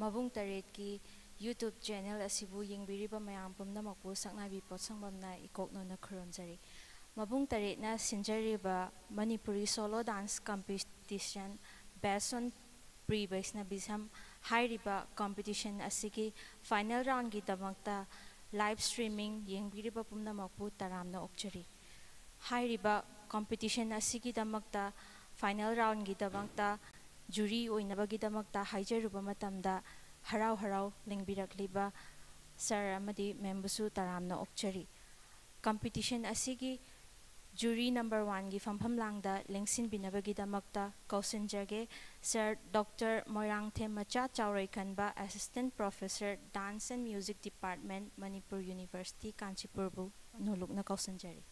Mabung Taret ki YouTube channel asibu yengbiriba mayam pumnamakpu saknabi potsangmamna ikoknona khurumjari. Mabung Taret na sinjariba Manipuri solo dance competition based on pre-Vaishnabism hairiba competition asigi final round ki damakta live streaming yengbiriba pumnamakpu taramna okchari. Hairiba competition asigi damakta final round ki damakta jury oinabagidamagta haijaruba matamda harau harau lingbirakliba sir amadi membusu taramna okchari. Competition asigi jury number 1 gi fampham langda lengsin binabagidamagta kausinjage Sir Dr. Moirangthem Macha Chaurai Khanba Assistant Professor Dance and Music Department Manipur University Kanchipur bu nolukna kausinjari.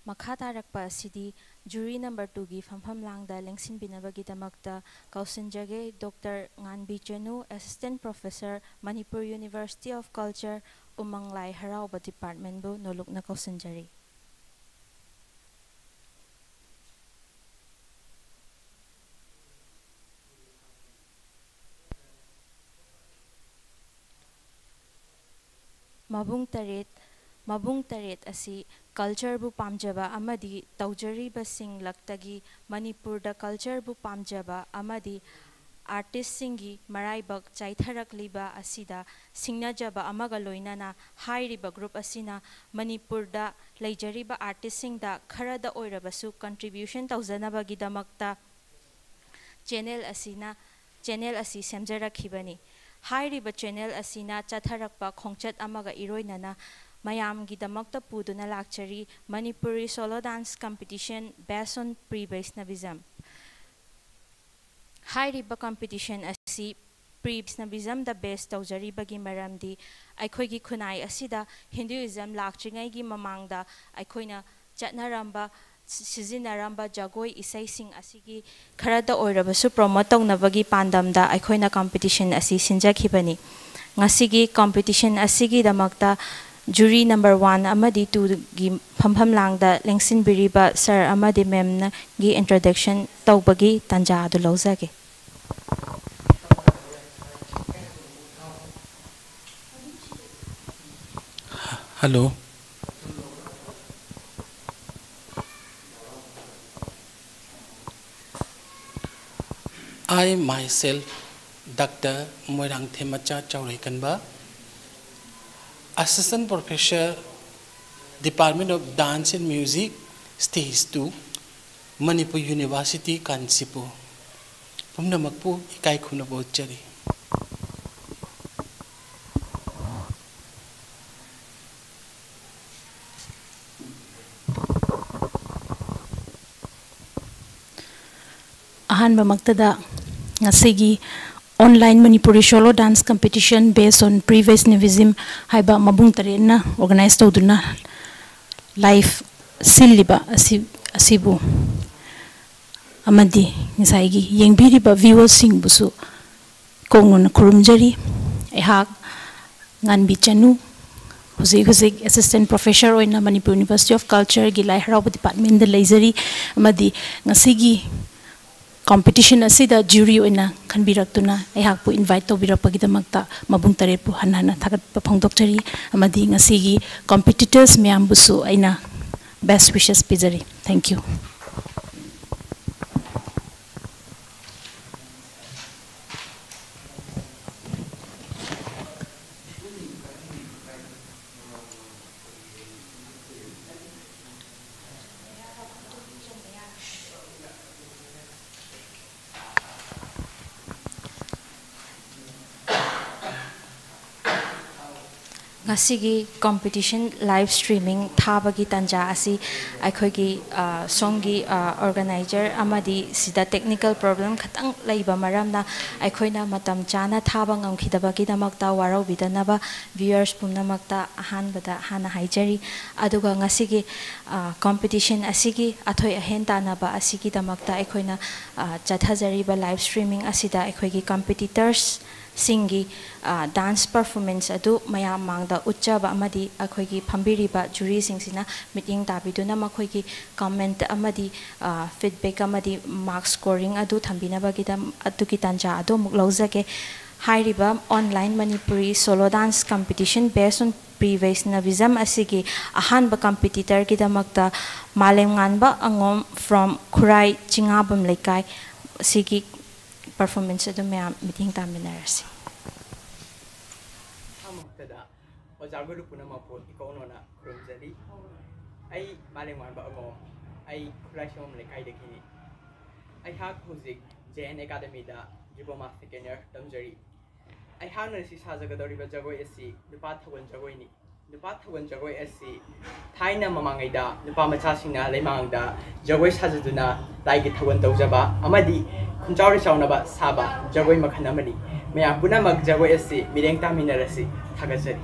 Makatarakpa asidi jury number 2 gi fampham langda lengsin binabagidamagta kausinjage Dr. Nganbi Chenu Assistant Professor Manipur University of Culture Umanglai Harauba Department bu nolukna kausinjari. Mabung Taret asi culture bu pamjaba amadi taujari basing laktagi Manipur da culture bu pamjaba amadi artist singi maraibak chaitharak liba asida singnajaba amaga loinana hairiba group asina Manipur da leijariba artist sing da kharada oirabasu contribution taujana gidamakta channel asi semjarakhibani. Hairiba channel asina chatharakpa khongchat amaga iroinana mayam gidamakta puduna lakchari Manipuri solo dance competition based on pre-Vaishnavism. Hairiba competition asi pre-Vaishnavism da best taujari bagi maramdi aikhoigi khunai asida Hinduism lakchingai gi mamangda aikhoina chatnaramba sizinaramba jagoi isai sing asigi kharada oirabasu promote taunabagi pandamda aikhoina competition asi sinjakhibani. Ngasigi competition asigi damakta jury number 1 amadi 2 gi fampham langda lengsin biriba sir amadi mem na gi introduction tawbagi tanja adu lawjage. Hello. I myself, Dr. Moirangthem Macha Chaurai Khanba, Assistant Professor, Department of Dance and Music, Stage 2, Manipur University, Kanchipur. Pumnamakpu ikai khuna bochari. Ahan bamaktada ngasigi online Manipuri solo dance competition based on pre-Vaishnavism haiba Mabung Taret na organize tawduna live silliba asibu amadi ngisaigi yengbiriba viewers sing busu kongon kurumjari ehak Nganbi Chenu Huzik Assistant Professor oina Manipur University of Culture gi Lai Harauba Department da leizari amadi ngasigi competition asida jury oina khanbiraktuna ehakpu invite tobirapagidamagta Mabung Taret pu hanana thagat phongdokchari amadi ngasigi competitors myam busu aina best wishes पिजरी thank you ngasi competition live streaming thabagi tanja asi akhoi songi organizer amadi sida technical problem khatang leiba maramna aikhoina matam chana thaba ngamkhidabagi damakta warau bidanaba viewers pumnamakta ahanbada hana haijari aduga ngasi competition asigi athoi ahen tanaba asigi damakta aikhoina chathajari ba live streaming asida aikhoigi competitors singi dance performance adu mayam mangda uchaba amadi akhoigi phambiriba jury singsina meeting tabiduna makhoigi comment amadi feedback amadi mark scoring adu thambina bagida atuki tanja adu muk lawjage hairiba online manipuri solo dance competition based on professionalism asigi ahanba competitor kidamakta malemnganba angom from khurai chingabam lekai sigi performance adu mayam meeting taminarasi amuktada ojagulu punamapo ikonona krumjali ai malengwan ba angom ai khurai som lekai dekini ai hak huzik JN Academy da diploma second year tamjari ai hana si sajagadori ba jagoi asi dupa thawan jagoi ni dupa thawan jagoi asi thaina mamangai da dupa macha singna leimang da jagoi sajaduna laigi thawan tawjaba amadi khunchauri chaunaba saba jagoi makhan amani maya punamak jagoi asi mireng taminarasi thagajari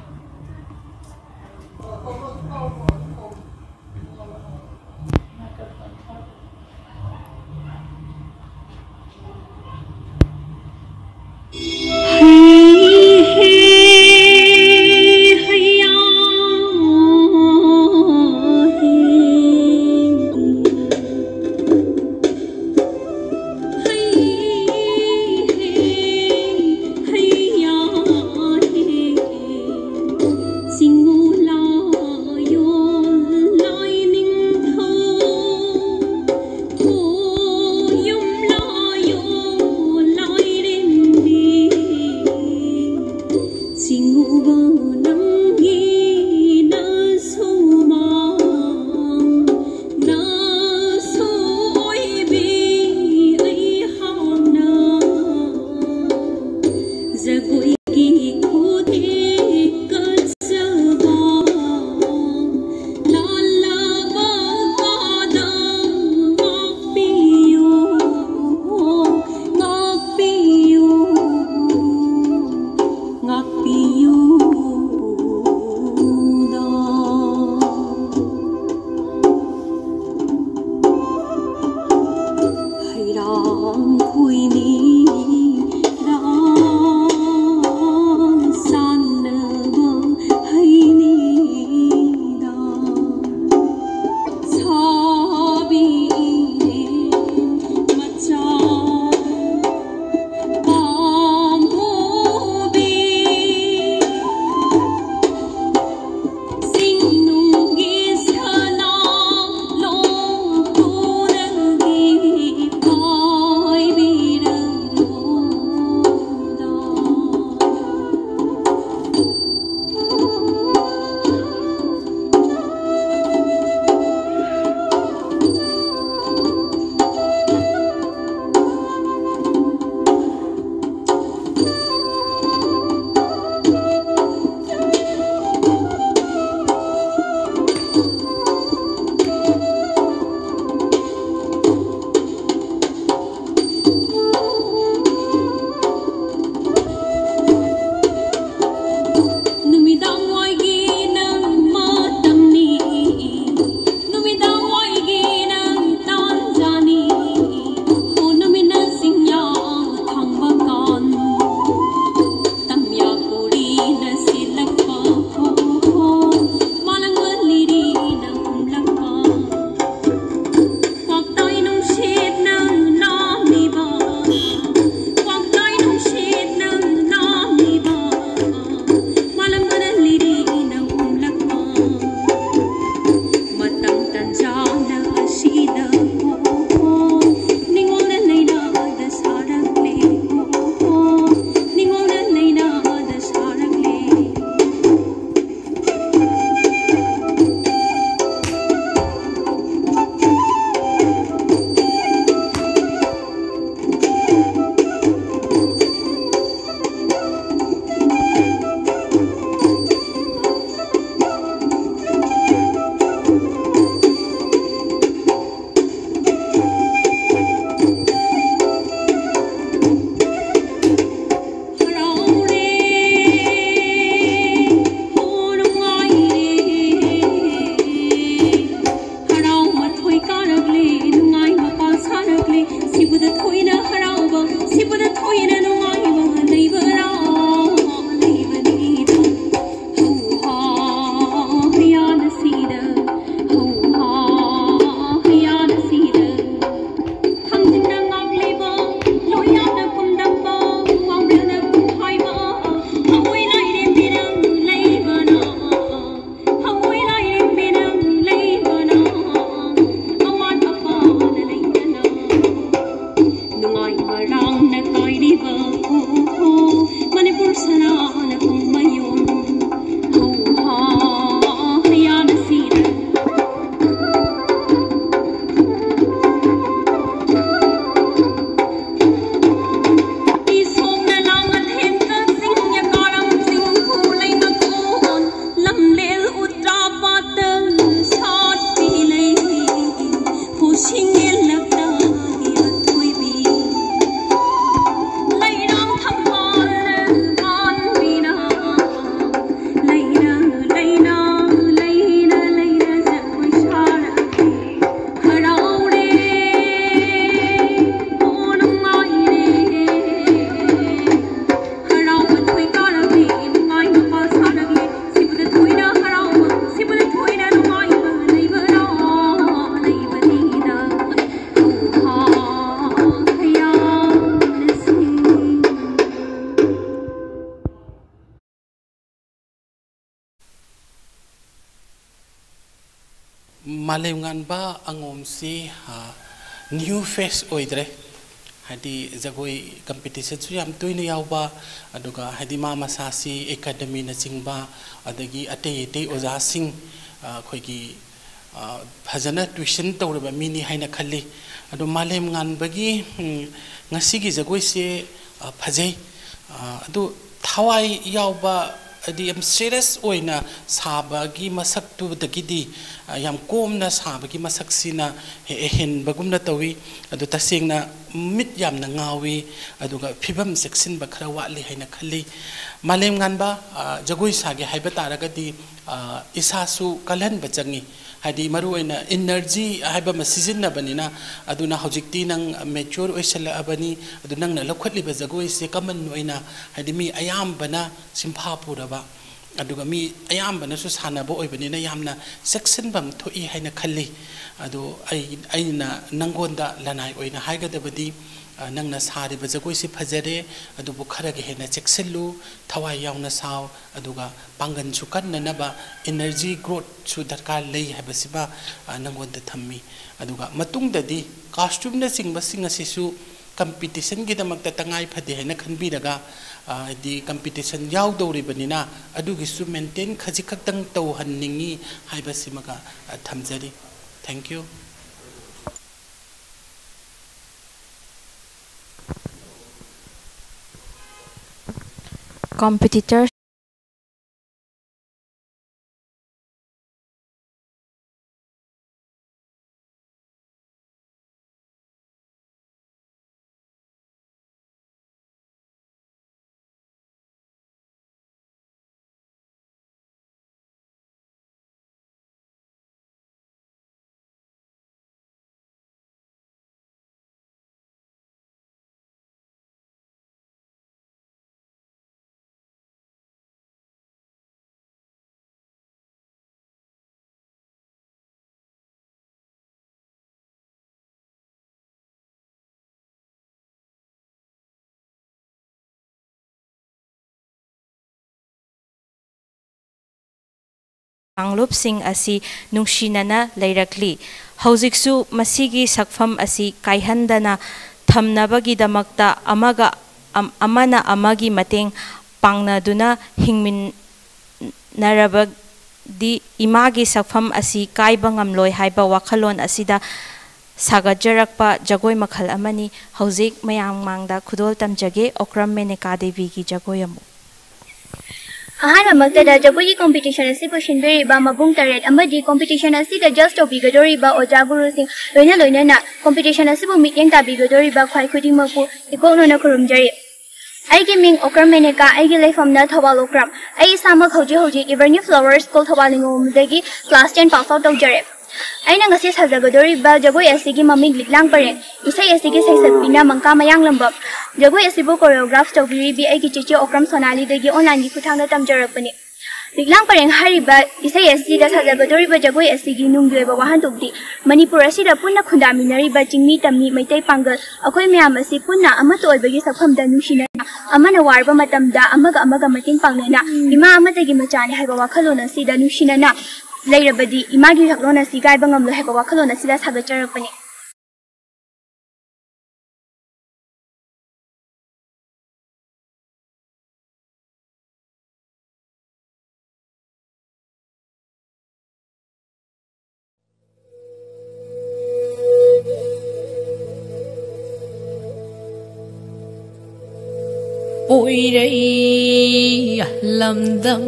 मालेमगानबा अंगोमसी new face ओइद्रे हादी जगोई competition सु याम तोइने यावबा अदुगा हादी मा मसासी academy न चिंगबा अदगी अते अते ओजा सिंह खोगी फजना ट्यूशन तौरबा मिनी हाइना खल्ली अदो मालेमगानबगी ngasi जगोई से फजै अदो थावाई यावबा अदी यम सीरियस ओइना साबगी मसक्तुदगिदी यम कोमना साबगी मसक्सिना हेन बगुमना तवी अदो तसेंगना मिट यामना ngawi अदुगा फिबम सेक्शन बखरा वाली हैना खल्ली मालेमगानबा जगोई सागे हाइबा तारगदी इसासु कलहन बचंगी हादी मरुओइना एनर्जी हाइबा मसिजिन बनिना अदुना हौजिक्ति नंग मैच्योर ओइसल अबनी अदु नंग न लखटलिबा जगोई से कमन ओइना हादी मी अयामबना सिंफा पुरबा अदुगा मी अयामबना सु सानबो ओइबनिना यामना सेक्शन बम थोई हाइना खल्ली अदु आइना नंगोंदा लनाई ओइना हाइगदबदी नंगना सारिबा जगोई से फजरे अदुबु खरगे हेना चेक्सलु थवाई यावना साव अदुगा पांगन सु कन्ननबा एनर्जी ग्रोथ सु दरकार लई हाबसिबा नंगोंदा थम्मी अदुगा मतुंगददी कॉस्ट्यूम न सिंगबा सिंग असिसु कंपटीशन की दमकता तंगाई फदे हैना खनबीरगा दी कंपटीशन यावदौरिबनिना अदुगिसु मेंटेन खजि खक्तंग तौहन्निंगी हाइबसिमगा थमजरी थैंक यू competitors कांगलुपसिंग असी नुंगशिनना लैरकली हौजिकसु मसीगी सकफम असी कायहंदना थमनबगीदमक्ता अमगा अमना अमगी मतेंग पांगनादुना हिंगमिनरबदी इमागी सकफम असी कायबा ngamloi हाइबा वाखलोन असिदा सागजरकपा जगोय मखल अमनी हौजिक मयाम मांगदा खुदोल तमजगे ओक्रम मेनका देवी की जगोय अमु अहानमक्तदा जगोई कंपटीशन असिबु शिनबेरिबा मबुंग तरेट अमदी कंपटीशन असिदा जस्ट ओबिगदोरिबा ओजा गुरुसिंग लोइना लोइनाना कंपटीशन असिबु मिटिंग ताबिगदोरिबा ख्वाइ खुदिमकु इकोनोना खुरुमजरी आइगे मिंग ओक्रम मेनेका आइगे लेफमना थवाल ओक्रम आई सामक हौजी हौजी इवरनी फ्लावर्स स्कूल थवालिंगोमदगी क्लास 10 पास आउट तौजरे आइना ngasi साजगदोरिबा जगोई असिगी ममिंग लिकलांग परें इसै असिगी सैसकपिना मंका मयांग लंबक जगोई असिबु कोरियोग्राफ तौबिरिबि आइगी चिची ओक्रम सोनाली दगी ऑनलाइन की खुथांगदा तमजरकपनि लिकलांग परें हरिबा इसै असिदा साजगदोरिबा जगोई असिगी नुंगलेबा वाहनतुक्ति मणिपुर असिदा पुन्ना खुंदामिनरिबा चिंगमी तमनी मैतै पांगल अखोय म्याम असि पुन्ना अमत ओइबगी सफमदा नुसिना अमना वारबा मतमदा अमगा मतिंग पांगना इमा अमतगी मचाने हाइबा वाखलोन असिदा नुसिना लैरबदी इमागी हकलोन असि गायबा ngamlo हाइबा वाखलोन असिदा सागचरकपनि Poirei lamdam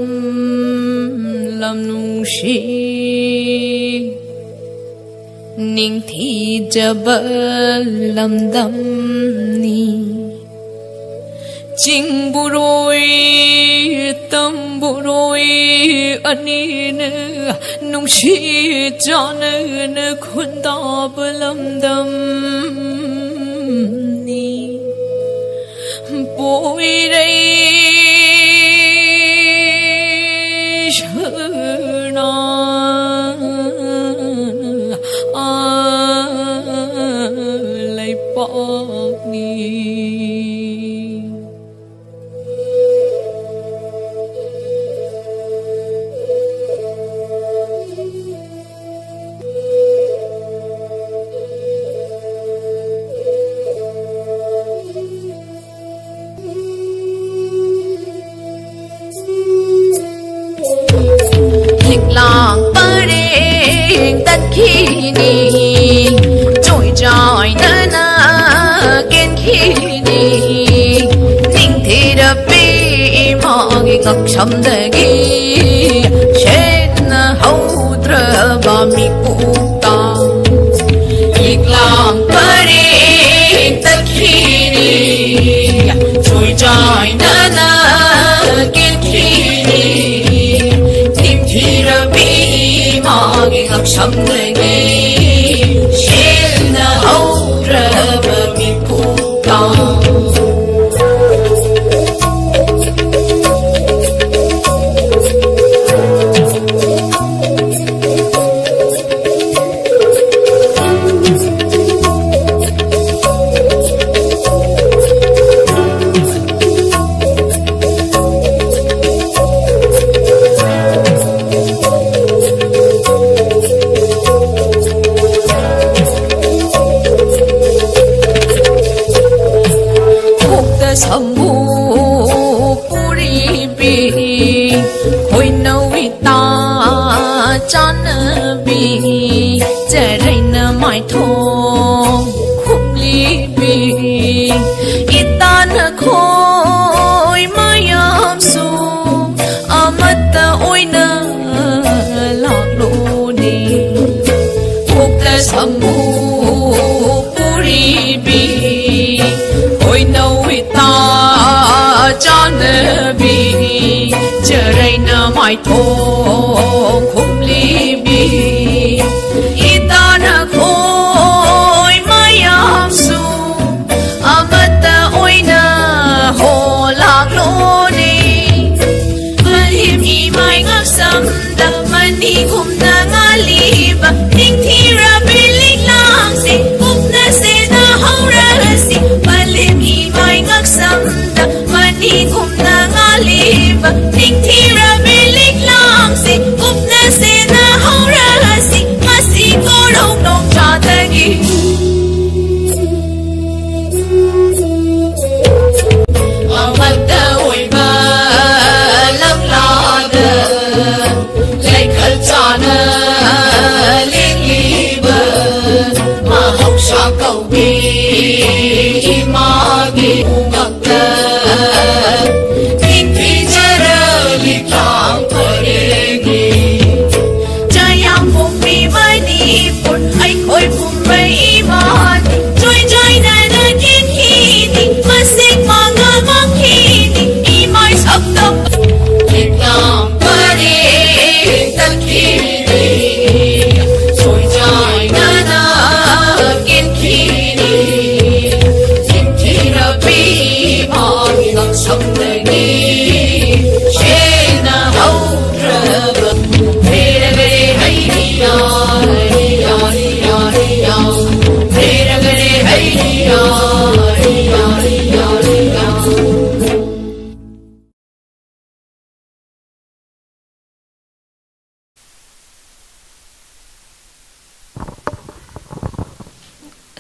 lamnushi ningthi jabal lamdam ni jingburoi tamburoi anine nungshi janan khundab lamdam ni Poirei shana alai pakni lang pareng tất khi ni trôi trôi na na kiến khi ni ninh thì đập bi mà cái ngọc sầm đời gi trên hậu trơ ba mi cụ ta ik lang pareng tất khi ni trôi trôi na na kiến khi ni Magi ngọc sâm đời nghi trên hậu rơ bờ mi cụ tòng mai thong khum li bi itana khoi mayam su amata oina ho lak lo ni malim hi mai ngap sam da mani khum na ngali ba ting thira bilik lang si kum na se na haura si malim hi mai ngap sam da mani khum na ngali ba ting thira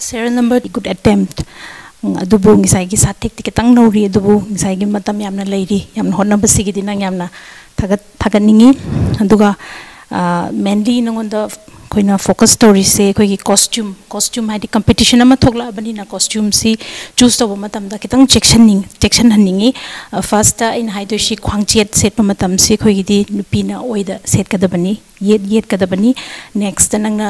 Serial number good attempt adubu ngisai gi sathik tiketang nori adubu ngisai gi matam yamna leiri yamna honna basigi dinang yamna thagat ningi aduga mainly nangonda koina focus story se koi gi costume hadi competition ama thokla bani na costume si choose to matam da kitang section haningi first in haido shi khwangchet set matam si koi gi di nupi na oida set kadabani yet kadabani next nangna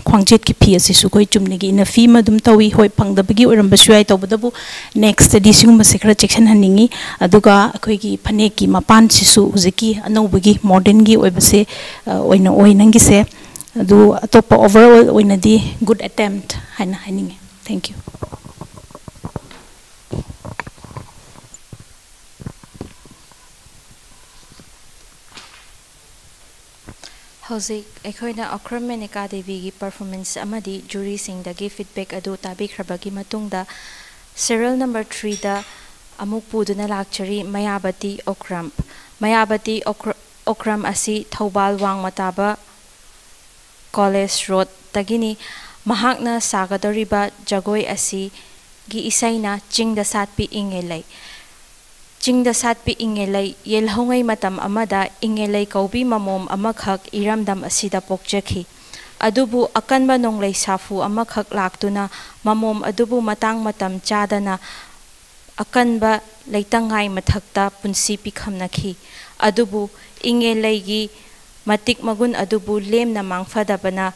khwangchet ki phi asi su koi chumni gi na fi ma dum tawi hoi phangda bagi oram basui to budabu next di sing ma sekra section haningi aduga koi gi phane ki mapan si su uziki anau bagi modern gi oibase oina oinangi se adu atopa overall oina di good attempt haina haningi thank you Hojik aikoina Okram Menaka Devi gi performance amadi jury sing da gi feedback adu tabi khrabagi matungda serial number 3 da amuk puduna lakchari Mayabati Okram asi Thobal Wang Mataba College Road tagini mahakna sagadoriba jagoi asi gi isaina chingda satpi ingelai चिंगदा सातपी इंगेलै येलहोंगै मतम अमदा इंगेलै कौबी ममोम अमखक इरमदम असिदा पोक्चखी अदुबु अकनबा नोंगलै साफु अमखक लाक्तुना ममोम अदुबु मतंग मतम चादना अकनबा लैतंगाई मथक्ता पुंसी पिखमनखी अदुबु इंगेलैगी मतिक मगुन अदुबु Lemna मांगफदबना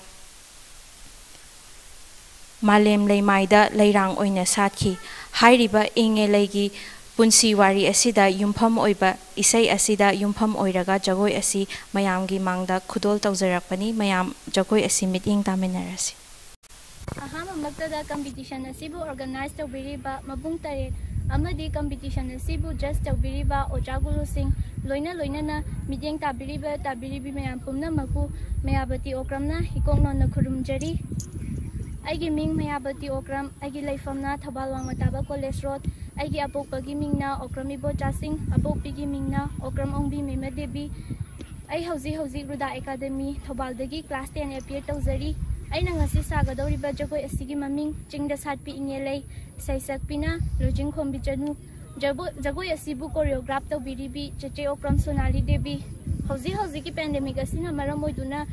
मालेम लैमाइदा लैरांग ओइना साथी हाइरिबा इंगेलैगी पुंसी वारी असिदा युमफम ओइबा इसै असिदा युमफम ओइरगा जगोय असि मयामगी मांगदा खुदोल तौजरकपनी मयाम जगोय असि meeting तामिनरसि अहामक्तदा कंपटीशन असिबु ऑर्गेनाइज तौबिरिबा मबुंग तरेट अमदी कंपटीशन असिबु जस्ट तौबिरिबा ओजा गुरुसिंग लोइना लोइनाना मीटिंग ताबिरिबी मयाम पुमनमकु मयाबती ओक्रमना हिकोंगनोना खुरुमजरी आइगी मिंग मयाबती ओक्रम आइगी लैफमना थबाल वांगताबा कॉलेज रोड आइगी अपोकपगी मिंगना ओक्रमी बोचासिंग अपोकपीगी मिंगना ओक्रम ओंबी मेमा देवी आई हौजी रुदा एकेडमी थबालदगी क्लास 10 एपियर तौजरी आइना ngasi सागदौरिबा जगोय असिगी ममिंग चिंगदा सातपी इंगेलै सैसकपिना लोजिंग खोमबी चनु जगोय असिबु कोरियोग्राफ तौबिरिबी चेचे ओक्रम सोनाली देवी हौजी की पेंडेमिक असिना मरम ओइदुना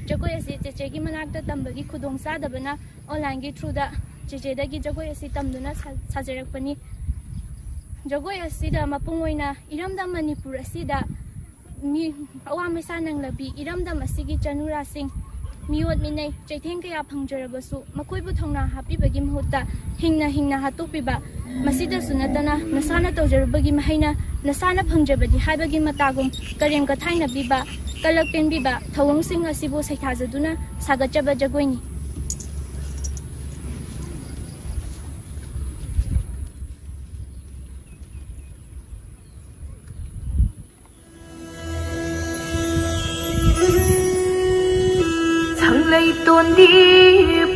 जगोय असि चेचेगी मनाक्ता तंबगी खुदोंग सादबना ऑनलाइन की थ्रू दा चेचेदगी जगोय असि तमदुना साजरकपनी जगोय असिदा मपुंग ओइना इरमदम मणिपुर असिदा मी अवामेसा नंगलबी इरमदम असिगी चनुरासिंग मियोत मिनै चैथेंग कया फंगजरबसु मखोइबु थौना हापिबगी महुत्ता हिंगना हातोपिबा मसिदसु नतना नसाना तौजरबगी महिना नसाना फंगजबदी हाइबगी मतागुम करेम कथाइना बिबा कलक पेनबिबा थवंगसिंग असिबु सैथाजदुना सागचबा जगोइनी Lay tondi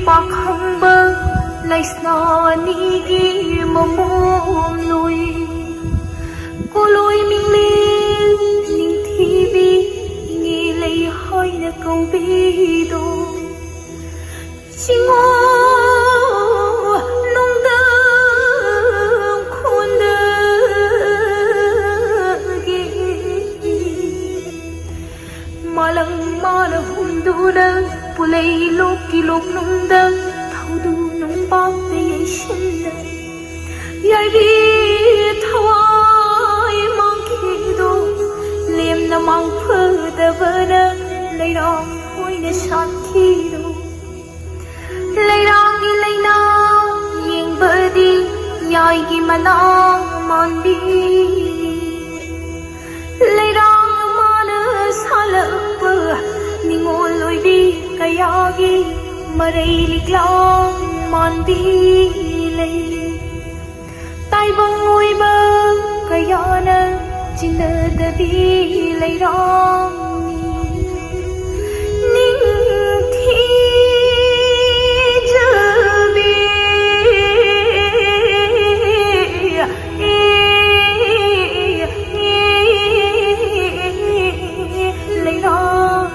pakhamba laisnani gi momom lui koloi minglin ning thibi ngi lay hoi na kaubi do singo nong dam khunda gi malang mala hundura Pulay lok nung dang thaudu nung bang na yay shinda Yay bi thawai mang kido Lem na mang phada bana Lay rong hoi na shan kido Lay rong gi lay na Ying badi Yay gi manang mandi Lay rong mana salakpa Ningol oi bi kayagi maray liglang mandi lay tay bang oi ba kaya na chinadabi lay rong ning thi jabi lay rong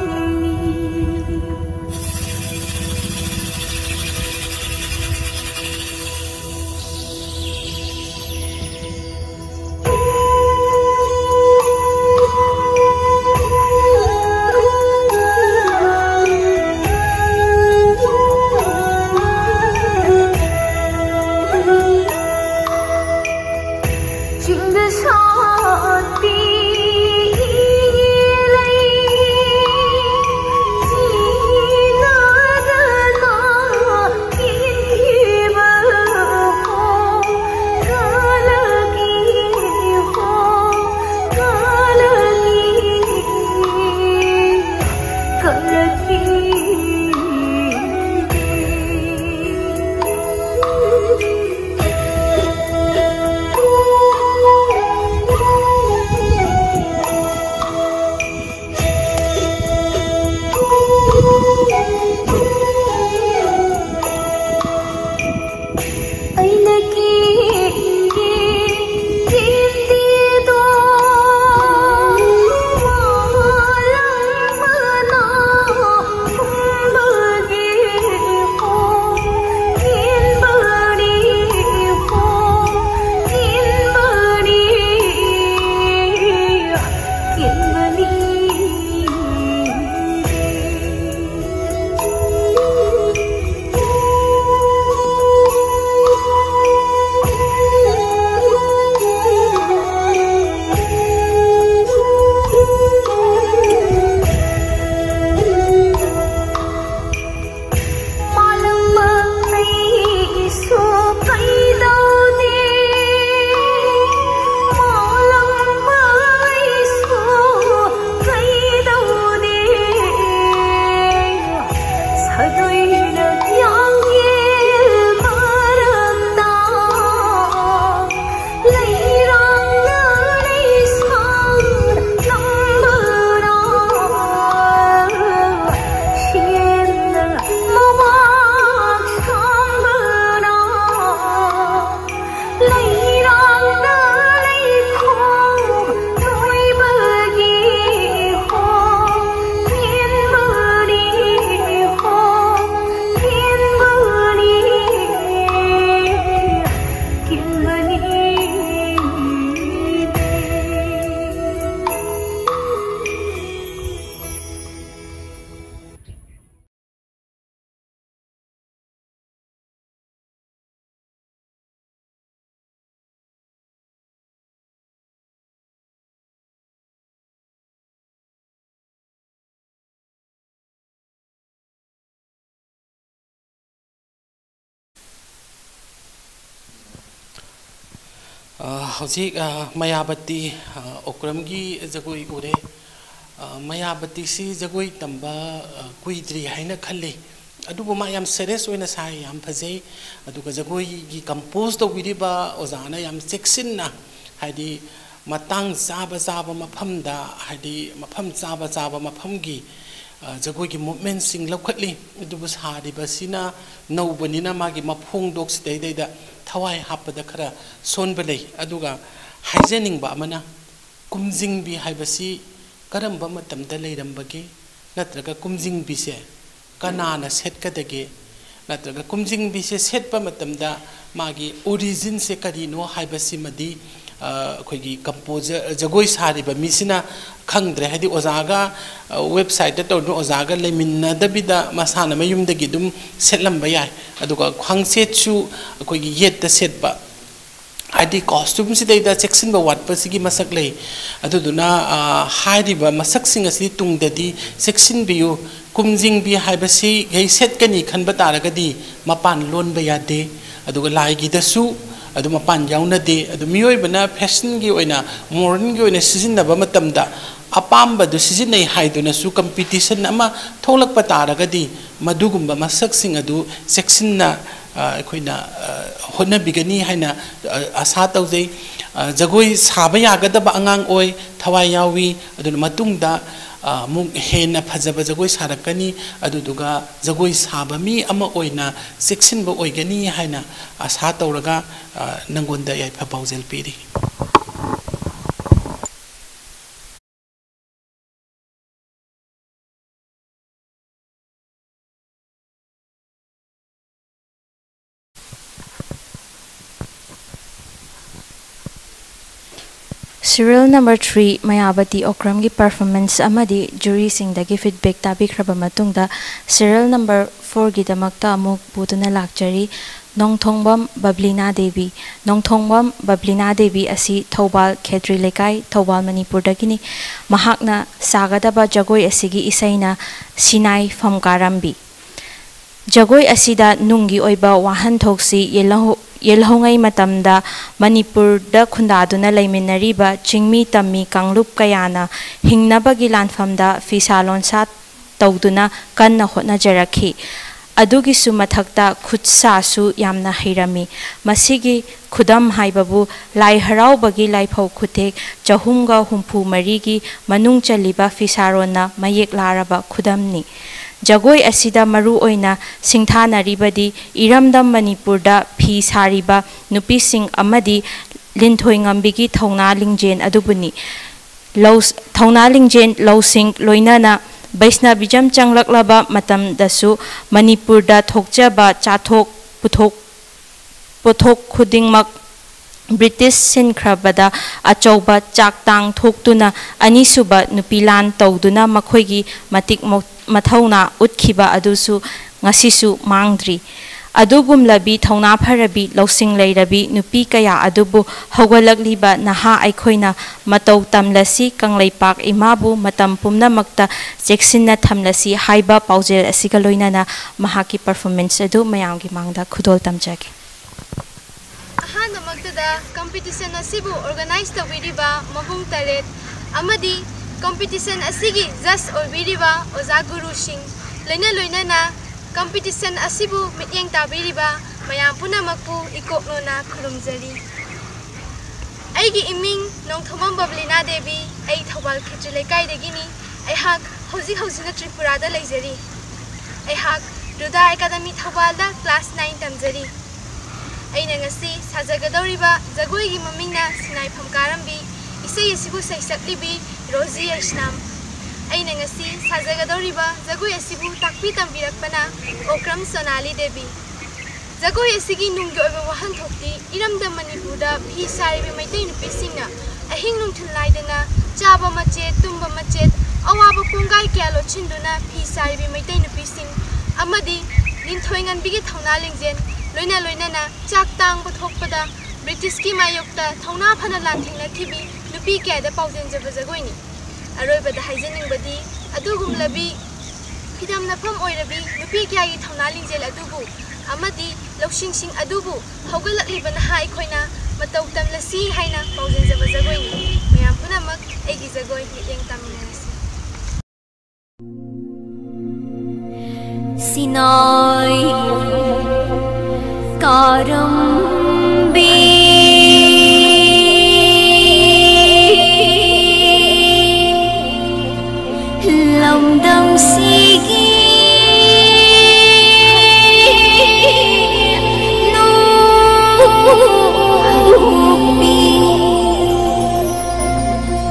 हौजिक मयाबती ओक्रमगी Jagoi उरे मयाबती सी जगोई तंबा कुइद्री हाइना खल्ली अदुबो मा याम serious ओइना साइ याम फजै अदुगा जगोई गी compose तौबिरिबा ओजाना याम सेक्सिनना हाइदि matang zaba zaba mafamda hadi mafam zaba mafamgi jagoi gi movement sing lokhatli dubu sari basina naubanina magi mafung dok sidai dai da thawai hapada khara sonbalei aduga haijening ba mana kumjing bi haibasi karamba matamda leirambage natraga kumjing bi se kanana set kadage natraga kumjing bi se set pa matamda magi origin se karino haibasi madi अखोगी composer जगोई सारिबा मिसिना खंगद्रे हादि ओजागा website त ओजागा लेमिन्नदबिदा मसाना मयुमदगी दुम सेटलम्बा याय अदुगा खंगसेचु अखोगी येत सेटबा हादि कॉस्ट्यूम सिदैदा सेक्शन बा वाटपा सिगी मसक लै अदुदुना हादिबा मसक सिंग असि तुंगददी सेक्शन बियु कुमजिंग बि हाइबसि गै सेट कनी खनबा तारगदी मपान लोनबा यादे अदुगा लाइगी दसु अदु मपान याउनदे अदु मियोइबना फैशन गी ओइना मॉडर्न गी ओइना सिजिनबा मतमदा अपाम्बा दु सिजिनै हाइदुनसु कंपटीशन अमा थोलकपा तारगदी मदुगुम्बा मसकसिंग अदु सेक्शनना अखोइना होनबिगनी हाइना आशा तौजै जगोई साबा यागदबा अंगांग ओइ थवाई यावी अदु मतुंगदा मुग हेना फजबा जगोई सारकनी अदुदुगा जगोई साबा मी अमा ओइना सेक्शनबा ओइगनी हाइना आशा तौरगा नंगोंदा याइफा पाउजेल पीरी Serial number 3 Mayabati Okram gi performance amadi jury sing dagi feedback tabikraba matungda serial number 4 gi damakta amuk putuna lakjari Nongthongbam Bablina Devi asi Thobal Khetri Lekai Thobal Manipur dagini mahakna sagadaba jagoi asigi isaina Sinai Famkarambi Jagoi asida nungi oiba wahan thoksi yelhongai matamda Manipur da khundaduna laiminariba chingmi tammi kanglup kayana hingnabagi lanfamda fisalon sat tawduna kanna hotnajarakhi adugi su mathakta khutsa su yamna hirami masigi khudam haibabu lai harau bagi lai phau khutek chahumga humpu marigi manung chaliba fisarona mayek laraba khudamni Jagoi asida maru oina singthana ribadi iramdam Manipurda phi sariba nupi sing amadi linthoi ngambigi thongna lingjen adubuni thongna lingjen losing loinana Baisna bijam changlaklaba matam dasu Manipurda thokjaba chathok puthok khudingmak British Sinkrabada achauba chaktang thoktuna anisuba nupilan tawduna makhoigi matik mathauna utkhiba adusu ngasisu mangdri adugum labi thauna pharabi losing leirabi nupi kaya adubu hogolakliba naha aikhoina matau tamlasi kanglaipak imabu matam pumnamakta jeksinna thamlasi haiba paujel asiga loinana mahaki performance adu mayamgi mangda khudol tamjage Ahanamagda competition asibu organize tawiriba mabung taret amadi competition asigi just obiriba oza guru sing loina competition asibu mityeng tabiriba mayam punamakpu ikoknona khurumjari aigi iming Nongthongbam Bablina Devi ai Thobal Khetri Lekai dagini ai hak hojina Tripura da leijari ai hak Ruda Academy Thobal da class 9 tamjari aina ngasi sajagadoriba jagoi gi mamingna Sinai Famkarambi isai asibu saisaklibi Rosie Islam aina ngasi sajagadoriba jagoi asibu takpi tambirakpana Okram Sonali Devi jagoi asigi nunggi oiba wahan thokti iramda Manipurda phi saribi maitai nupisingna ahing nungthul laidana chaba machet tumba machet awaba pungai kya lochinduna phi saribi maitai nupising amadi linthoingan bigi thongna lingjen loina na chaktang puthokpada British ki mayokta thongna phana lanthingna thibi nupi kya da paujen jaba jagoini aroibada haijeningbadi adugum labi khidam nafam oirabi nupi kya gi thongna lingjel adubu amadi lawsing adubu hogalaklibana hai khoina matau tamlasi haina paujinjaba jagoini mayam punamak egi jagoi mityeng taminasi Sinai Karambi Lamdam Sigi Nubi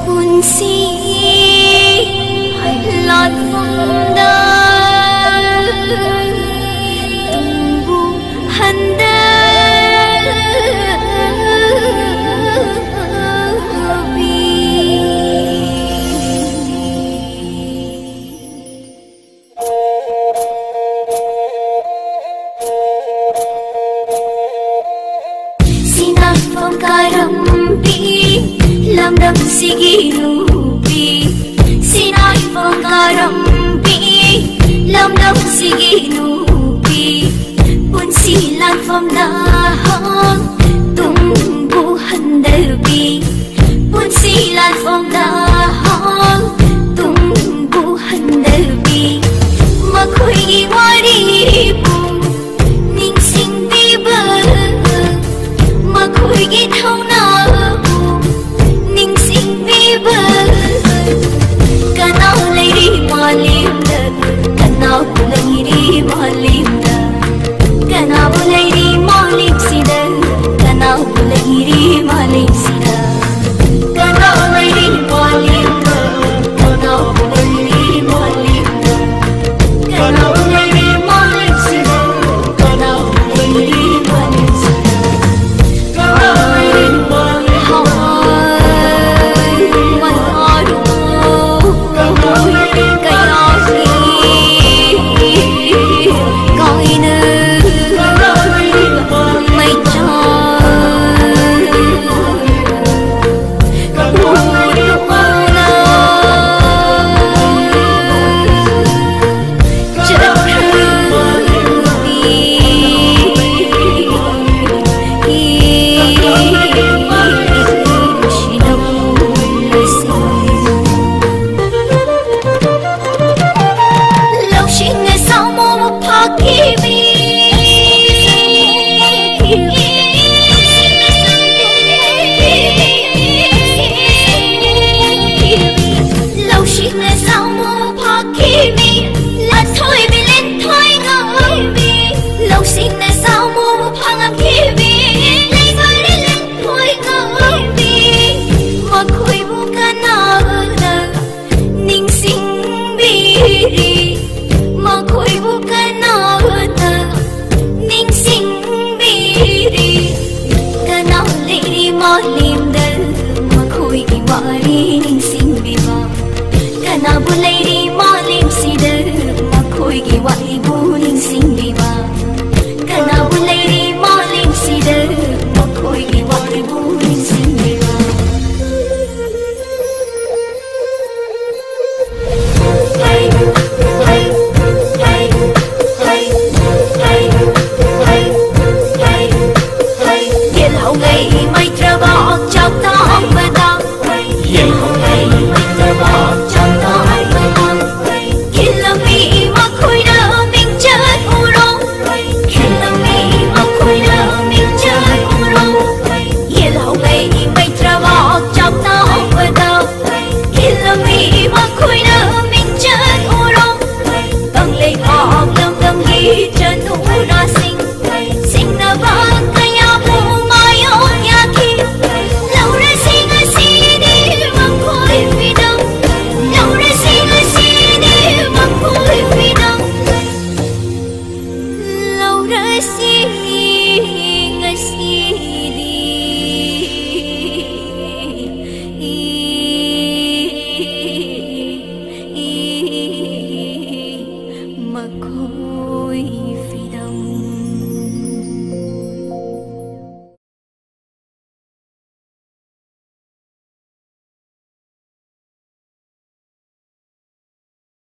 Punsi Latfunda Tumbu Handa Lamdam Sigi Nubi Sinai Pangkarambi Lamdam Sigi Nubi Punsi Lanfam Dahang Tumbu Handarbi Punsi Lanfam Dahang Tumbu Handarbi Makui Waribu Ningsing Biba Makui Githawna Kanau Lady Malimda, Kanau Lady Malimda, Kanau Lady Malim Sida, Kanau Lady Malim Sida, Kanau Lady Malimda, Kanau Lady Malimda, Kanau Lady Malim Sida, Kanau Lady Malim Sida, Kanau Lady Malim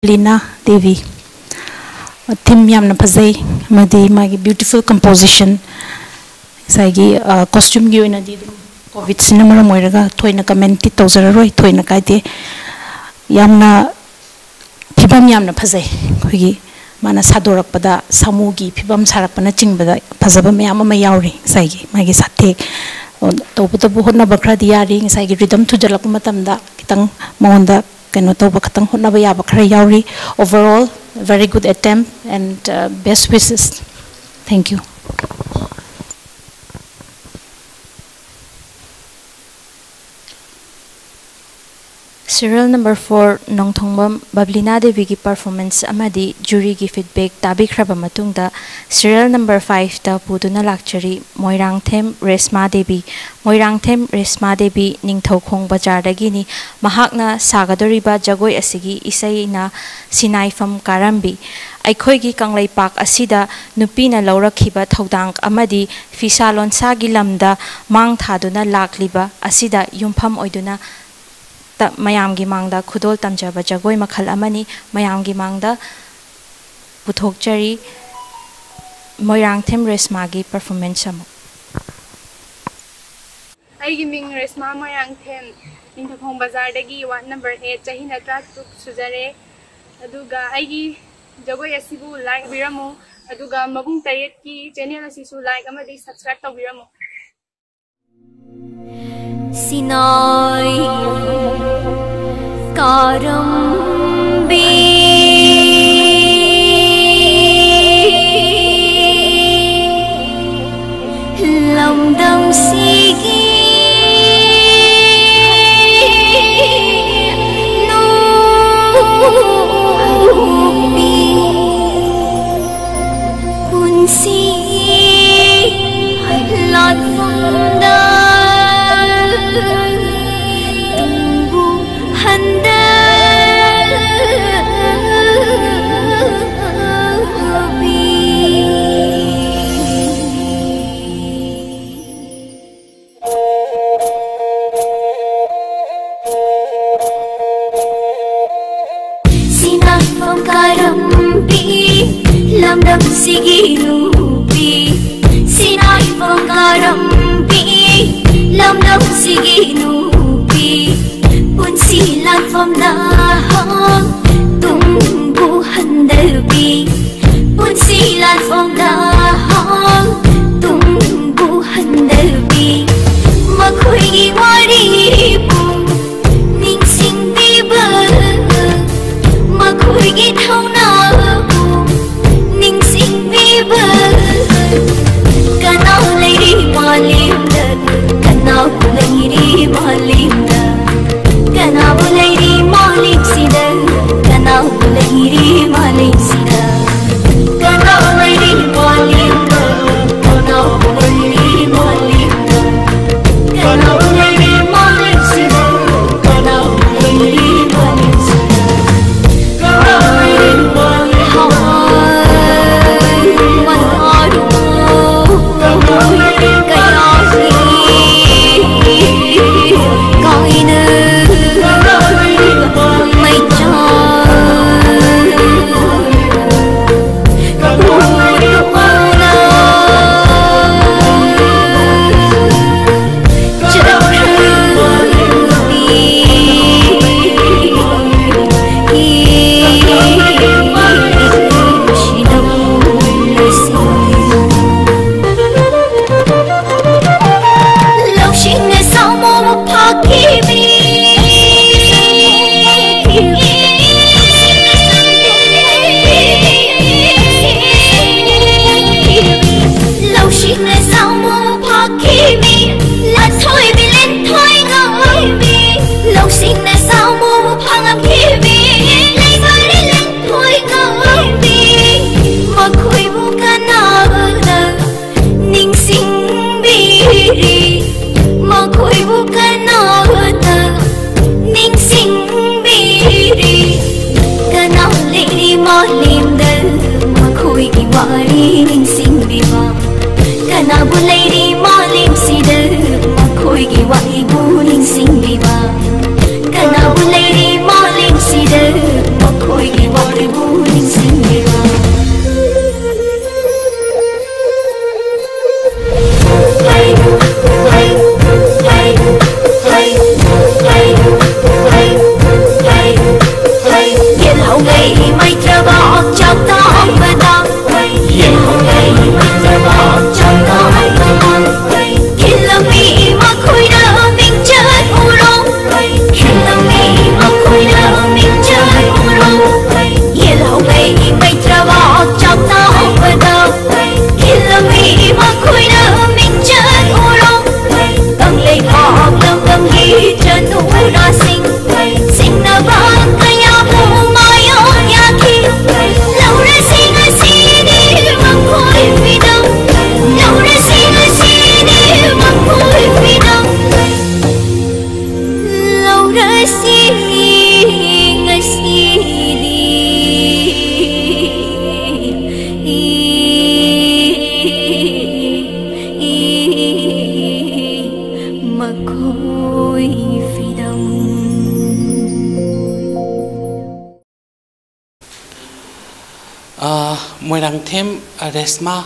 Lina Devi. Theme yamna phazai madi magi beautiful composition साइगी costume की ओइना दी Covid सिना मरम ओइरगा थोइना comment तौजररोय थोइना काइते यामना फिबम यामना फजै खोगी माना सादोरकपदा सामुगी फिबम सारकपना चिंगबदा फजबा मयाम अमा यावरि साइगी मागी साथे तौबतबु होनबा खरादि यारि साइगी rhythm थुजलक मतमदा कितंग मोंदा कनो तौबा खतंग होनबा याबा खरा यावरि overall very good attempt and best wishes. Thank you. Serial number 4 Nongthongbam Bablina Devi ki performance amadi jury ki feedback tabi khraba matungda serial number 5 ta puduna lakchari Moirangthem Resma Devi Ningthaukhong Bazar dagi ni mahakna sagadoriba jagoi asigi isai na sinaifam karambi aikhoi gi kanglai pak asida nupina laurakhiba thodang amadi fisalon sa gi lamda mang thaduna lakliba asida yumpham oiduna mayam gi mangda khudol tamjaba jagoi makhal amani mayam gi mangda puthokchari Moirangthem Resma gi performance amu ai gi ming Resma Moirangthem Ningthaukhong Bazar dagi ward number 8 chahina tratuk sujare aduga ai gi jagoi asibu like biramu aduga mabung tayet ki channel asisu like amadi subscribe tawbiramu Sinai Karambi Lamdam Sigi Nubi Punsi Latfunda Tunggu handa Sinafam karambi Lamdam sigi nubi Sinafam karambi Lamdam sigi nubi Punsi latfam nahang Tunggu handabi Punsi latfam nahang Tunggu handabi Makhui waribu Ningsing biba Makhui githaunabu Ningsing biba Kanau lairi malimda Kanau lairi malimda Kanau lairi malimsida Kanau lairi malimsida Kanau lairi malimda Kanau lairi malimda Kanau lairi malimsida Kanau lairi malimsida Kanau lairi Laura sing sing na ba kaya mo ngayon yaki Laura sing a sini makoy freedom Laura sing a sini makoy freedom Laura sing a sini makoy freedom Moirangthem Resma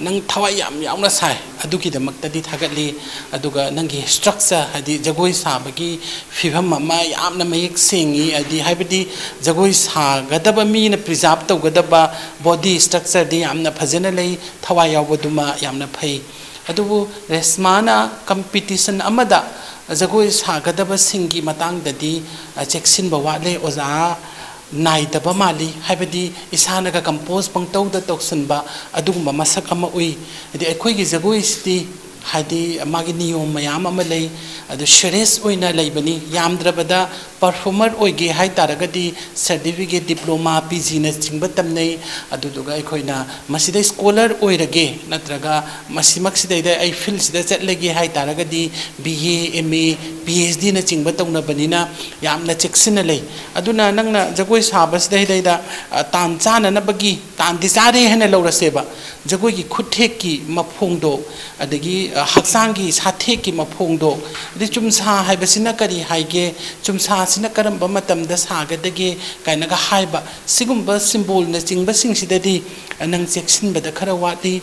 nang thawai yam yauna sai adugi de maktadi thagatli aduga nangi structure hadi jagoi sabagi fibam ma yamna mayek singi adi haibadi jagoi sa gadaba mi na preserve to gadaba body structure di yamna phajana lei thawai yawbaduma yamna phai adubu resmana competition amada jagoi sa gadaba singi matang dadi cheksin bawale oza naidaba mali haibadi isana ka compose pangtau da toksunba adugumba masak ama ui adi akhoi gi jagoi sti hadi magi niyom mayam ama lei adu serious oina leibani yamdrabada performer oige hai taragadi certificate diploma pg na chingba tamnei aduduga akhoina masida scholar oirage natraga masimak sidai da ai field sida chatlege hai taragadi ba ma phd na chingba tawna banina yamna cheksina lei aduna nangna jagoi sabas dai dai da tan chana na bagi tan disare hena lauraseba jagoi gi khuthek ki mafongdo adagi haksangi sathek ki mafongdo ri chumsa haibasina kari haige chumsa sina karamba matamda sagadage kainaga haiba sigumba symbol na chingba singsidadi nang cheksinbada khara wati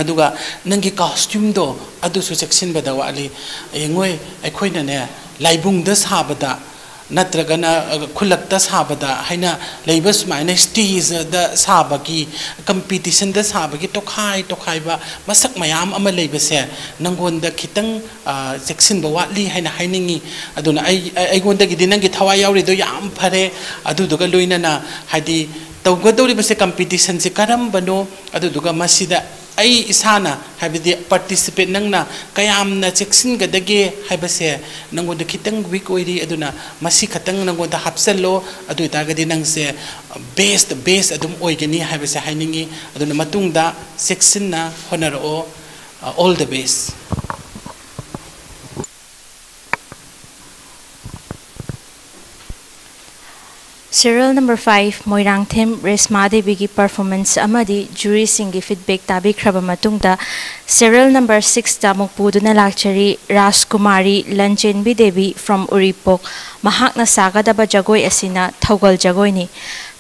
aduga nangi costume do adu su cheksinbada wali engoi aikoina ne laibungda sabada natragana khulakta sabada haina leibas maina stage da sabagi competition da sabagi tokhai ba masak mayam ama leibase nangonda khitang section ba watli haina hainingi aduna ai gonda gi dinangi thawai yauri do yam phare adu duga loina na hadi tawgadori base competition se karam bano adu duga masida ai isana habidi participate nangna kayamna cheksin gadage habase nangonda khitang week oiri aduna masi khatang nangonda hapsello adu tagadi nangse best adum oigani habase hainingi aduna matungda section na honoro all the best. Serial number 5 Moirangthem Resma Devi ki performance amadi jury singi feedback tabi khraba matungda serial number 6 ta mukpuduna lakchari Rajkumari Lanchenbi Devi from Uripok mahakna sagadaba jagoi asina Thaugal jagoi ni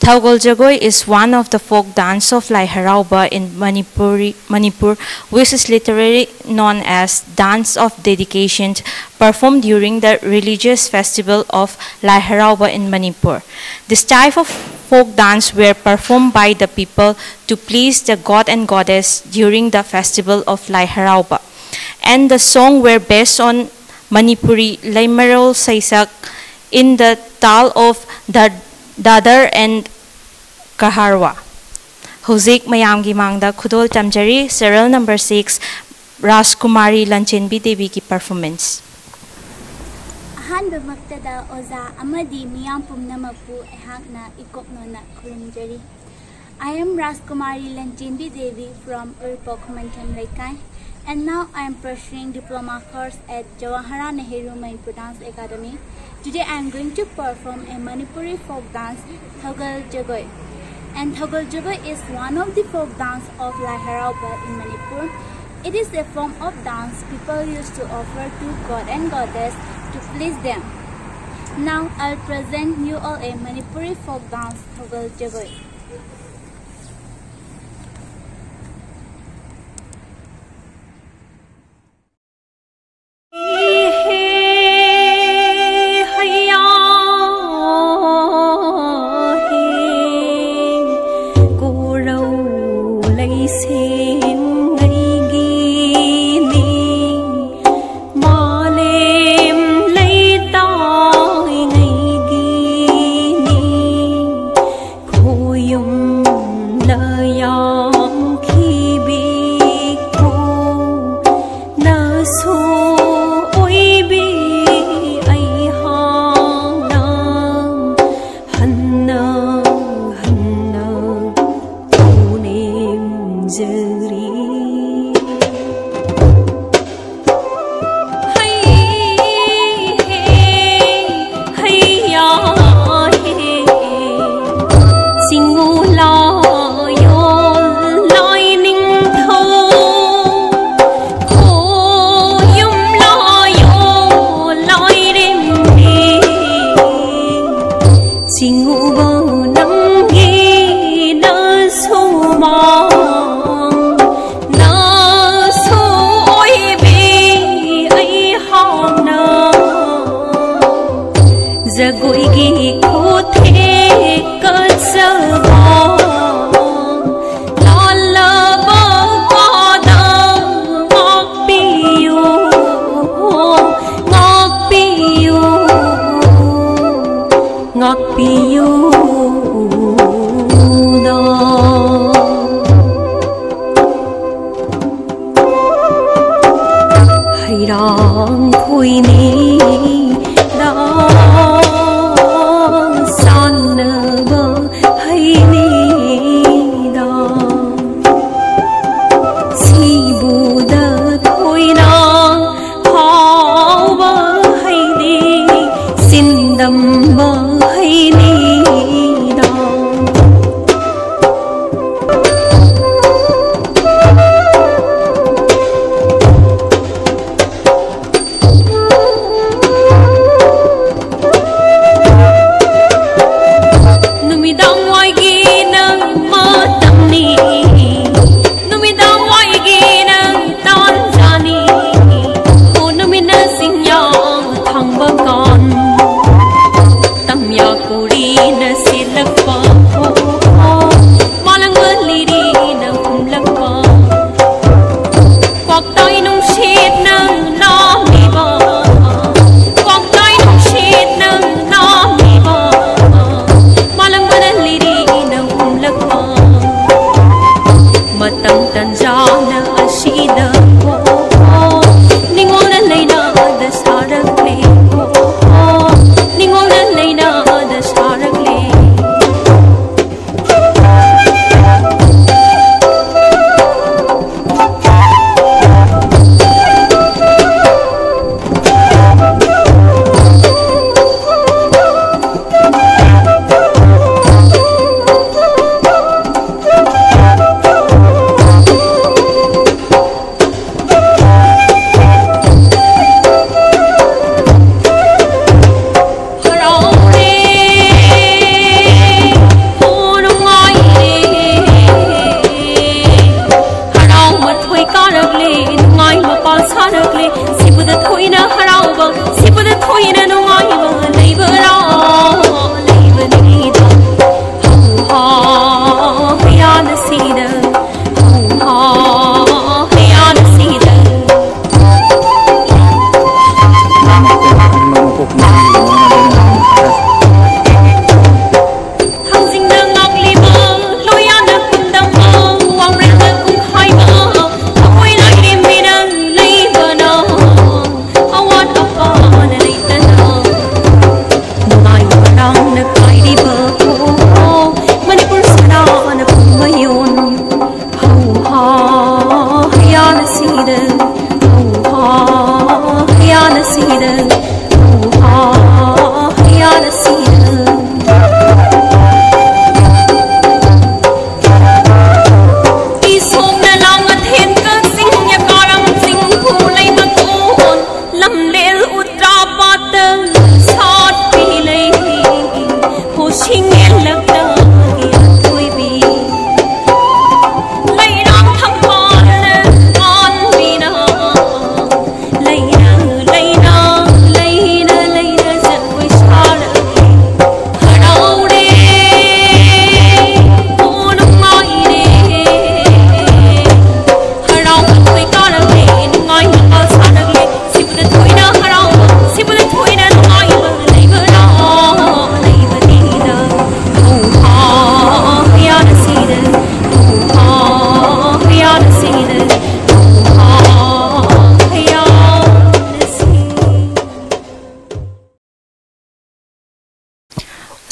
Thaugal jagoi is one of the folk dance of Lai Harauba in Manipur, which is literally known as dance of dedication, performed during the religious festival of Lai Harauba in Manipur. This type of folk dance were performed by the people to please the god and goddess during the festival of Lai Harauba, and the song were based on Manipuri Laimarol Saisak in the tal of the Dadar and Kaharwa. Huzik Mayamgi Mangda Kudol Tamjari, serial number 6, Rajkumari Lanchenbi Devi ki performance. Ahanba Maktada Oza Amadi Miyam Pumnamapu Ehakna Ikopnona Kurumjari. I am Rajkumari Lanchenbi Devi from Uripok Mantham Laikai, and now I am pursuing diploma course at Jawaharlal Nehru Manipur Dance Academy. Today I am going to perform a Manipuri folk dance, Thaugal Jagoi. And Thaugal Jagoi is one of the folk dance of Lai Harauba in Manipur. It is a form of dance people used to offer to god and goddess to please them. Now I'll present you all a Manipuri folk dance, Thaugal Jagoi. Yung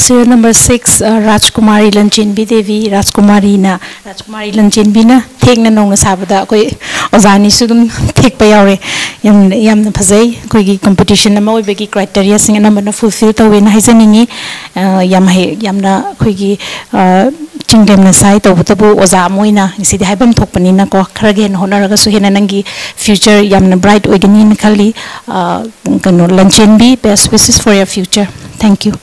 Serial number 6, Rajkumari Lanchenbi Devi, Rajkumari Lanchenbi na thek na nong na sabada koi ozani sudum thek pa yaure yam na phazai koi gi competition na moi begi criteria sing na man fulfill to wen haizaningi yam na koi gi chingdem na sai to bu oza moina isi de haibam thokpani na ko khara gen honor ga su hena nangi future yam na bright oigani na khali kano Lanchenbi, best wishes for your future. Thank you.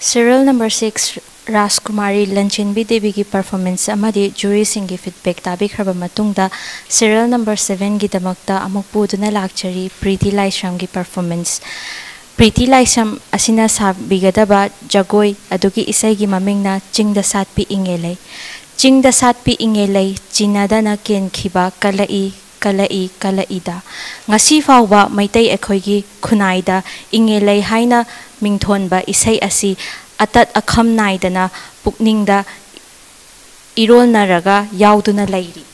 Serial number 6, Rajkumari Lanchenbi Devi ki performance amadi jury singi feedback tabi khraba matungda serial number 7 gi damakta amuk puduna lakchari Preeti Laisham gi performance. Preeti Laisham asina sabigadaba jagoi adugi isai gi mamingna Chingda Satpi Ingelai. Chingda Satpi Ingelai Chinada na ken khiba kalaida ngasi fawba maitai ekhoi gi khunaida Ingelai haina mingthon ba isai asi अतत अखम नाइदना पुकनिंगदा इरोलनरगा याउदुना लैरी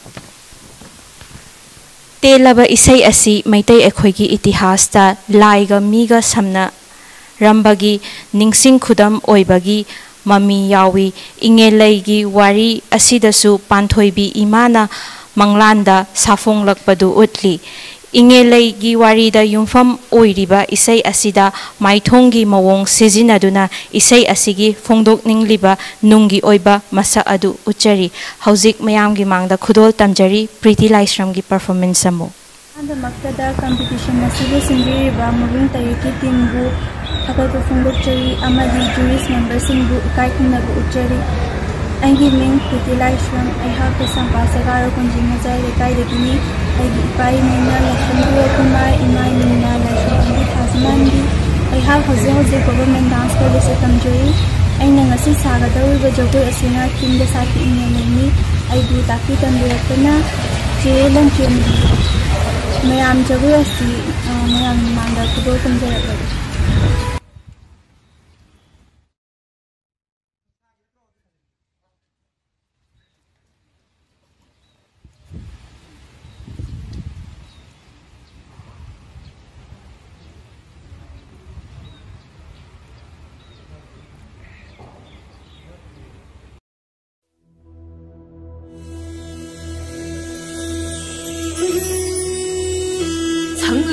तेलबा इसै असि मैतै अखोइगी इतिहासता लाइगा मीगा समना रंबगी निंगसिंग खुदम ओइबगी ममी यावी इंगेलैगी वारी असिदसु पांथोइबी इमाना मंगलांदा साफोंगलकपदु उतली इंगेलैगी वारीदा युमफम ओइरिबा इसै असिदा माइथोंगी मवोंग सिजिनादुना इसै असिगी फोंदोकनिंगलिबा नुंगी ओइबा मसा अदु उच्चरी हौजिक मयामगी मांगदा खुदोल तमजरी प्रीति लाइश्रमगी परफॉर्मेंस अमु अंदमक्तदा कंपटीशन असिबु सिंगिरिबा मबुंग तयकी टीमबु अगलबु फोंदोकचरी अमदी जूरीस मेंबर सिंगबु इकाई खुंनाबु उच्चरी अंगी मिंग प्रीति लाइश्रम अहा के संपासेगारो कुंजिंग मजाई लेकाई देगिनी अगी इपाई मेना लक्ष्मी कुमार इमाई मीना लक्ष्मी थाजमानदी अहा हजे हजे गवर्नमेंट डांस कॉलेज से तमजोई अइना ngasi सागदौरिबा जगोई असिना किंदा साथी इनेनी अइबु ताकी तंबिरकना जे लंचेम मयाम जगोई असि मयाम मांगा खुदो तंजरबा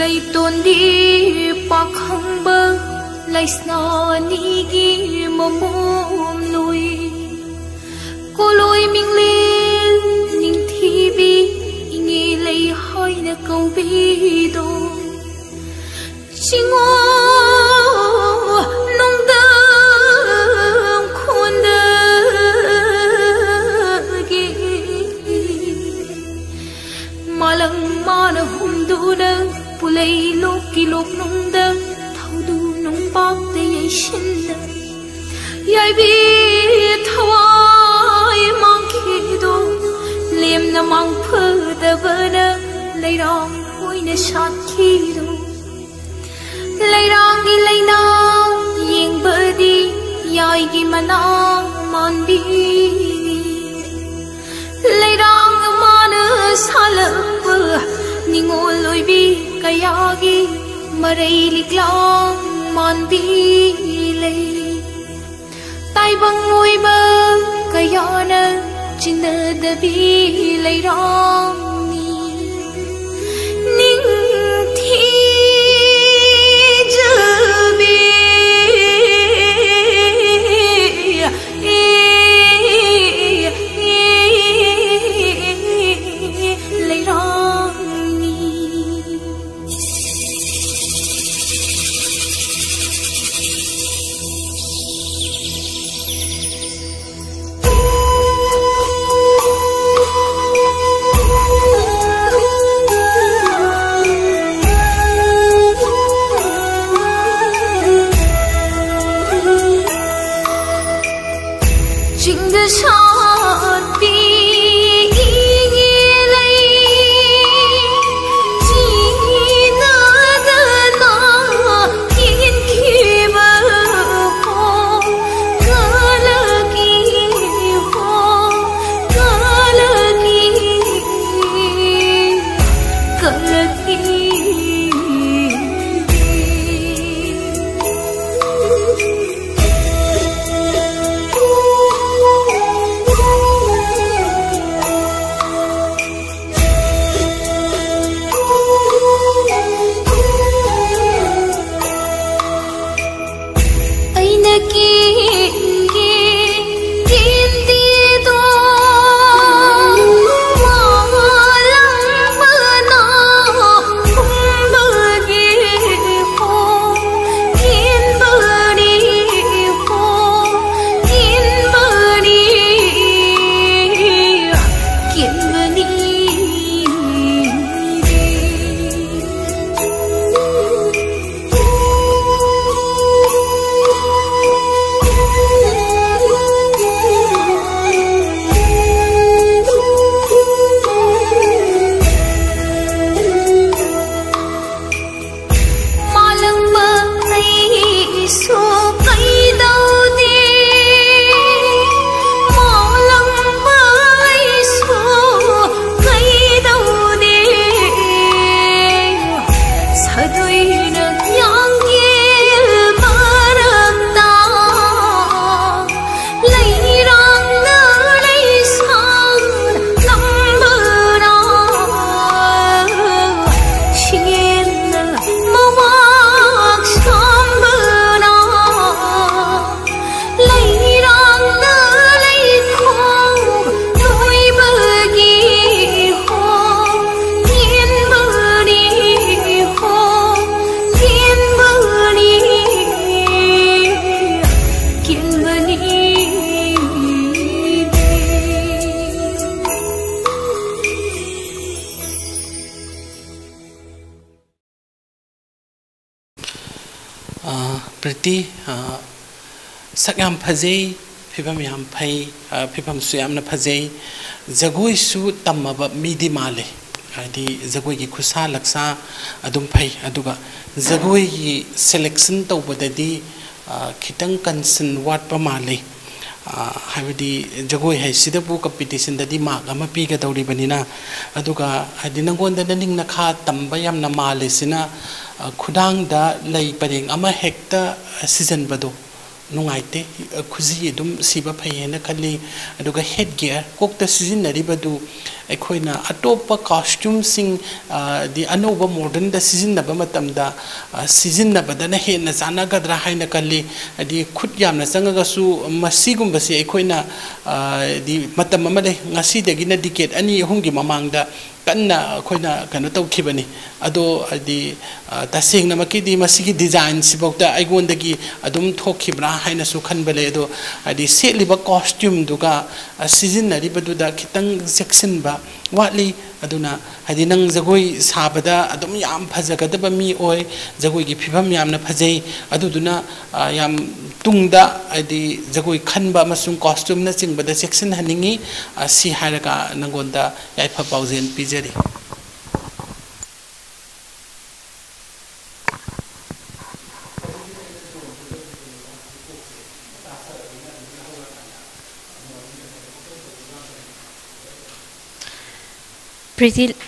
lay tôn đi pakhang ba laisna ni gi momom lui ko lui ming len ning thi bi ingi lay hoi na câu bi do chingo nong da khun da gi malang mana hum du da pulay loki lok nung da thau du nung pak te yai shin da yai bi thawai mang khi do lem na mang phơ da bana lay rong hoi na shat khi do lay rong gi lay na yeng ba di yai gi mana man bi lay rong mana sala ningol loi bi kayagi maray liklang man bi lay tay bang ngôi ba kaya na chinda da bi lay rong ni ning thi jabi lay rong ꯍꯧꯖꯤꯛꯇꯤ ꯁꯛ ꯌꯥꯝ ꯐꯖꯩ ꯐꯤꯕꯝ ꯌꯥꯝ ꯐꯩ ꯐꯤꯕꯝꯁꯨ ꯌꯥꯝꯅ ꯐꯖꯩ ꯖꯒꯣꯏꯁꯨ ꯇꯝꯃꯕ ꯃꯤꯗꯤ ꯃꯥꯜꯂꯦ ꯍꯥꯏꯗꯤ ꯖꯒꯣꯏꯒꯤ ꯈꯨꯠꯁꯥ ꯂꯛꯁꯥ ꯑꯗꯨꯝ ꯐꯩ ꯑꯗꯨꯒ ꯖꯒꯣꯏꯒꯤ ꯁꯦꯂꯦꯛꯁꯟ ꯇꯧꯕꯗꯗꯤ खितंग कंसन वाटपा माले हाइबदी जगोय हाइसिदबु कंपटीशनददी मार्क अमा पीगदौरिबनिना अदुगा हाइदि नंगोंदा निंग नखा तंबा यामना मालेसिना खुदांगदा लई परेंग अमा हेक्ता सिजनबदो नुंगाइते खुजी अदुम सिबा फैयेना खल्ली अदुगा हेड गियर कोकता सिजिनरिबदु अखोइना अटोपा कॉस्ट्यूम सिंग दि अनोबा मॉडर्न दा सिजिनबा मतमदा सिजिनबदना हेना जानागद्रा हाइना खल्ली अदि खुद यामना चंगगसु मसिगुंबसे अखोइना दि मतम अमले ngasidagiना डिकेट अनि अहुंगी ममांगदा कन्ना अखोइना कनो तौखिबनी अदो अदि तसेंगना मकिदि मसिगी डिजाइन सिबौता आइगोंदगी अदुम थोखिब्रा हाइनासु खनबले अदो अदि सेलिबा कॉस्ट्यूम दुगा सिजिनरिबदुदा खितंग सेक्शनबा वाटली अदुना हदि नंग जगोई साबदा अदुम याम फजगदबा मी ओय जगोई की फिबम यामना फजै अदुदुना याम तुंगदा अदि जगोई खनबा अमसुंग कॉस्ट्यूम ना चिंगबदा सेक्शन हनिंगी सि हारका नंगोंदा याइफा पाउजेन पिजरी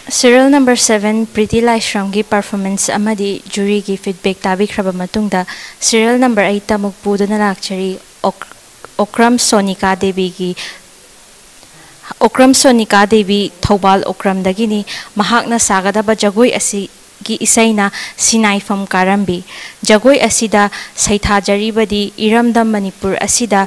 Serial number 7 Pretty Laishram की performance अमदी jury की feedback ताबी खरबा मतुंगदा serial number 8 तमुक पुदुना लाक्चरी Okram Sonika Devi की Okram Sonika Devi Thobal Okram दगिनी महाकना सागदबा Jagoi असी की इसाइना सिनाइफम काराम्बी जगोई असीदा सैथाजरीबदी इरमदम मणिपुर असीदा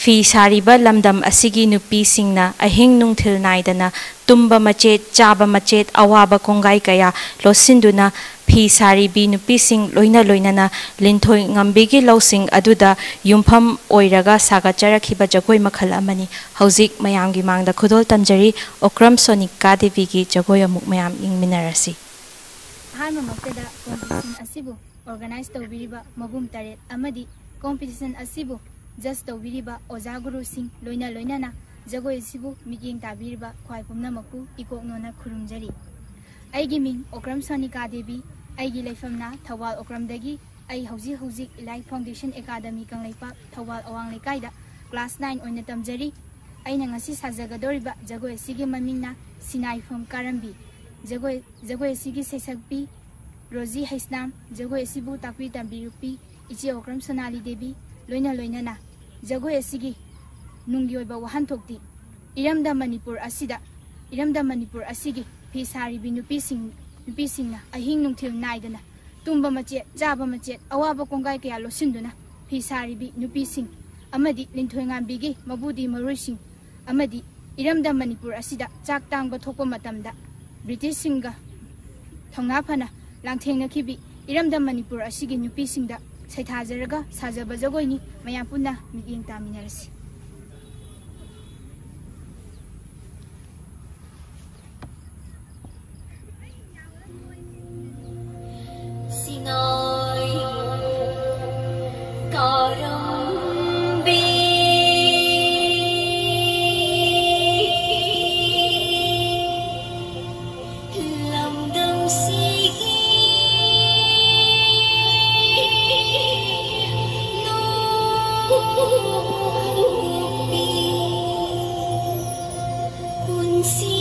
फी सारीबा लमदम असिगी नुपी सिंगना अहिंग नुंगथिल नाइदना तुम्बा मचेत चाबा मचेत अवाबा कोंगाई कया लोसिंदुना फी सारीबी नुपी सिंग लोइना लोइनाना लिंथोय ngambigi लौसिंग अदुदा युमफम ओइरगा सागाचरखिबा जगोई मखल अमनी हौजिक मयामगी मांगदा खुदोल तंजरी ओक्रम सोनिका देवी की जगोई अमुक मयाम इंगमिनरसी Haima मक्तदा competition असिबु organise तौबिरिबा मबुम Taret अमदी competition असिबु just तौबिरिबा ओजा गुरु सिंह लोइना लोइनाना जगोई सिबु मिगिंग ताबिरिबा ख्वाइ पुमनामकु इकोकनोना खुरुमजरी आइगी मिंग ओक्रम सोनिका देवी आइगी लेफमना थवाल ओक्रमदगी आई हौजी हौजी इलाइ फाउंडेशन एकेडमी कंगलेपा थवाल अवांग लेकाइदा क्लास 9 ओइना तमजरी आइना ngasi साजगदोरिबा जगोई सिगी ममिंगना सिनाइफम कारंबी जगोई सिगी सेसकपी रोजी हैसनाम जगोई सिबु ताकवी तंबिरुपी इचे ओक्रम सोनाली देवी लोइना लोइनाना जगोई असिगी नुंगी ओइबा वहानथोक्ति इरमदा मणिपुर असिगी फिसारिबी नुपीसिंगना अहिंग नुंगथिल नाइदना तुम्बा मचेत जाबा मचेत अवाबा कोंगाई कया लोसिंदुना फिसारिबी नुपीसिंग अमदी लिंथोयंगांबीगी मबुदी मरुइसिंग अमदी इरमदा मणिपुर असिदा चाक तांगबा थोकपा मतमदा ब्रिटिश सिंगा थौना फना लांथेंगनखिबी इरमदा Manipur असिगी नुपीसिंगदा सैथाजरगा साजबा जगोइनी मयाम पुन्ना Miging तामिनरसी Sinai Karambi Lamdam Sigi Nubi Unsi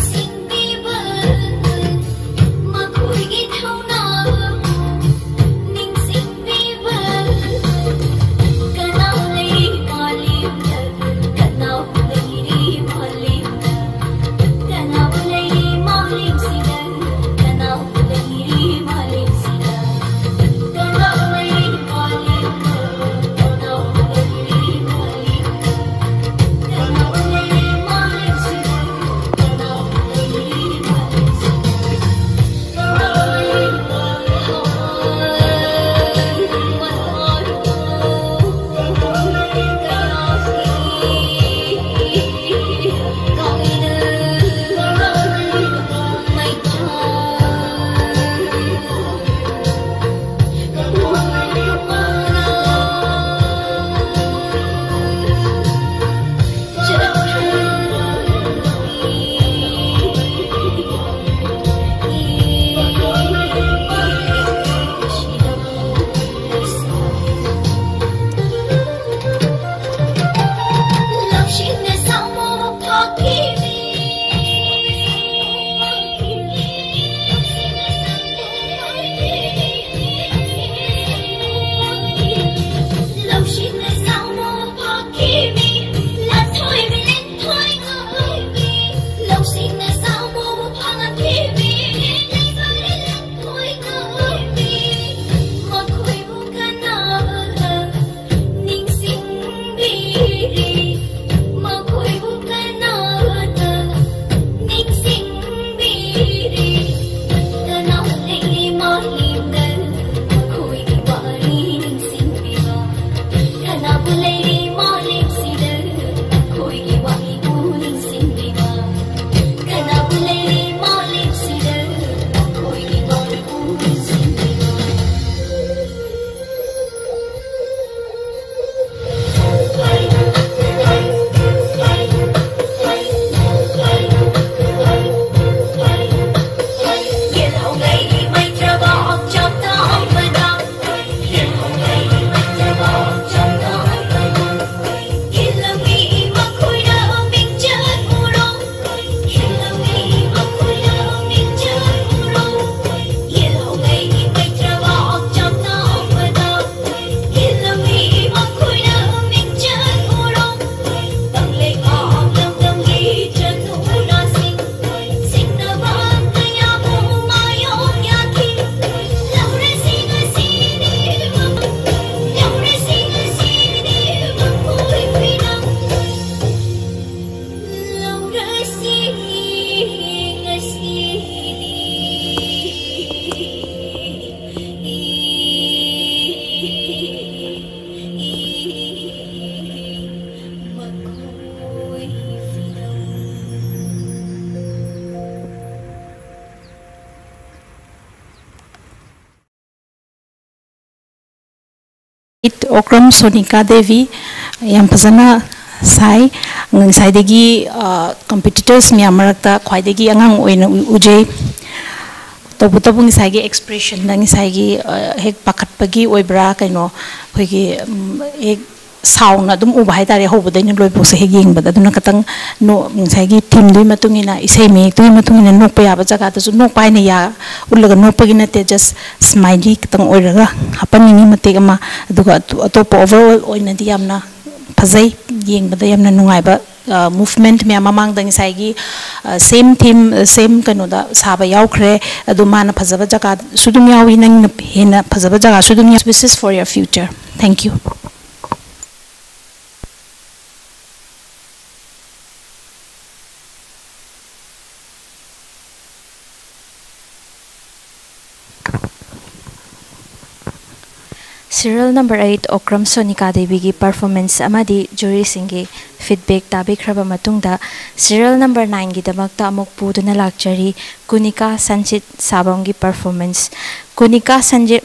Sing Okram Sonika Devi yam fazana sai ngai competitors mi amarakta khwaidagi angang oina uje tobu tobu ngai gi expression ngai gi hek pakhatpagi oibra kaino hoigi ek sauna dum uba hai tare hobudai loi pose he yengbada duna katang no ngai team dui matungina isai me tui matungina nok pa yaba jaga ta su nok pai na ya ullaga nok pagi na te just smiley katang oiraga hapani ni mate ama aduga atop overall oina di yamna phazai yengbada yamna nungaiba movement me mamang dang sai gi same team same kano da saba yaukre adu mana phazaba jaga sudum yawi nang hena phazaba jaga sudum this is for your future. Thank you. Serial number 8 Okram Sonika Devi gi performance amadi jury singi feedback tabikraba matungda serial number 9 gi damakta amuk puduna lakchari Kunika Sanjit Sabam gi performance Kunika Sanjit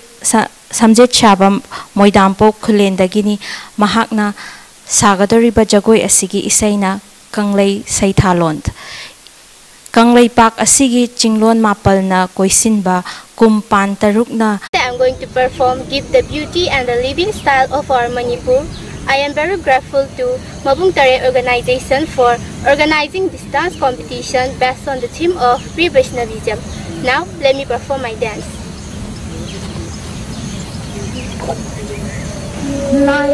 Sabam Moidampo Khulendagini mahakna sagadoriba jagoi asigi isaina Kanglei Saithalond Kanglei Pak asigi Chinglon Mapalna Koisinba Kumpan Tarukna. I'm going to perform Give the Beauty and the Living Style of our Manipur. I am very grateful to Mabung Taret organization for organizing this dance competition based on the theme of Free Vaishnavism. Now, let me perform my dance. Hãy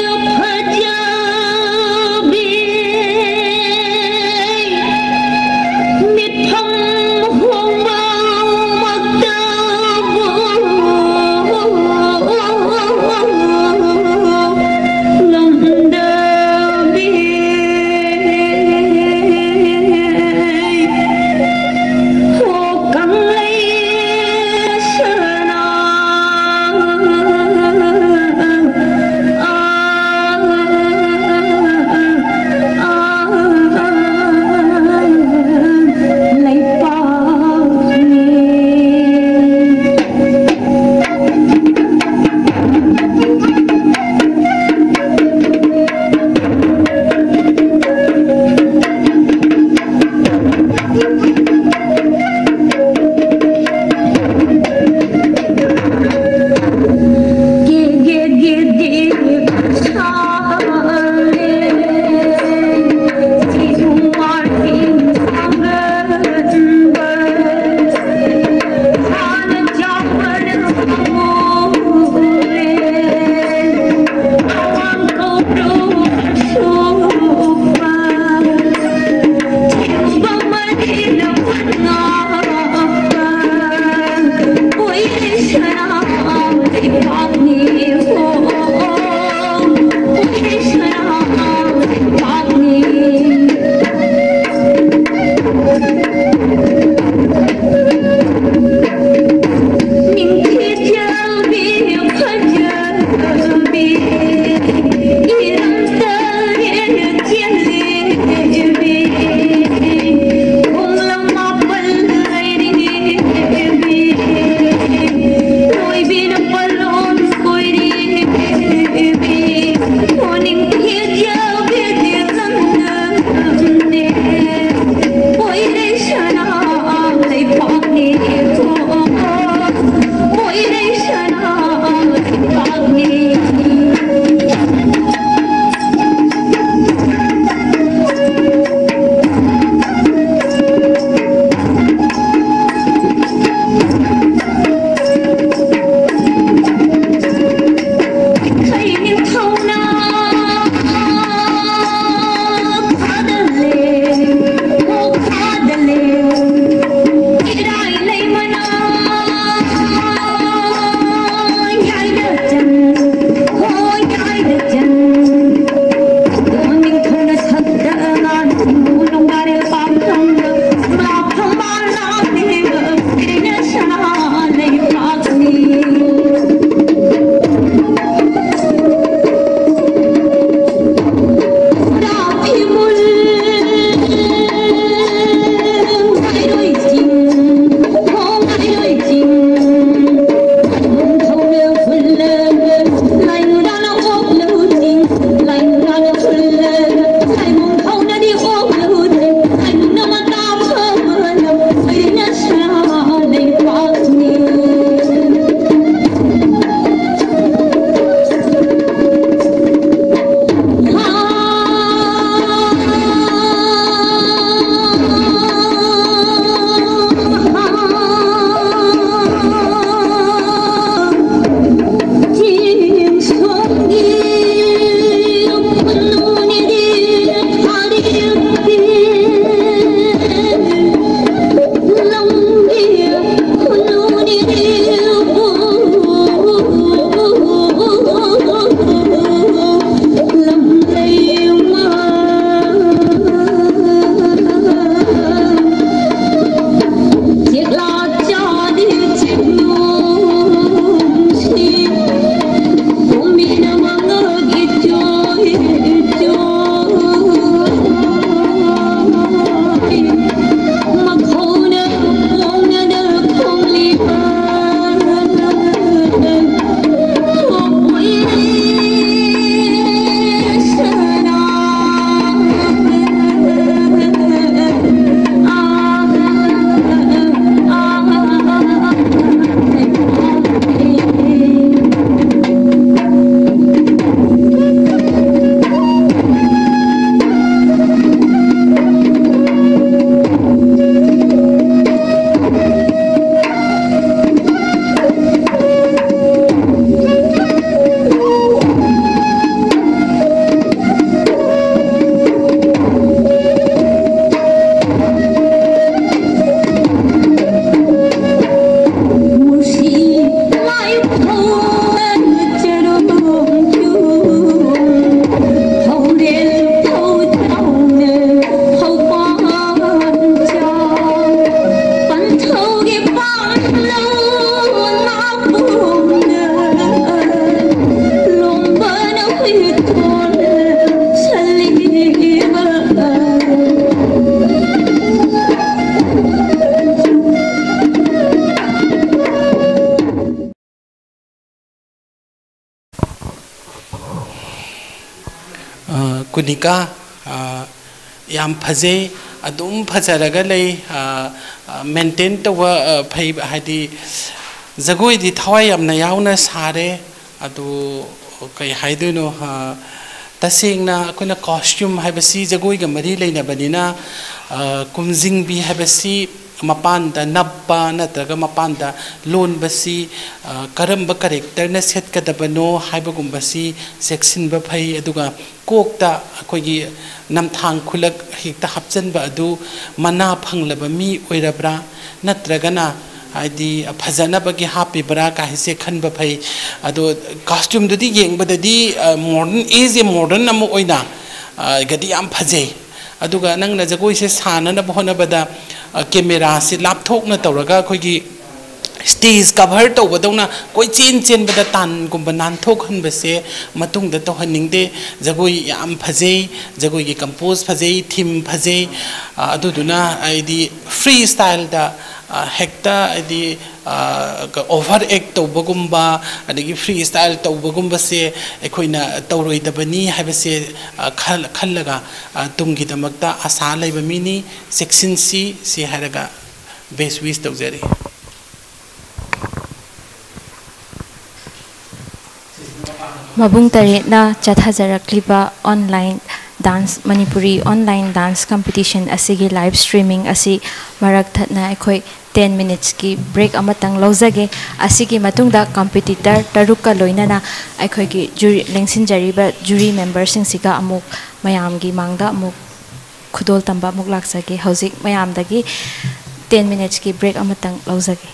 subscribe cho kênh Ghiền Mì Gõ để không bỏ lỡ भूमिका याम फजे अदुम फजरगा लई maintain तव फै हादि जगोई दि थवाई यामना यावना सारे अदु कई हाइदुनो तसेंगना अखोना costume हाइबसी Jagoi ग मरी लेना बनिना कुमजिंग भी हाइबसी मपान दा नब्बा नत्रगा मपान दा लोन बसी करम करेक्टर न सेट कदबनो हाइबगुंबसी सेक्शन ब फै अदुगा कोकता अखोगी नमथांग खुलक हिकता हपचन ब अदु मना फंगलब मी ओइरब्रा नत्रगना आदि फजनबगी हापिब्रा काहिसे खनब फै अदो कॉस्ट्यूम दुदी येंगबददी मॉडर्न इज ए मॉडर्न अमु ओइना गदी याम फजे अदुगा नंगना जगोई से सानना बहोनबदा कैमरा से लापथोकना तौरगा अखोगी स्टेज कवर तौबदौना कोई चेन चेन बदा तान गुंबा नानथोखनबसे मतुंगदा तोहनिंगदे जगोई याम फजे जगोई की कंपोज फजे थीम फजे अदुदुना आइदी फ्री स्टाइल दा हेक्टा आइदी ओवर एक्ट तौबगुंबा अदगी फ्री स्टाइल तौबगुंबसे एखोइना तौरोइदबनी हाइबसे खल्लगा तुंगीदमक्ता आशा लैब मिनी सेक्शन सी हारगा बेस्ट विश तौजरी मबुंग तरेना चथाजरक्लिबा online dance Manipuri online dance competition असिगी लाइव स्ट्रीमिंग असी मरक थतना अखोई 10 मिनट्स की ब्रेक अमतंग लौजगे असिगी मतुंगदा कंपटीटर तरुका लोइनना अखोई जुरी लेंसिनजरीबा जुरी मेंबर सिंगसिगा अमुक मयामगी मांगदा अमुक खुदोल तंबा अमुक लाक्सगे हौजिक मयामदगी 10 मिनट्स की break अमतंग लौजगे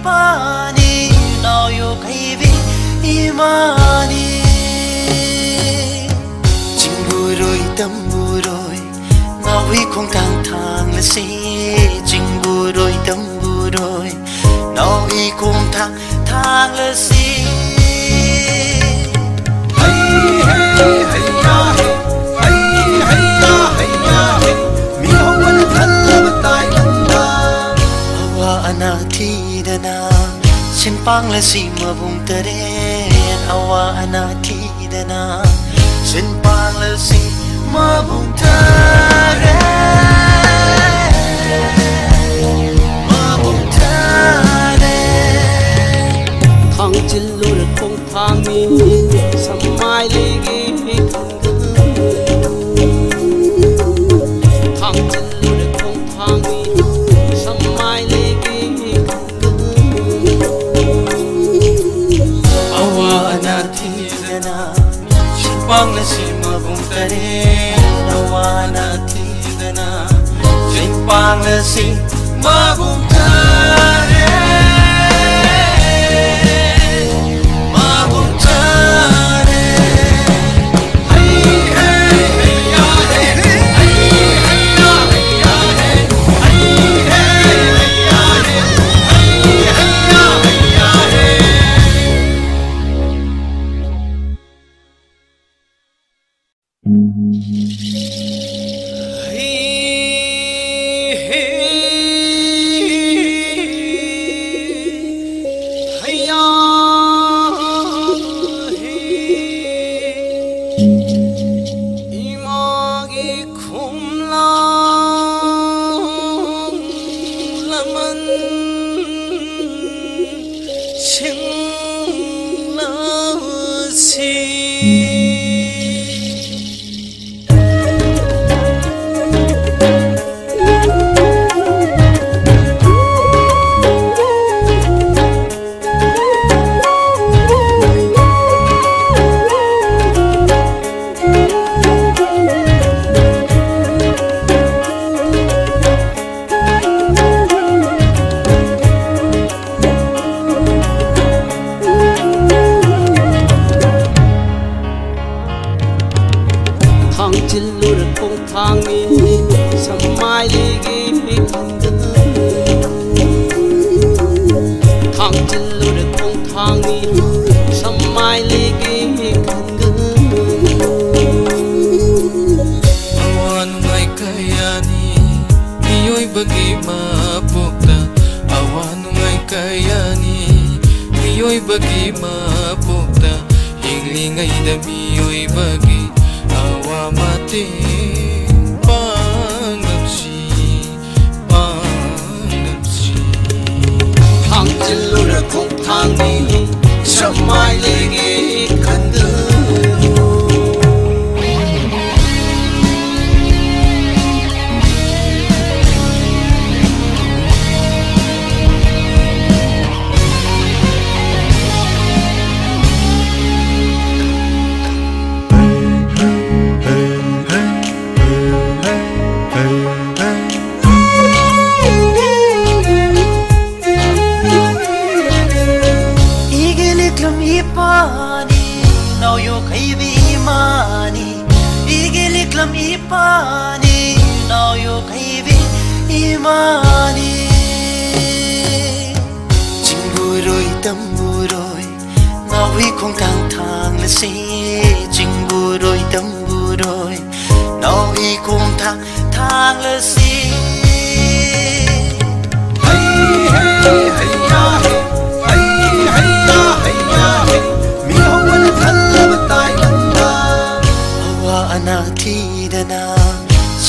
ipani now yo kaibi imani Jingburoi tamburoi nawi kong tang tang la si Jingburoi tamburoi nawi kong tang tang la si Hey hey hey ya hey hey hey ya hey ya hey mi hawan thalla batai landa awa anati dana Simpang la si mabung taren awa anati dana Simpang la si mabung taren mabung taren Thang chilur kong thang mi samai legi Thang chilur kong thang mi samai legi Simpang la si mabung taren awa anati dana Simpang la si mabung taren mabung taren Hey hey hey ya hey hey hey ya hey ya hey hey hey ya hey hey hey ya hey ya hey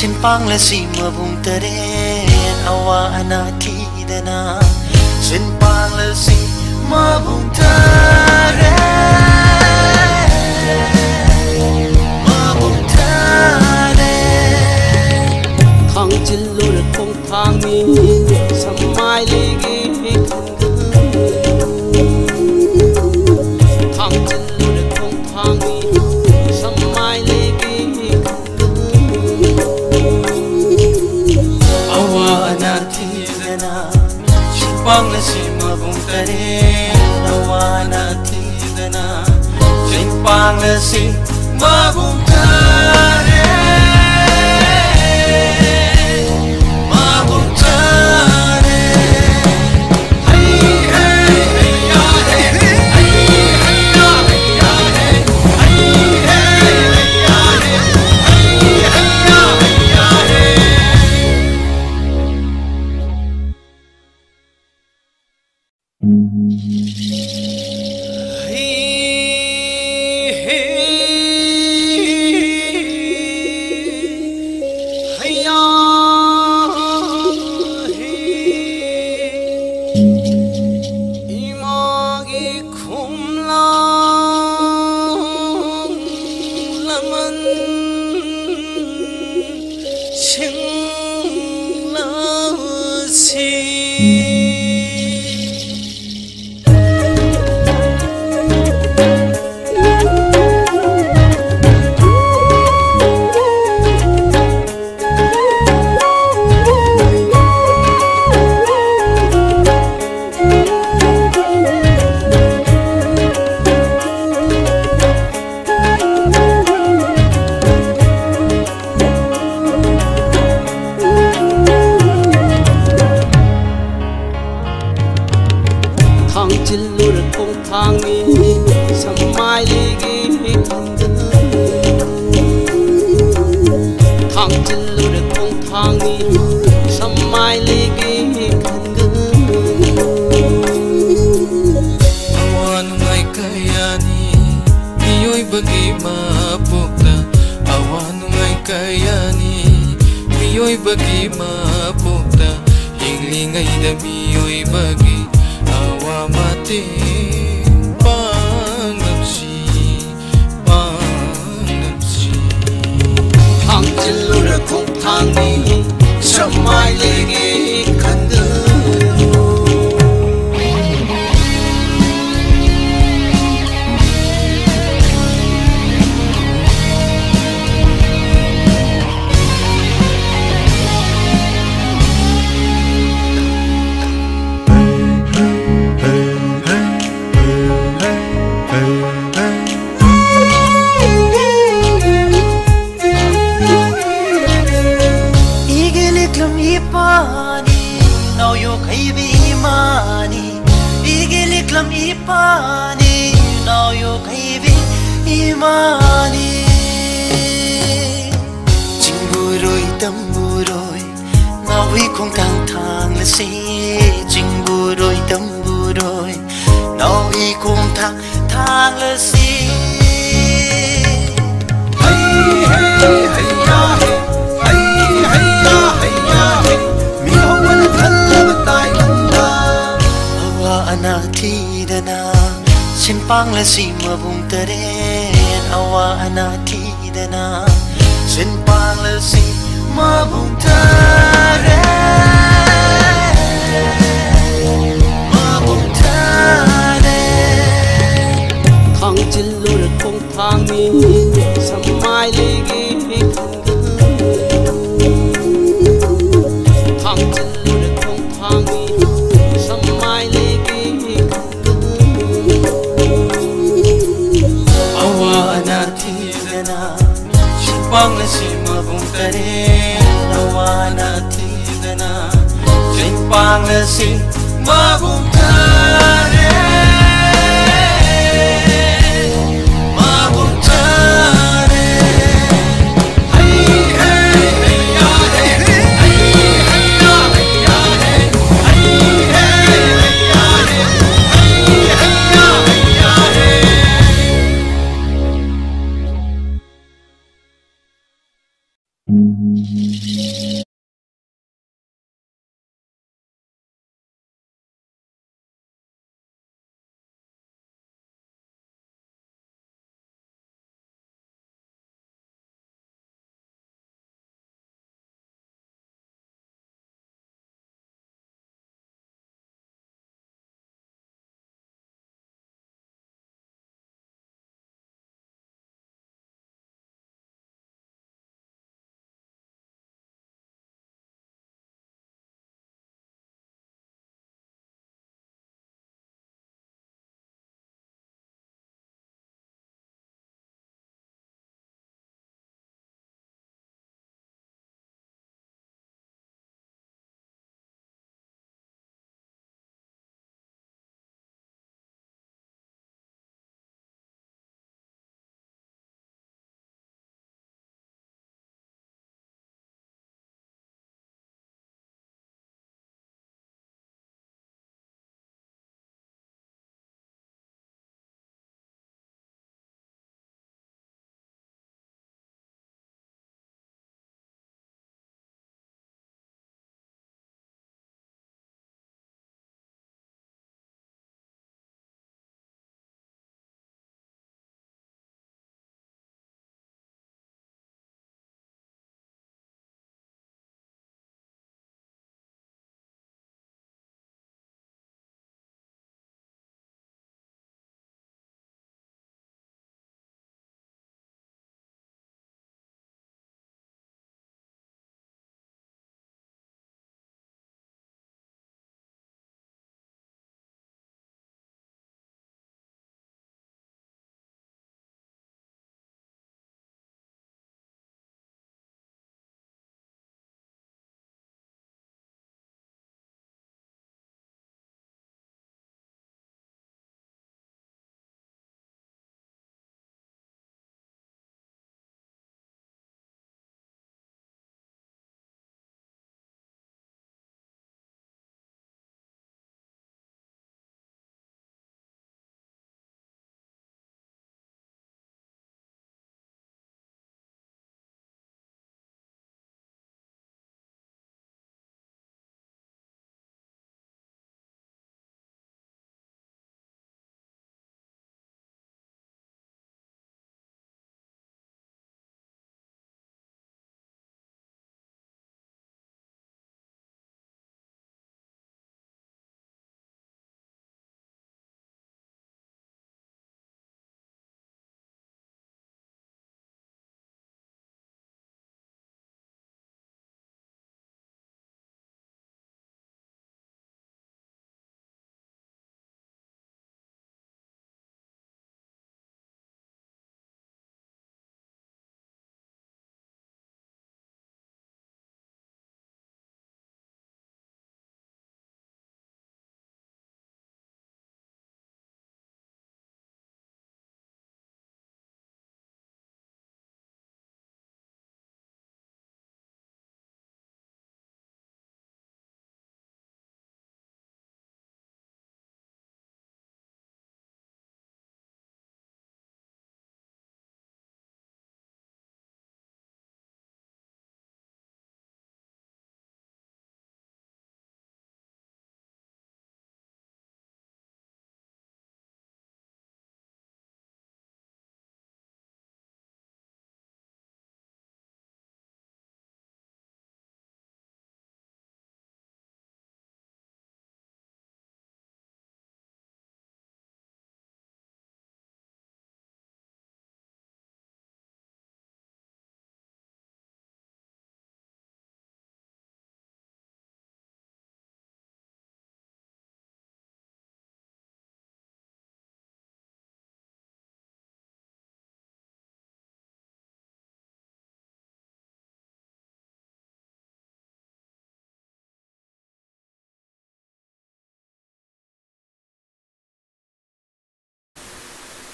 Simpang la si mabung taren awa anati dana Simpang la si mabung taren mabung taren Thang chilur kong thang mi samai legi Thang chilur kong thang mi samai legi Simpang la si mabung pang le sing mabung tare mabung tare hey hey hey ya hey hey hey ya hey ya hey hey hey hey ya hey hey hey ya hey ya hey pang la si mabung taren awa anatidana sin pang la si mabung taren mabung taren thang chil lur kong thang mi samai legi thang chil lur kong thang mi samai legi pang la si mabung taren awa anatidana sin pang la si mabung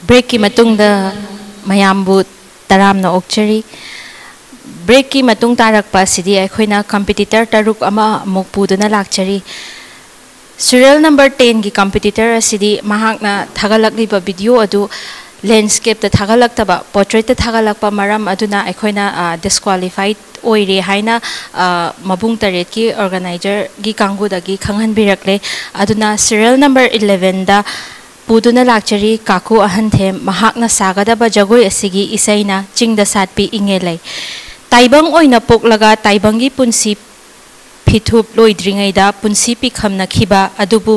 break की मतुंगदा मयामबु तरामना ओक्चरी break की मतुंग तारकपा सिदी अखोइना competitor तरुक अमा अमुक पुदुना लाक्चरी serial number 10 की competitor असिदी महाकना थागलकलिबा video अदु landscape ता थागलक्तबा portrait ता थागलकपा मरम अदुना अखोइना डिस्क्वालिफाइड ओइरे हाइना मबुंग तरेट की ऑर्गेनाइजर की कांगुदगी खंगहनबिरकले अदुना सीरियल नंबर 11 दा पुदुना लाक्चरी काकू अहनथेम महाकना सागदबा जगोय असिगी इसैना चिंगदा सातपी इंगेलै ताइबंग ओइना पोकलगा ताइबंगी पुंसी फिथुप लोइद्रिङैदा पुंसी पिखमना खिबा अदुबु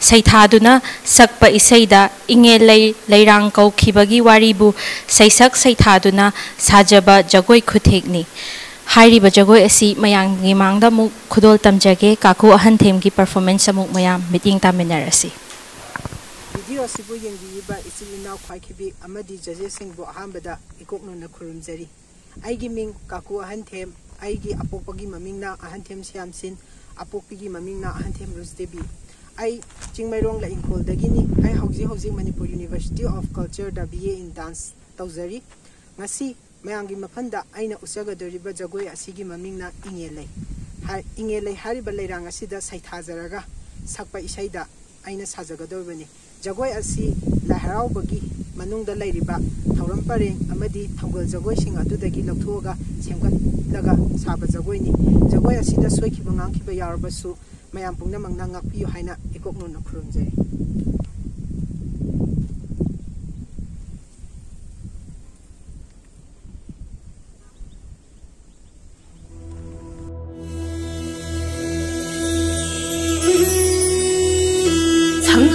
सैथादुना सकपा इसैदा इंगेलै लैरांग कौखिबगी वारीबु सैसक सैथादुना साजबा जगोय खुथेकनी हाइरिबा जगोय असि मयांगी मांगदा मु खुदोल तमजगे काकू अहनथेम की परफॉर्मेंस अमुक मयाम मीटिंग तामिनारसी वीडियो असिबु यंगिबा इचिल इनाव ख्वाइखिबि अमदि जजेसिंगबु अहांबदा इकोकनोना खुरुमजरी आइगी मिंग काकू अहनथेम आइगी अपोपगी ममिंगना अहनथेम श्यामसिन अपोपगी ममिंगना अहनथेम रुसदेबी आई चिंगमैरोंग ला इंखोलदगिनी आई हौजी मणिपुर यूनिवर्सिटी ऑफ कल्चर दा बीए इन डांस तौजरी ngasi mayamgi mafanda aina usagadoriba jagoi asigi mamingna ingelei hariba leirang asida saithajaraga sakpa isaida aina sajagadobani jagoi asi laharau-bagi manungda leiriba thauram pareng amadi thaugal jagoi sing adudagi lauthoga semgatlaga saba jagoi ni jagoi asida soikiba ngangkiba yarabasu mayam pungnamangna ngakpiyu haina ikoknona khurumjari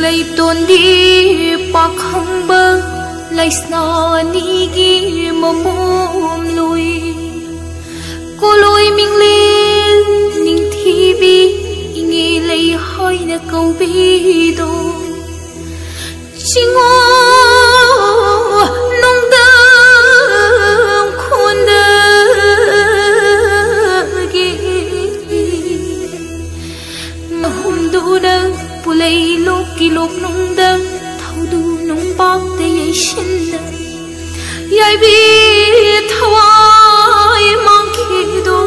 lay tôn đi pakhang ba lay sna ni gi momom lui cô lôi mình lên ning thi bi ingi lay hoi na câu bi do chingô nong da khôn da gi hum du da pulay ki lok nong dang thau du nong bak te yai shin da yai bi thawai mang khi do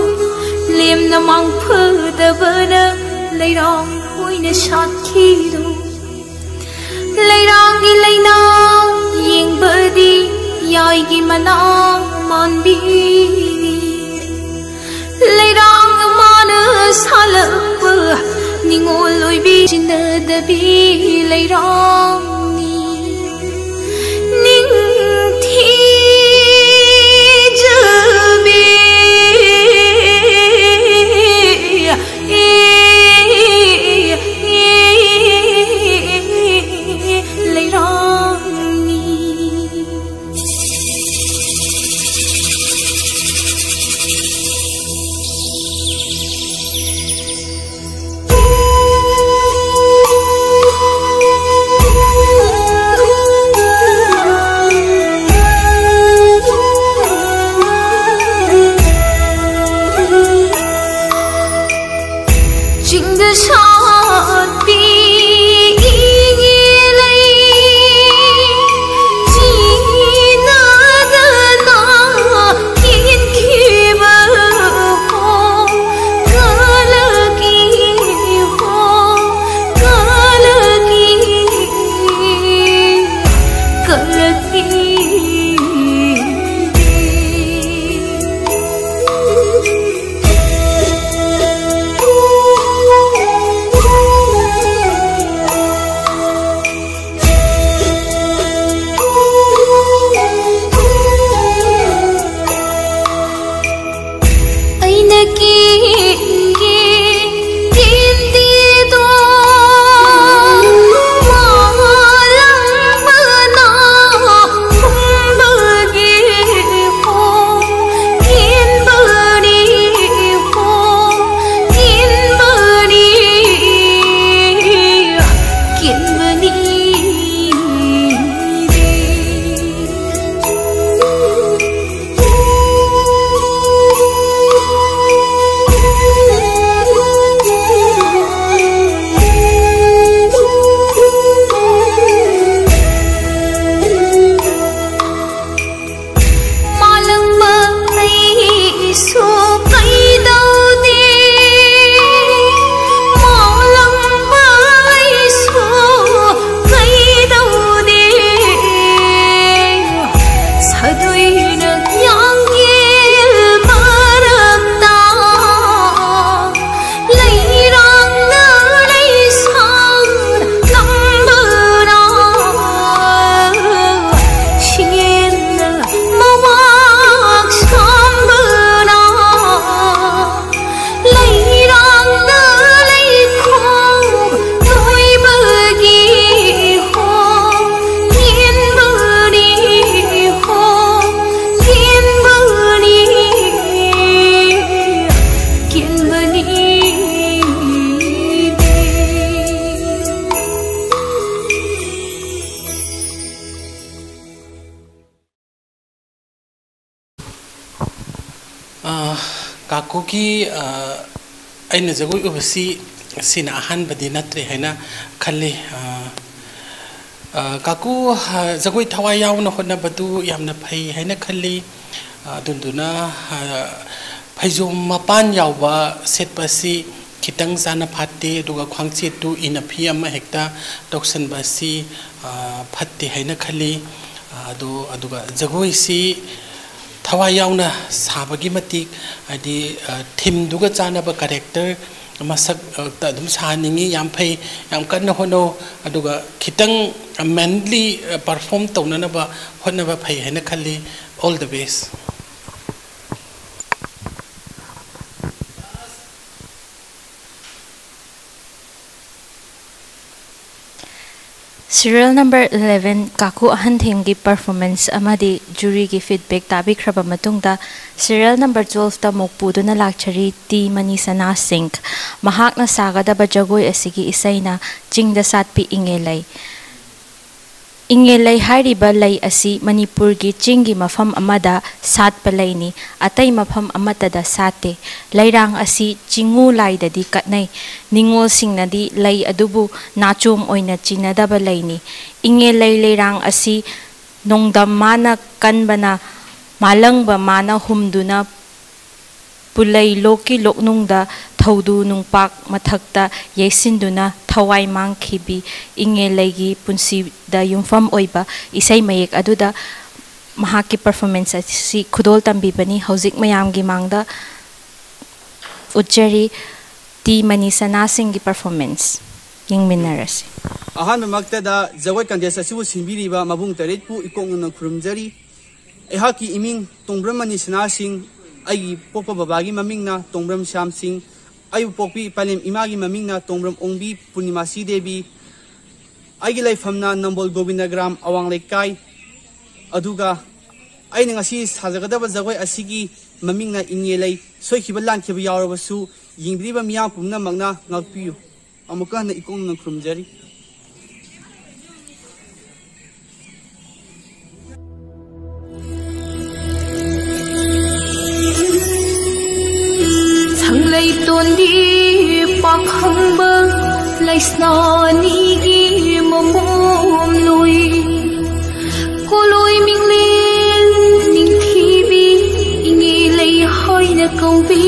lem na mang phơ da bana lai rong hoi na shat khi do lai rong gi lai na yeng ba di yai gi mana man bi lai rong mana sala ba ningol loi bi jinda da bi lai rong ni ning thi jabe lai rong ni काकू की अन जगोई उबसी सिना अहन बदी नत्रे हैना खल्ले काकू जगोई थवाई यावना होनबदु यामना फै हैना खल्ली दुंदुना फैजोम मपान यावबा सेटपसी खितंग जाना फाते दुगा ख्वांगचेतु Infy अमा हेक्ता तौसनबासी फत्ते हैना खल्ली अदुगा जगोई सी थवाई यावना साबगी मतिक आदि थीम दुगा चानबा कैरेक्टर मसक तदुम सानिंगी याम फै याम कन्ना होनो अदुगा खितंग मेनली परफॉर्म तौननबा होनबा फै हैना खल्ली all the best Serial number 11 Kaku Ahan Thim gi performance amadi jury gi feedback tabi khraba matungda serial number 12 ta mokpuduna lakchari T Manisana Singh mahakna sagadaba jagoi asigi isaina chingda satpi ingelai ingelai hariba lai asi Manipur gi chingi mafam amada satpa laini atai mafam amatada sate lairang asi chingu lai dadi katnai ningol singnadi lai adubu nachum oina chinadaba laini ingelai lairang asi nongdam mana kanbana malangba mana humduna pulai loki loknungda thaudu nungpak mathakta yesinduna thawai mangkhibi ingelai punsi da yumfam oiba isai mayek aduda mahaki performance si khudol tambi bani hauzik mayam gi mangda uchari T Manisana Singh gi performance ying minarasi ahan makta da jawai kandes asibu simbiriba mabung taret pu ikongna khurumjari ehaki iming tongbram Manisana Singh ai popa babagi mamingna tongbram Syam Singh ayu popi palim imagi mamingna tongbram Ongbi Purnimasi Devi aigi laifamna Nambol Govindagram awang lekai aduga aina ngasi sajagadaba jagoi asigi mamingna ingelai soikiba lankhiba yawrabasu yingbriba miyam pumna magna ngakpiyu amuka na ikongna khurumjari Sanglai tondi pakhamba laisnani gi momom lui koloi minglel ningthibi ingi lei hoina kaubi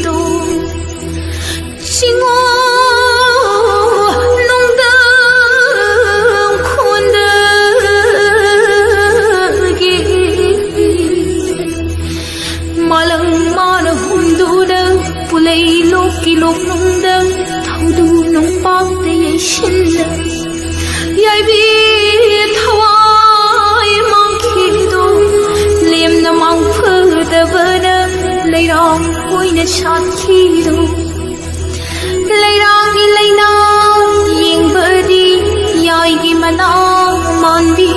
do singo nongda khonda gi malang mana hunduda pulai loki loknungda thaudu nongpak te yeshinla yaibi thawai mangkhido lemna mangphada bana leirang hoina shatkhido leirang gi leina yengbadi yaigi mana mandi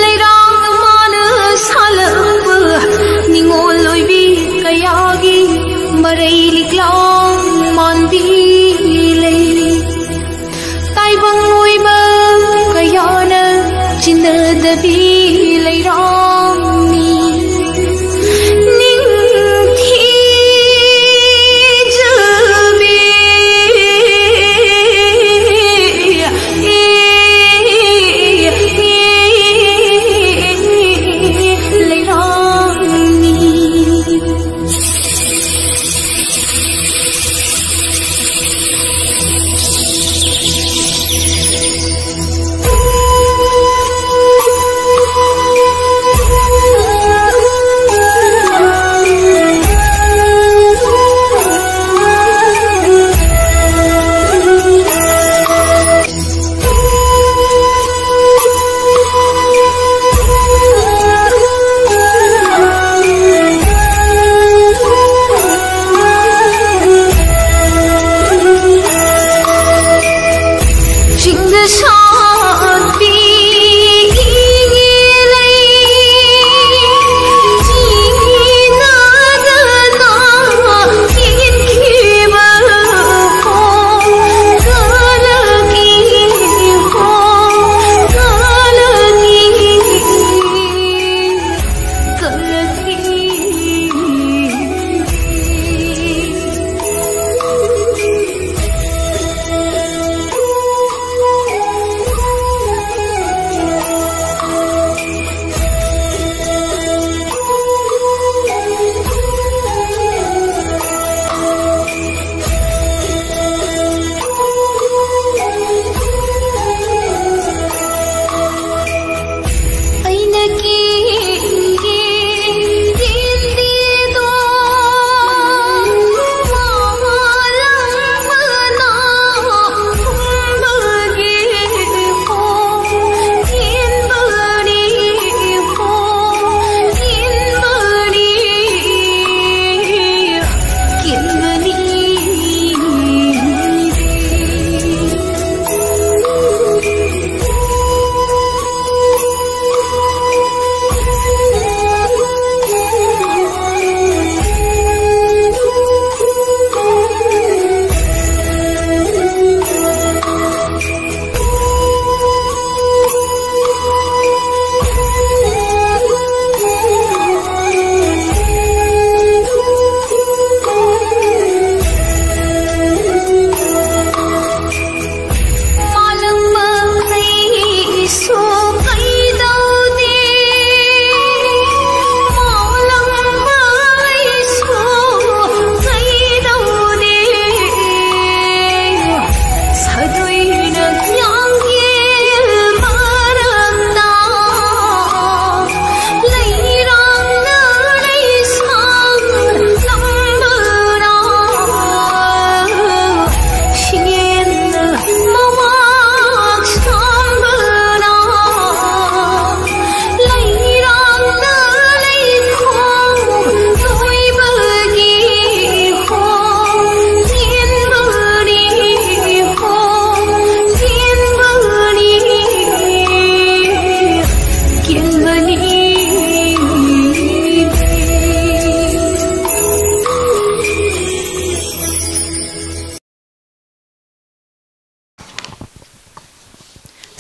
leirang mana salab ningol loibi kayagi marai liklang mandi lei taibang oiba kayana chinadabi leirang ni ningthi jabe leirang ni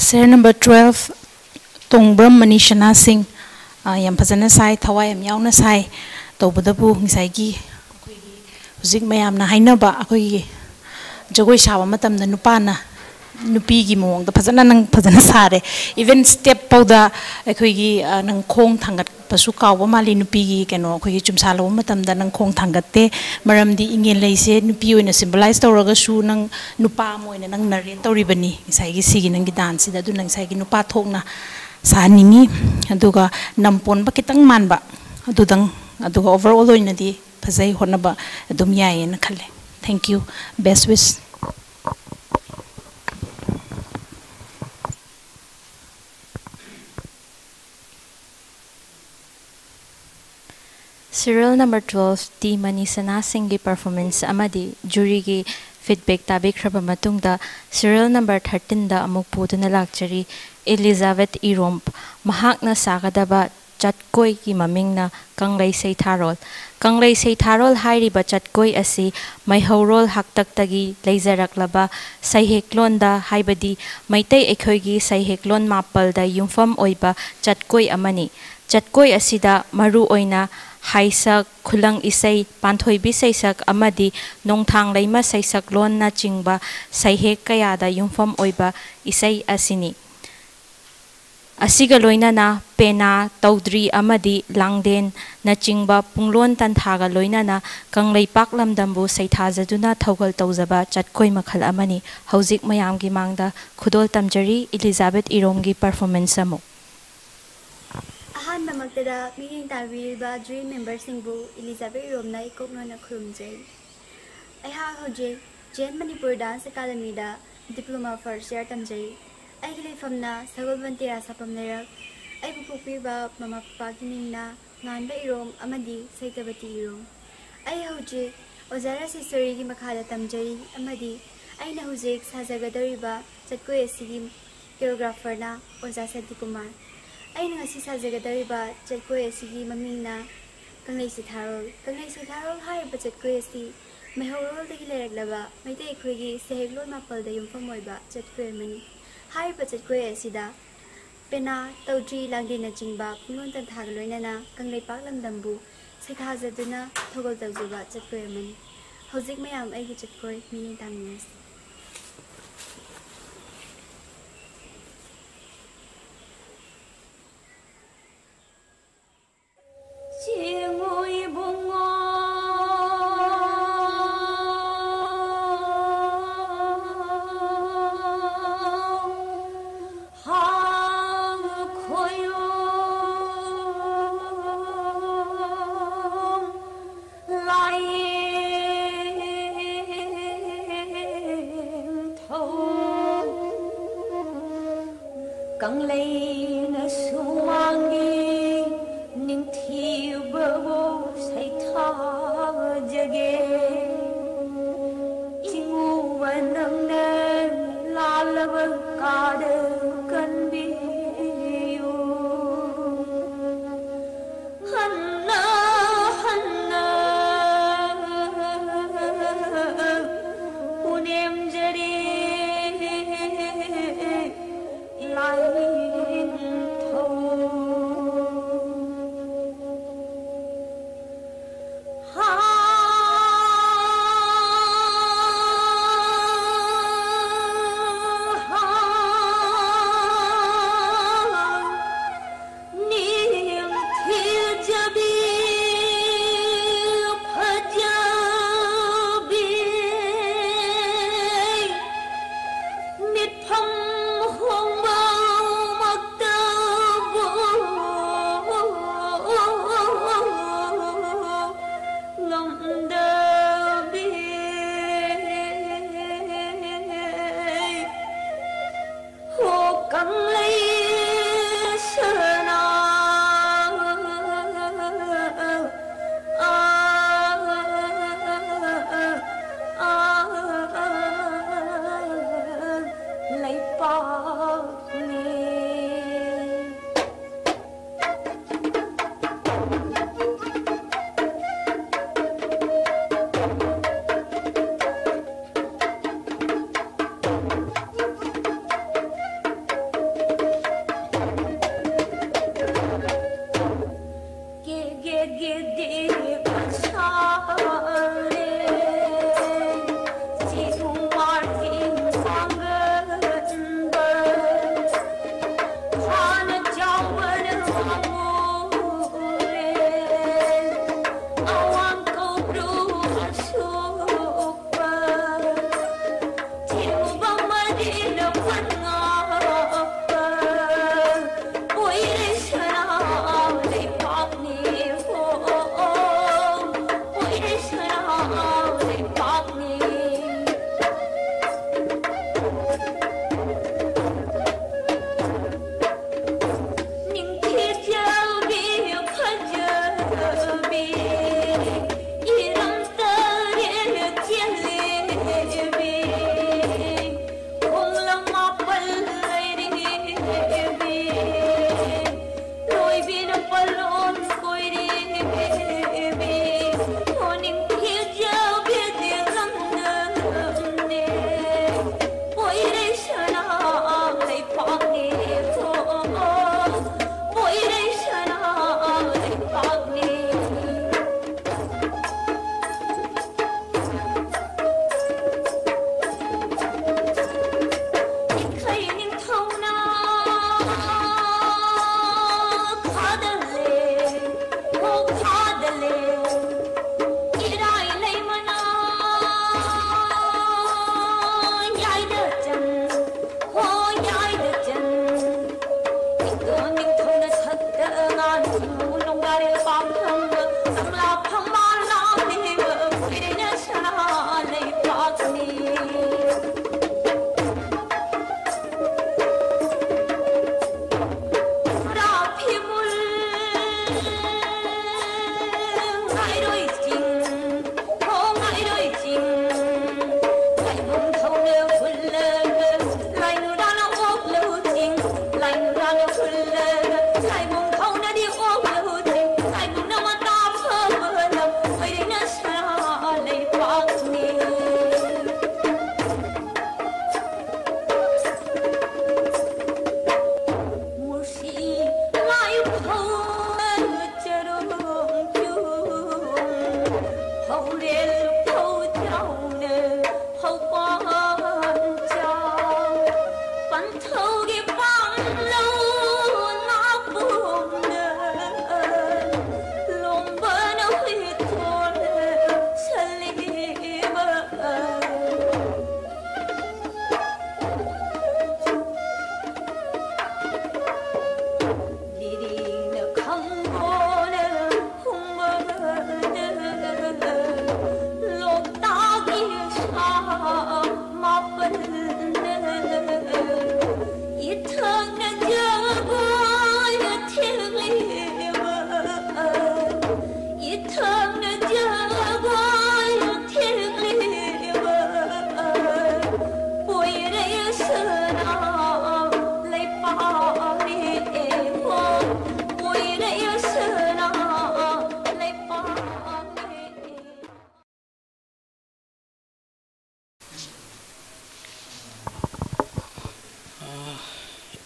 Sir number 12 Tongbram Manishana Singh yam phajana sai thawai yam yauna sai tawbadabu ngisai gi huzik mayam na hainaba akoi jagoi sawa matam na nupana nupi gi mong da phajana nang phajana sare even step powda akoi gi nang khong thangat pasu kawa mali nupi gi keno akoi gi chumsa lo matam da nang khong thangatte maram di ingen leise nupi oina symbolize tawraga su nang nupa moina nang naren tawribani ngisai gi sigi nang gi dance da du nang sai gi nupa thokna saningi aduga nampon ba kitang manba adudang aduga overall oina di phajai honaba adum yae na khalle. Thank you. Best wish. Serial number 12 T Manisana Singh gi performance amadi jury gi feedback tabikhraba matungda serial number 13 da amuk puduna lakchari Elizabeth Iromp mahakna sagadaba chatkoi ki mamingna Kanglei Seitharol. Kanglei Seitharol hairiba chatkoi asi maihorol haktaktagi leizaraklaba saiheklonda haibadi maitai ekhoigi saiheklon mapalda yumfam oiba chatkoi amani. Chatkoi asida maru oina Haisak Kulang Isai Panthoibi Saisak Amadi Nongthang Laima Saisak Lon na Chingba Saihek Kayada Yumfam Oiba Isai Asini. Asiga loina na pena taudri amadi langden na chingba punglon tanthaga loina na Kanglei Paklamdambu saithazaduna thaugal tauzaba chatkoi makhal amani hauzik mayamgi mangda khudol tamjari Elizabeth Iromgi performance amo. Ahanba magtada meeting tabiriba jury member singbu Elizabeth Iromna ikoknona khurumjai. Aiha hoje Jain Manipur Dance Academy da diploma first year tamjai. Aigi leifamna Sagolbanti Rasapam Lerak, Aibu Pupiba Mama Papa Kiningna, Nanda Irom, Amadi, Saitabati Irom. Ai Hoji, Ozara Sisori Makada Tamjari, Amadi, Aina Huzik, Sazagadariba, Chatkoi Sigim, choreographer na, Oza Sadikumar. Aina Sazagadariba, Chatkoi Sigi Mamina, Kanglei Seitharol, High Budget Koyasi, Mehorol the Hilaglava, Maite Krigi, Seheglo Mapal the Yumfamoiba, Chatkoi Mani. Hai budget ko asida pena taudri langdi na jingba punun tan thagloina na Kanglei Paklamdambu saithazaduna thogol tawjuba chatkoy amani hauzik mayam aigi chatkoy meaning tamnes Chingoi bungo Kanglei na sumangi ning thibo saitha jage chingu wanamna lalab kad kanbiyu hanna hanna unem jare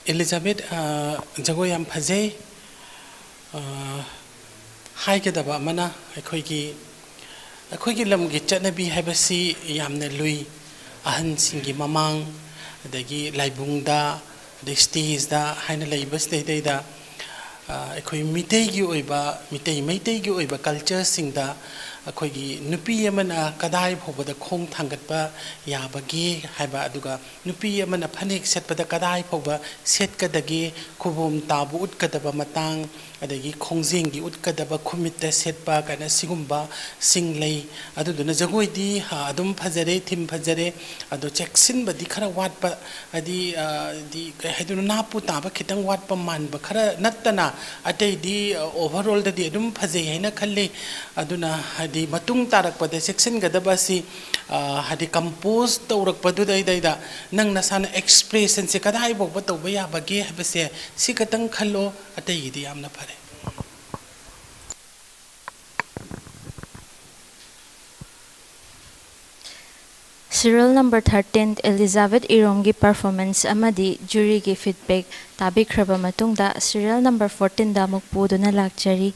Elizabeth jago yam phajai hai ke daba mana akhoi gi lam gi chanabi haibasi yamna lui ahan singi mamang adagi laibungda the stage da haina laibas dei da akhoi mitei gi oiba mitei gi oiba culture singda akhoi gi nupi amana kadai phobada khong thangatpa yabagi haiba aduga nupi amana phanek setpada kadai phoba setkadagi khubum tabu utkadaba matang adagi khongjeng gi utkadaba khumita setpa kana sigumba singlei aduduna jagoi di adum phajare thim phajare adu cheksin badi khara watpa adi di haiduna napu taba khitang watpa manba khara nattana atei di overall da di adum phajai haina khalle aduna hadi matung tarak pada section gadaba si hadi compose taurak padu dai da nang nasana expression se kadai bok ba tawba ya bage habase si katang khallo atei di amna phare Serial number 13 Elizabeth Iromgi performance amadi jury gi feedback tabikraba matungda serial number 14 da mukpuduna lakchari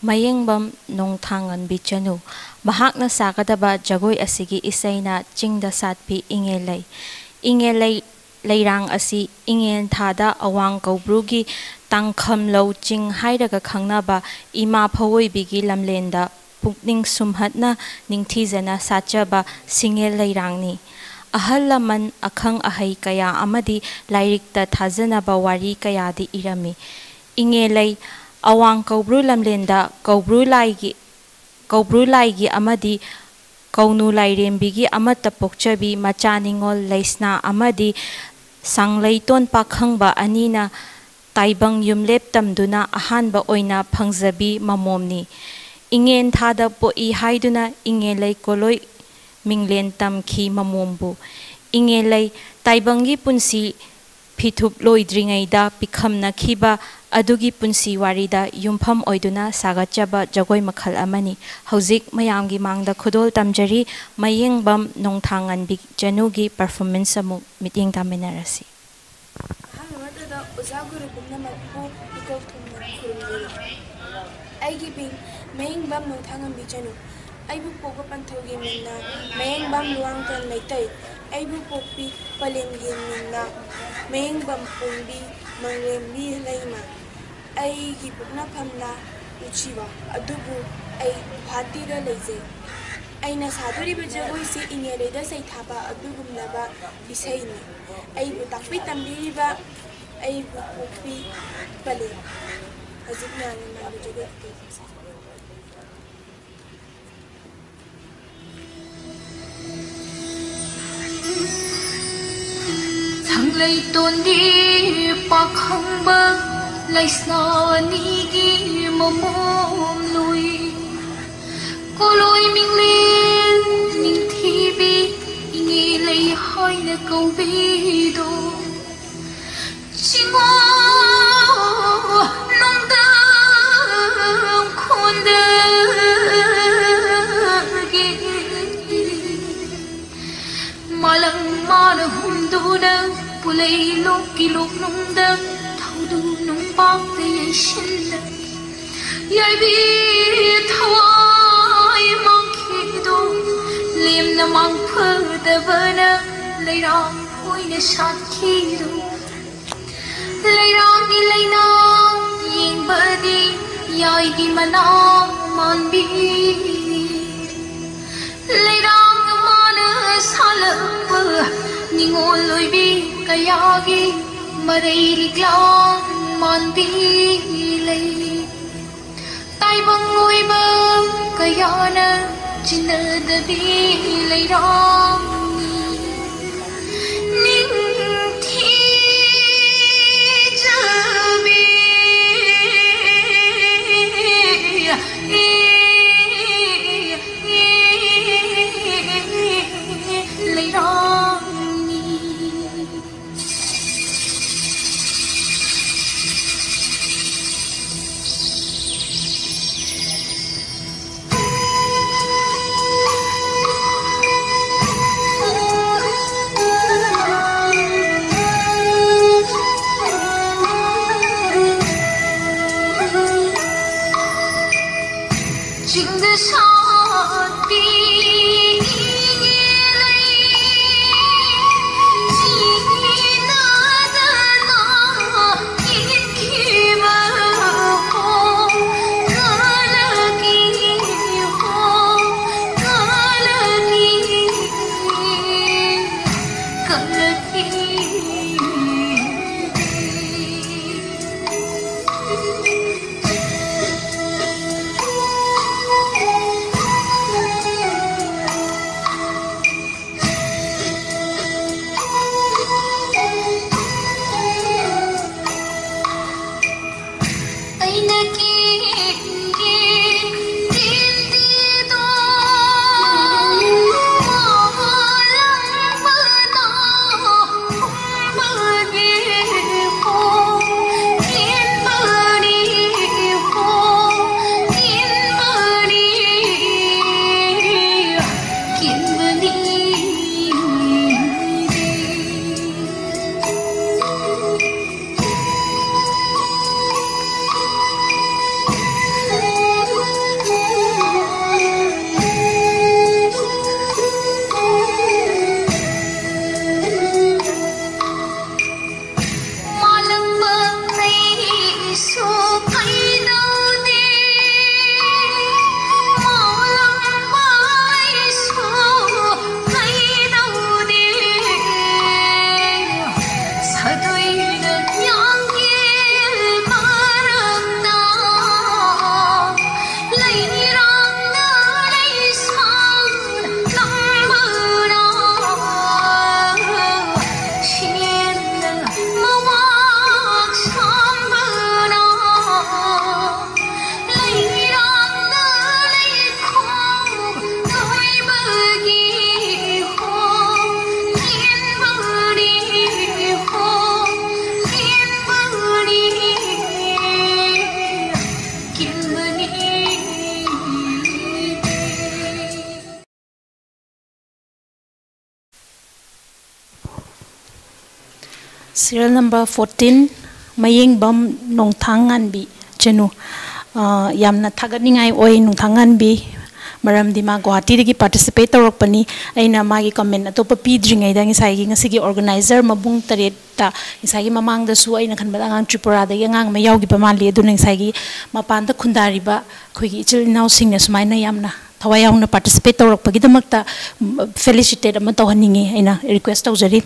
Mayengbam Nongthangan Bichanu Mahakna Sakadaba Jagoi Asigi Isaina Chingda Satpi Ingelei Leirang Asi Ingen Thada Awang Kaubrugi Tangkham Lo Ching Haidaga Khangnaba Ima Phawoi Bigi Lamlenda Pukning Sumhatna Ningthizana Sachaba Singel Leirangni Ahal Laman Akhang Ahai Kaya Amadi Lairikta Thazanaba Wari Kaya Di Irami Ingelei Awang Kaubru Lamlenda Kaubru Laigi Amadi Kaunu Lairembigi Amata Pokchabi Machaningol Leisna Amadi Sanglaiton Pakhangba Anina Taibang Yumlep Tamduna Ahanba Oina Phangzabi Mamomni Ingen Thada Poi Haiduna Ingelei Koloi Minglen Tamki Mamombu Ingelei Taibangi Punsi Pithup Loidringaida Pikhamna Khiba Adugi Punsi Warida Yumpham Oiduna Sagachaba Jagoi Makhal Amani Hauzik Mayamgi Mangda Khudol Tamjari Mayengbam Nongthangan Bichanu performance amu meeting taminarasi Hanwadada Ozaguru Bunamapu Ikok Thumna Kurumuri Aigi Bing Mayengbam Nongthangan Bichanu Aibu Pogo Panthogi Minna Mayengbam Luangtan Maitai Aibu Popi Palengi Minna Mayengbam Pumbi Manglembi Laima Aigi Pugna Pamna Uchiwa Adubu Ai Hatira Leze Aina Saduri Bajagoi si Ingereda Saitaba Adugumnaba Isaini Aibu Takpi Tambiriba Aibu Popi Pale Azikna Namajaga Sanglay tondi pakhangba laisna nigi mamom lui koloi minglen ningthibi ingi lay haina kaubido chingo nongdam khondagi malang mana hunduna Pulay lok nungda thaudu nung pak te yashin yai bi thawai mangkhin leirang oina sakhiru leirang ni leina yingbadi yaigi mana manbi leirang mana salapa ningol loibi kayagi marai liglang manbi lei taibang oiba kayana jinadabi leirang ning thi jabi leirang Serial number 14 Mayeng Bam Nong Thangan Bi Chenu Yamna Thaganingai Oi Nong Thangan Bi Maram Dima Guwahati Dagi participate Tawrakpani Aina Magi comment Atopa Pidringai da Ngisai Ngasigi organizer Mabung Taret ta Ngisai Mamang da Su Aina Khanbada Angang Tripura da Yangang Mayaugi Pamali Aduna Ngisai Mapanda Khundariba Khoigi Ichil Inau Singna Sumaina Yamna Thawai yauna participate tawrakpagidamakta felicitate ama tawhaningi aina request tawjari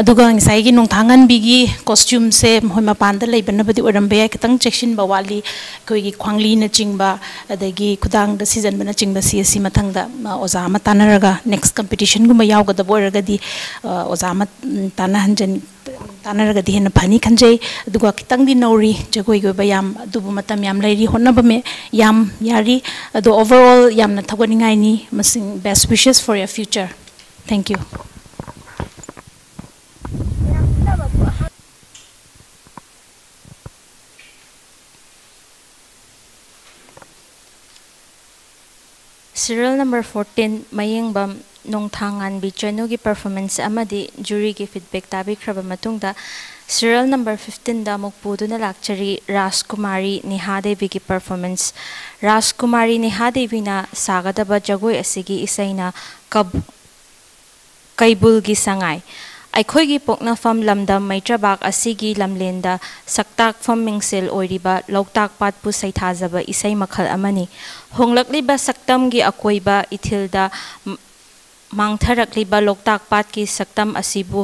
aduga ngisai gi nongthangan bigi costume se hoi mapanda leibana badi orambe kitang chection bawali koi gi khwangli na chingba adagi khudang da season bana chingba si mathangda oza ama tanaraga next competition guma yawgada boragadi oza ama tanahanjan tanaraga di hena phani khanjai aduga kitang di nori jagoi go bayam adubu matam yam lairi honaba me yam yari adu overall yamna thagwaningai ni masing best wishes for your future. Thank you. Serial number 14 Mayengbam Nongthangan Bichanu gi performance amadi jury gi feedback tabi khraba matungda serial number 15 da mukpuduna lakchari Rajkumari Neha Devi gi performance Rajkumari Neha Devi na sagadaba jagoi asigi isaina Kaibul gi sangai ꯑꯩꯈꯣꯏꯒꯤ ꯄꯣꯛꯅꯐꯝ ꯂꯝꯗꯝ ꯃꯩꯇ꯭ꯔꯕꯥꯛ ꯑꯁꯤꯒꯤ ꯂꯝꯂꯦꯟꯗ ꯁꯛꯇꯥꯛꯐꯝ ꯃꯤꯡꯁꯦꯜ ꯑꯣꯏꯔꯤꯕ ꯂꯣꯛꯇꯥꯛ ꯄꯥꯠꯄꯨ ꯁꯩꯊꯥꯖꯕ ꯏꯁꯩ ꯃꯈꯜ ꯑꯃꯅꯤ꯫ ꯍꯣꯡꯂꯛꯂꯤꯕ ꯁꯛꯇꯝꯒꯤ ꯑꯀꯣꯏꯕ ꯏꯊꯤꯜꯗ ꯃꯥꯡꯊꯔꯛꯂꯤꯕ ꯂꯣꯛꯇꯥꯛ ꯄꯥꯠꯀꯤ ꯁꯛꯇꯝ ꯑꯁꯤꯕꯨ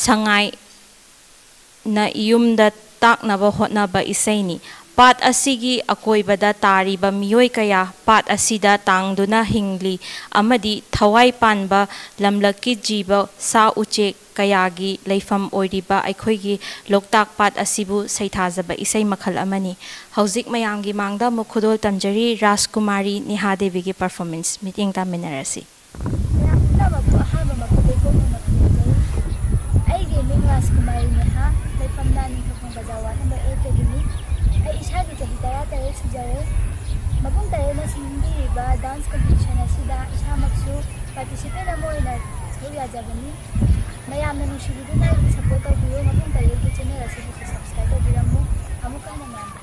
ꯁꯉꯥꯏꯅ ꯌꯨꯝꯗ ꯇꯥꯛꯅꯕ ꯍꯣꯠꯅꯕ ꯏꯁꯩꯅꯤ꯫ ꯄꯥꯠ ꯑꯁꯤꯒꯤ ꯑꯀꯣꯏꯕꯗ ꯇꯥꯔꯤꯕ ꯃꯤꯑꯣꯏ ꯀꯌꯥ ꯄꯥꯠ ꯑꯁꯤꯗ ꯇꯥꯡꯗꯨꯅ ꯍꯤꯡꯂꯤ ꯑꯃꯗꯤ ꯊꯋꯥꯏ ꯄꯥꯟꯕ ꯂꯝꯂꯛꯀꯤ ꯖꯤꯕ ꯁꯥ ꯎꯆꯦꯛ ꯀꯌꯥꯒꯤ ꯂꯩꯐꯝ ꯑꯣꯏꯔꯤꯕ ꯑꯩꯈꯣꯏꯒꯤ ꯂꯣꯛꯇꯥꯛ ꯄꯥꯠ ꯑꯁꯤꯕꯨ ꯁꯩꯊꯥꯖꯕ ꯏꯁꯩ ꯃꯈꯜ ꯑꯃꯅꯤ꯫ ꯍꯧꯖꯤꯛ ꯃꯌꯥꯝꯒꯤ ꯃꯥꯡꯗ ꯑꯃꯨꯛ ꯈꯨꯗꯣꯜ ꯇꯝꯖꯔꯤ ꯔꯥꯖꯀꯨꯃꯥꯔꯤ ꯅꯦꯍꯥ ꯗꯦꯕꯤꯒꯤ ꯄꯔꯐꯣꯔꯃꯦꯟꯁ ꯃꯤꯠꯌꯦꯡ ꯇꯥꯃꯤꯟꯅꯔꯁꯤ꯫ ꯑꯩꯒꯤ ꯃꯤꯡ ꯔꯥꯖꯀꯨꯃꯥꯔꯤ ꯅꯦꯍꯥ, ꯂꯩꯐꯝꯅ ꯅꯤꯡꯊꯧꯈꯣꯡ ꯕꯖꯥꯔ ꯋꯥꯔꯗ ꯅꯝꯕꯔ 8ꯗꯒꯤꯅꯤ꯫ ꯑꯩ ꯏꯁꯥꯒꯤ ꯆꯍꯤ 13 ꯁꯨꯖꯔꯦ꯫ ꯃꯕꯨꯡ ꯇꯔꯦꯠꯅ ꯁꯤꯟꯕꯤꯔꯤꯕ ꯗꯥꯟꯁ ꯀꯝꯄꯤꯇꯤꯁꯟ ꯑꯁꯤꯗ ꯏꯁꯥꯃꯛꯁꯨ ꯄꯥꯔꯇꯤꯁꯤꯄꯦꯟ ꯑꯃ ꯑꯣꯏꯅ ꯁꯔꯨꯛ ꯌꯥꯖꯕꯅꯤ꯫ ꯃꯌꯥꯝꯅ ꯅꯨꯡꯁꯤꯕꯤꯗꯨꯅ ꯑꯩꯕꯨ ꯁꯄꯣꯔꯠ ꯇꯧꯕꯤꯌꯨ꯫ ꯃꯕꯨꯡ ꯇꯔꯦꯠꯀꯤ ꯆꯦꯅꯦꯜ ꯑꯁꯤꯕꯨꯁꯨ ꯁꯕꯁꯀ꯭ꯔꯥꯏꯕ ꯇꯧꯕꯤꯔꯝꯃꯨ꯫ ꯑꯃꯨꯛꯀ ꯍꯟꯅ ꯃꯌꯥꯝ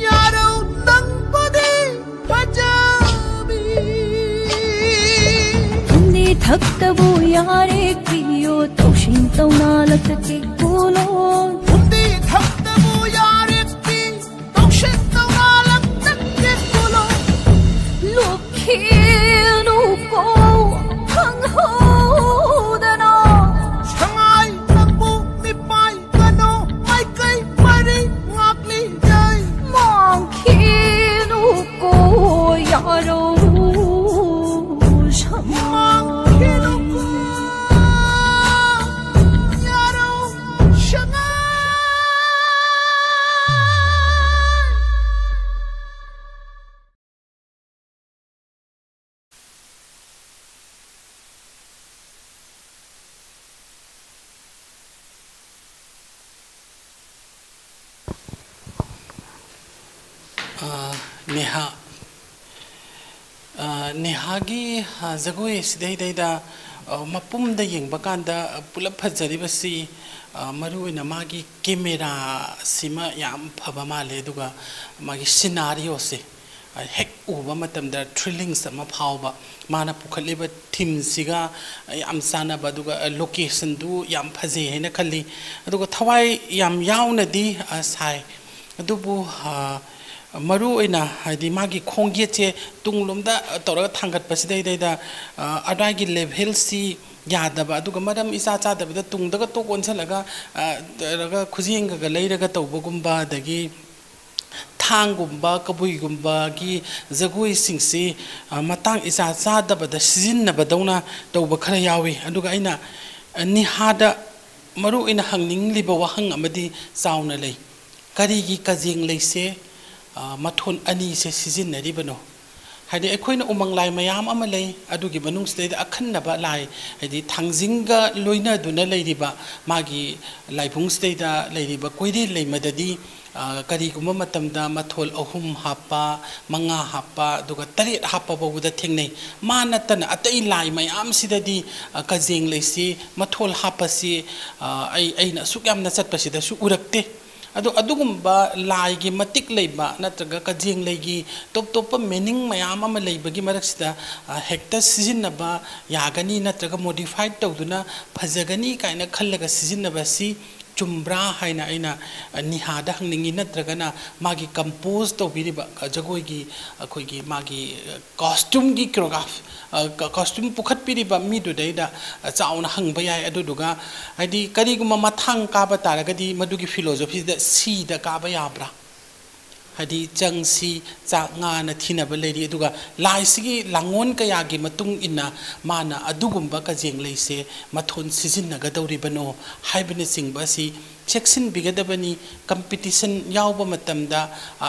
Yarow nang ꯊꯛꯇꯕꯨ ꯌꯥꯔꯦ ꯄꯤꯌꯣ ꯇꯧꯁꯤꯟ ꯇꯧꯅ ꯂꯛꯇꯒꯤ ꯀꯣꯂꯣꯟ ꯐꯨꯝꯗꯤ ꯊꯛꯇꯕꯨ ꯌꯥꯔꯦ ꯄꯤ ꯇꯧꯁꯤꯟ ꯇꯧꯅ ꯂꯛꯇꯒꯤ ꯀꯣꯂꯣꯟ ꯂꯨꯞꯈꯤꯅꯨ ꯀꯣ ꯈꯪꯍꯧꯗꯅ ꯁꯉꯥꯏ ꯅꯪꯕꯨ ꯃꯤꯄꯥꯏ ꯀꯅꯣ ꯃꯥꯏꯀꯩ ꯃꯔꯤ ꯉꯥꯛꯂꯤ ꯌꯥꯏ ꯃꯥꯡꯈꯤꯅꯨ ꯀꯣ ꯌꯥꯔꯣ Neha Nehagi Zagoi Sidaida Mapum the Ying Bakanda Pulapazaribasi Maru in a Magi Kimera Sima Yam Pavamale Duga Magi scenario se Heck Ubamatam the trilling sama power Mana Pukaliba Tim Siga Yam Sana Baduga location do Yam Pazi Henakali Aduga Tawai Yam Yauna di as high Adubu Maru ina hadi magi khongye che tunglomda tora thangat pasidai da adagi level si yadaba aduga madam isa cha da tungdaga to konsalaga raga khujing ga leiraga tawbagumba dagi thangumba kabuigumba gi jagoi singsi matang isa cha da bada sizin badawna tawba khara yawi aduga ina nihada maru ina hangning liba wahang amadi sauna lei karigi kajing leise Mathon ani se season na ribano hadi ekhoina umang lai mayam ama lei adugi banung state akhanna ba lai hadi thangjinga loina duna leiriba magi laibung state da leiriba koide leimadadi kari guma matamda mathol ahum hapa manga hapa duga tarit hapa boguda thengnei manatana atai lai mayam sidadi kajeng leisi mathol hapa si aina sukyamna chatpasida su urakte Adugumba laigi matik leiba natraga kajing leigi top top meaning mayam ama leibagi maraksida hecta sizinaba yagani natraga modified tawduna phajagani kaina khallaga sizinaba si chumbra haina aina nihada hangningi natragana magi compose tawbiriba jagoigi akoigi magi costume gi choreograph costume pukhat piriba mi do deida chauna hangba yai aduduga hadi kariguma mathang ka ba taragadi madugi philosophy da si da ka ba yabra hadi changsi changa na thina ba leiri aduga laisigi langon ka yagi matung inna mana adugumba ka jeng leise mathon sizin na ga dawri bano haibne singba si section bigadabani competition yawba matamda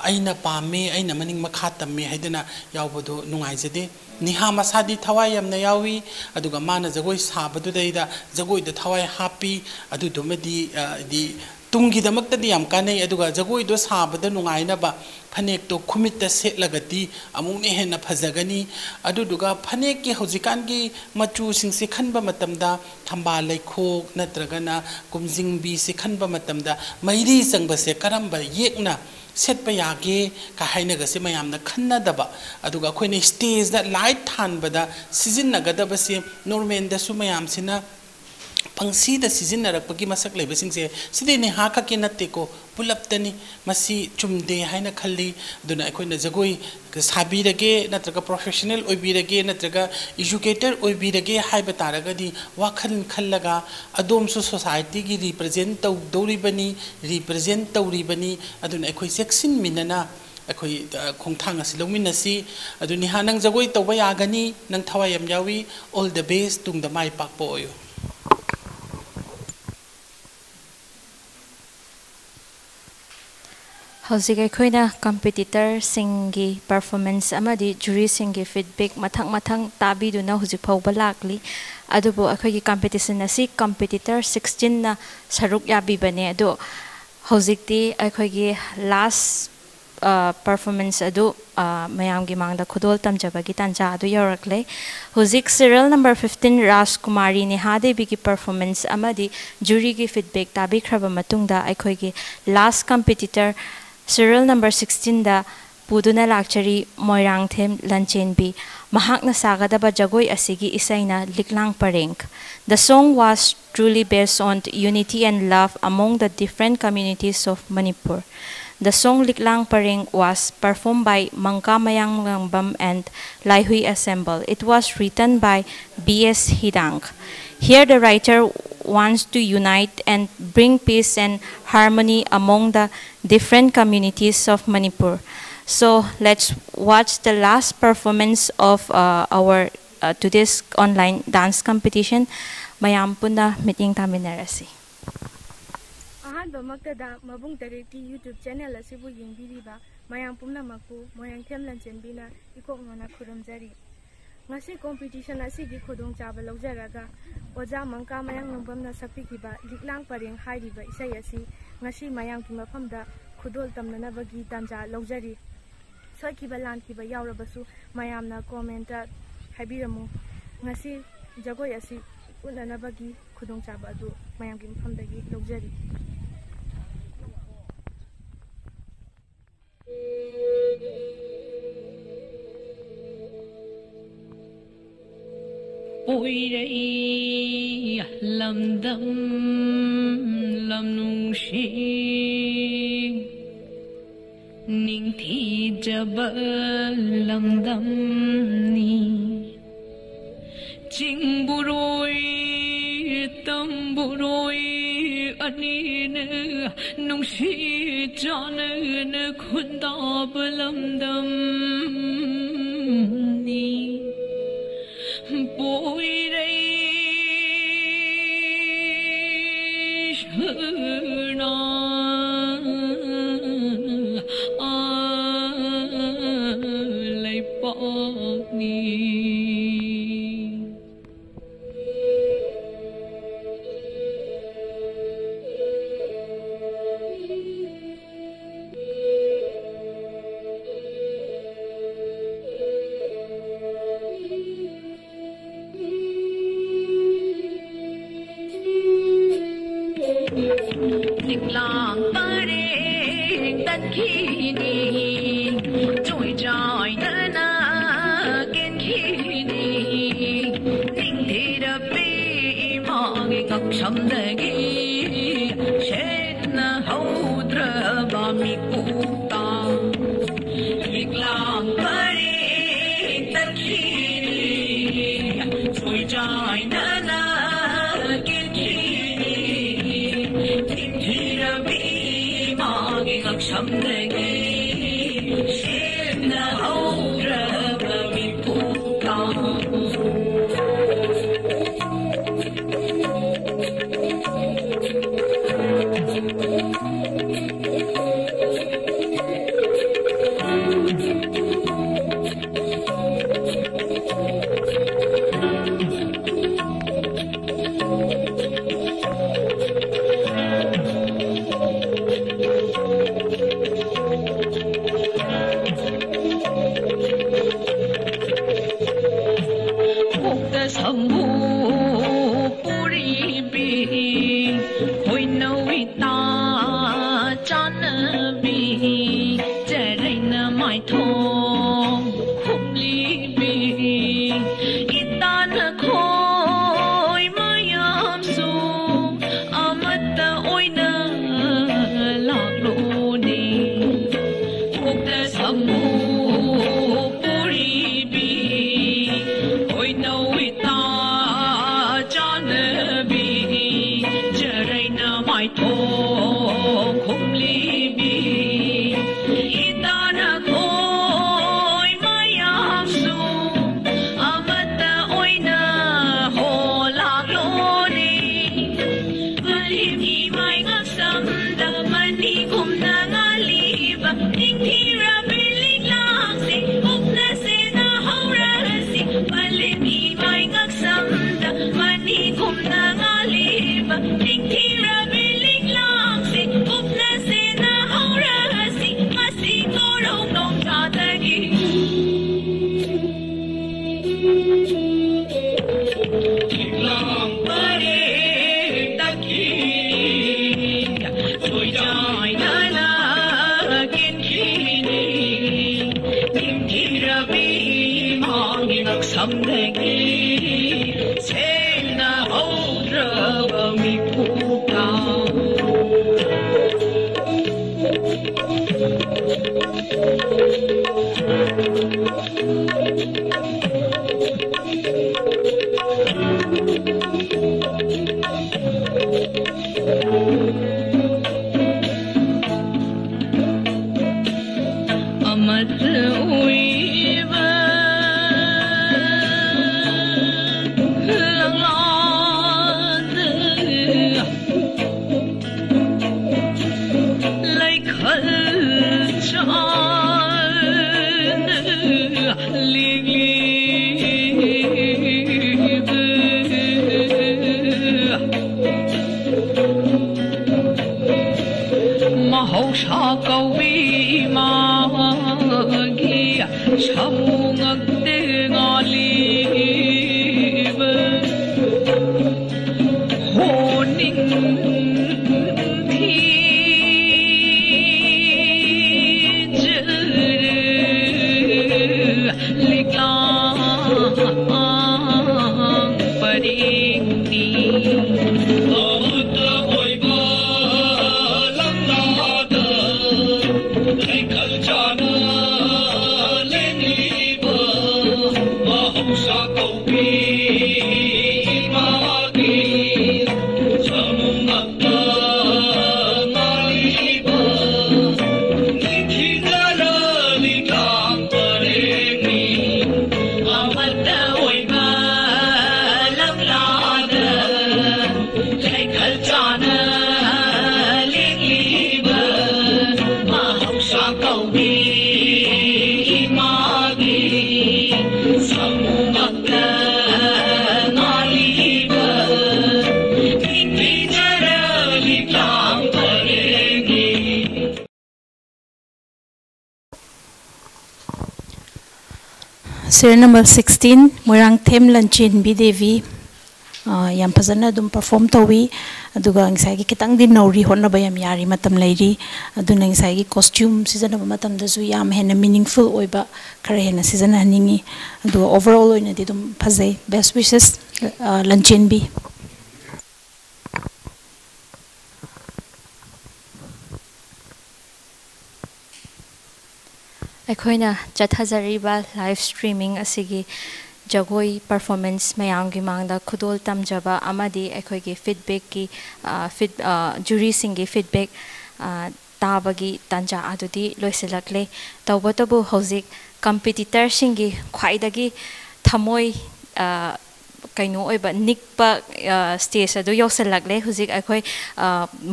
aina pame aina maning makha tamme haidana yawbodo nungaijade Niha masadi thawai yamna yawi aduga mana jagoi sabadu deida jagoi da thawai happy adu dumadi di tungi damakta di yam kanai aduga jagoi do sabada nungaina ba phanek to khumit ta setlagati amung ne hena phajagani adu duga phanek ki hojikan gi machu sing se khanba matamda thamba leikho natragana kumjing bi se khanba matamda mairi changba se karamba yekna set pa yage ka haina ga se mayam na khanna daba aduga khoine stage da light than bada season na gada ba se normal da su mayam sina pangsi da season na rakpagi masak leba sing se sidi ne ha ka ke natte ko pulap tani masi chumde haina khalli duna khoine jagoi sabi rage natraga professional oibirage natraga educator oibirage haiba taragadi wakhan khallaga adom su society gi represent tawdoribani represent tawribani aduna khoi section minana akhoi khongthang asi longminasi aduni hanang jagoi tawba yagani nang thawayam yawi all the best tungda mai pakpo oyo Hauzik aikoina competitor singi performance amadi jury singi feedback mathang tabi duna huzik phauba lakli adubo akhoi competition asi competitor 16 na saruk yabi bane ado hauzik ti akhoi last performance adu mayam gi mangda khudol tamjabagi tanja adu yorakle huzik serial number 15 Rajkumari Neha Devi ki performance amadi jury gi feedback tabi khraba matungda akhoi last competitor serial number 16 da puduna lakchari Moirangthem Lanchenbi mahakna sagadaba jagoi asigi isaina Liklang Pareng. The song was truly based on unity and love among the different communities of Manipur. The song Liklang Pareng was performed by Mangka Mayang Langbam and Lai Hui Assemble. It was written by B.S. Hidang. Here the writer wants to unite and bring peace and harmony among the different communities of Manipur. So let's watch the last performance of our today's online dance competition. Mayam puna meeting taminarasi. Ahanba magtada Mabung Taret ki YouTube channel asibu yengbiriba mayam pumna makpu Moirangthem Lanchenbina ikok ngona khurumjari. Ngasi competition asigi khodong chaba laujaraga oja Mangka Mayang Langbamna sakpikiba Liklang Pareng hairiba isai asi ngasi mayam ki mafamda khudol tamnanabagi tanja laujari. Soikiba lankiba yaurabasu mayamna commenta habiramu ngasi jagoi asi unanabagi khudong chaba adu mayam ki mafamdagi laujari. Ôi đây làm đắm làm nung si ninh thi cha bơ làm đắm ni chinh bu rồi tâm bu rồi anh nè nung si cho nè khôn ta bơ làm đắm ni bôi đây na lại bỏ đi. Liklang Pareng tất khi đi trôi trôi nơ na kiên khi đi ninh thì đập đi mà cái ngọc sầm đầy chết na hậu trơ ba mi cụ ta Liklang Pareng tất khi đi trôi trôi nơ na kiên someday in the whole river we put down. Serial number 16, Moirang Them Lanchin B Devi, Yam Pazana Dum perform Towi, Adugang Sagi Kitang di Nori Honabayam Yari Matam Lady, Adunang Sagi costume season of Matam Dazuyam Hen a meaningful Oiba, Karahena season Haningi, Adu overall in a Didum Paze, best wishes, Lanchin B. ꯑꯩꯈꯣꯏꯅ ꯆꯠꯊꯖꯔꯤꯕ live streaming ꯑꯁꯤꯒꯤ ꯖꯒꯣꯏ performance ꯃꯌꯥꯝꯒꯤ ꯃꯥꯡꯗ ꯈꯨꯗꯣꯜ ꯇꯝꯖꯕ ꯑꯃꯗꯤ ꯑꯩꯈꯣꯏꯒꯤ ꯐꯤꯗꯕꯦꯛꯀꯤ ꯖꯨꯔꯤꯁꯤꯡꯒꯤ feedback ꯇꯥꯕꯒꯤ ꯇꯥꯟꯖꯥ ꯑꯗꯨꯗꯤ ꯂꯣꯏꯁꯤꯜꯂꯛꯂꯦ ꯇꯧꯕꯇꯕꯨ ꯍꯧꯖꯤꯛ ꯀꯝꯄꯤꯇꯤꯇꯔꯁꯤꯡꯒꯤ ꯈ꯭ꯋꯥꯏꯗꯒꯤ ꯊꯃꯣꯏ ꯀꯩꯅꯣ ꯑꯣꯏꯕ ꯅꯤꯛꯄ ꯁ꯭ꯇꯦꯖ ꯑꯗꯨ ꯌꯧꯁꯤꯜꯂꯛꯂꯦ ꯍꯧꯖꯤꯛ ꯑꯩꯈꯣꯏ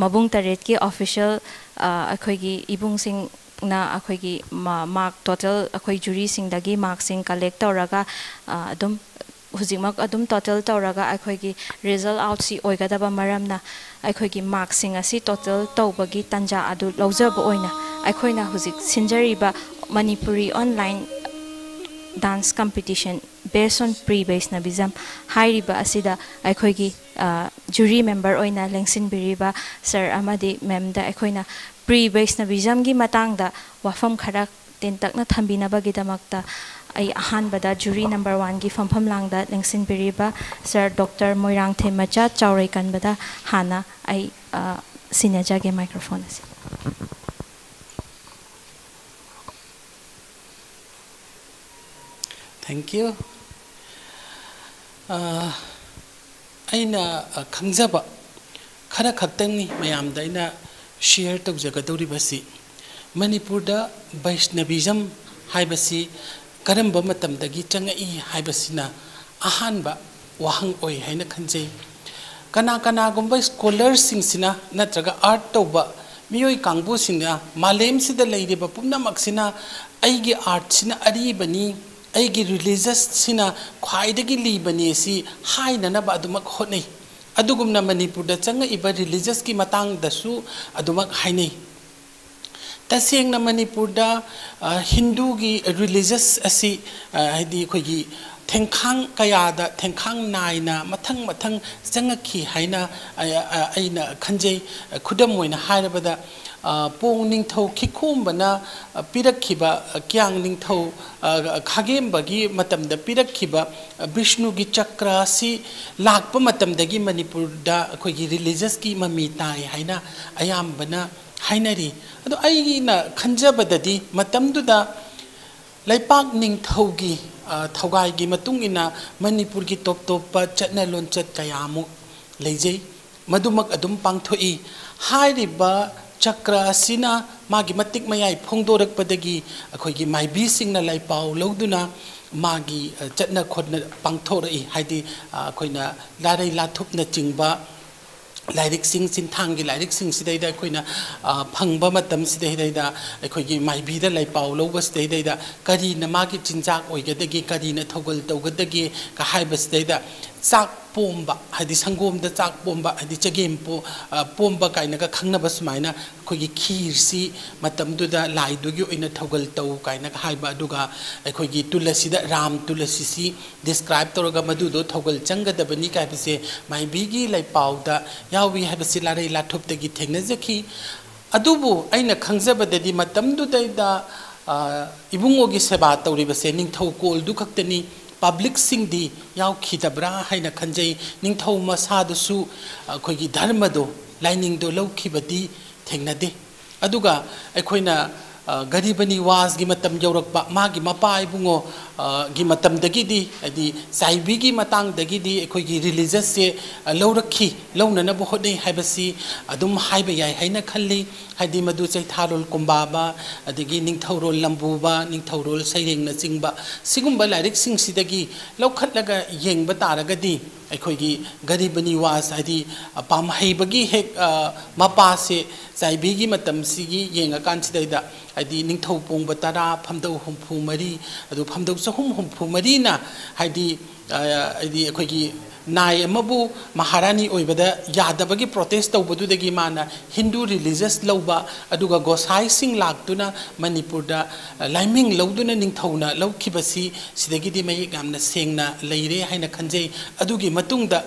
ꯃꯕꯨꯡ ꯇꯔꯦꯠꯀꯤ ꯑꯣꯐꯤꯁꯤꯌꯦꯜ ꯑꯩꯈꯣꯏꯒꯤ ꯏꯕꯨꯡꯁꯤꯡ na akhoi mark total akhoi jury sing dagi mark sing collect tawraga adum hujimak adum total tawraga akhoi gi result out si oigadaba maramna akhoi gi mark sing asi total tawbagi tanja adu lawjaba oina akhoi na hujik sinjariba Manipuri online dance competition based on pre-base na bizam hairiba asida akhoi gi jury member oina lengsin biriba sir amadi mem da akhoi na pre-base na bizam gi matang da wafam khara tentak na thambina bagidamakta ai ahan bada jury number 1 gi fampham langda lengsin biriba sir Dr. Moirang Them Macha chaurai kan bada hana ai sinaja ge microphone asi Thank you. Aina khangjaba khara khaktangni mayam da ina share tawjagadori basi Manipurda Vaishnavism haibasi karamba matamdagi changai haibasina ahanba wahang oi haina khanjei kana kana gumba scholars singsina natraga art tawba miyoi kangbu singna malem sida leiriba pumnamak sina aigi art sina aribani aigi religious sina khwaidagi libani si haina na ba adumak honei adugumna Manipurda changa iba religious ki matang dasu adumak hainei tasengna Manipurda Hindu gi religious asi hadi khogi thengkhang kayada thengkhang naina mathang mathang changa ki haina aina khanjei khudam moina hairabada Pong निंगथौ खिखोंबना पिरखिबा क्यांग निंगथौ खागेंबगी मतमदा पिरखिबा विष्णुगी चक्र सी लाकप मतमदगी मणिपुरदा अखोगी रिलीजियस की ममी ताई हाइना अयामबना हाइनरी अदो आइगिना खंजबददी मतमदुदा लैपाक निंगथौगी थौगाइगी मतुंगिना मणिपुर की टॉप टॉप चटना लोंचत कयामुक लेजै मधुमक अदुम पांगथोई हाइरिबा चक्र असिना मागी मतिक मयाई फोंदोरकपदगी अखोगी माइबी सिंगना लाइपाउ लौदुना मागी चटना खोदना पांगथोरई हाइदि अखोइना लारै लाथुपना चिंबा लाइरिक सिंग सिंथांगी लाइरिक सिंग सिदैदा अखोइना फंगबा मतम सिदैदा अखोगी माइबीदा लाइपाउ लौबा सिदैदा करीना मागी चिंजाक ओइगदगी करीना थौगल तौगदगी का हाइबा सिदैदा चाक पोंबा हाइदि संगोमदा चाक पोंबा हाइदि चगेम पोंबा काइनागा खंगनबा सुमाइना अखोगी खीरसी मतमदुदा लाइदुगी ओइना थौगल तौ काइनागा हाइबा अदुगा अखोगी तुलसीदा राम तुलसीसी डिस्क्राइब तौरगा मदुदो थौगल चंगदबनी काइबसे माइबीगी लाइपाउदा यावी हाइबसे लारै लाथुपदगी थेंगनजखी अदुबु आइना खंगजबददी मतमदुदैदा इबुंगोगी सेवा तौरिबसे निंगथौ कोलदु खक्तनी पब्लिक सिंदी याउखिदब्रा हाइना खंजै निंगथौ मसादसु अखोगी धर्मदो लाइनिंगदो लौखिबदी थेंगनदे अदुगा अखोइना गरीबनी वास की मतम यौरकपा मागी मपा इबुंगो की मतम दगिदी अदि साइबी की मतंग दगिदी अखोगी रिलीजियस से लौरखी लौननबो होदे हाइबसी अदुम हाइबा याय हाइना खल्ली हाइदि मदु चैथारोल कुंबाबा अदगी निंगथौरोल लंबुबा निंगथौरोल सैरेंग न चिंबा सिगुंबा लाइरिक सिंग सिदगी लौखटलगा येंबा तारगदी अखोगी गरीबनी वास हाइदि पामहैबगी हेक मपा से साइबीगी मतम सिगी येंगा कांसिदैदा हाइदि निंगथौ पोंबा तारा फमदौ हुमफु मरी अदु फमदौ चहुम हुमफु मरीना हाइदि हाइदि अखोगी नाय अमबु महारानी ओइबदा यादबगी प्रोटेस्ट तौबदुदगी माना हिंदू रिलीजियस लौबा अदुगा गोसाई सिंग लाक्तुना मणिपुरदा लाइमिंग लौदुना निंगथौना लौखिबसी सिदगिदी मयेक यामना सेंगना लेरे हाइना खंजै अदुगी मतुंगदा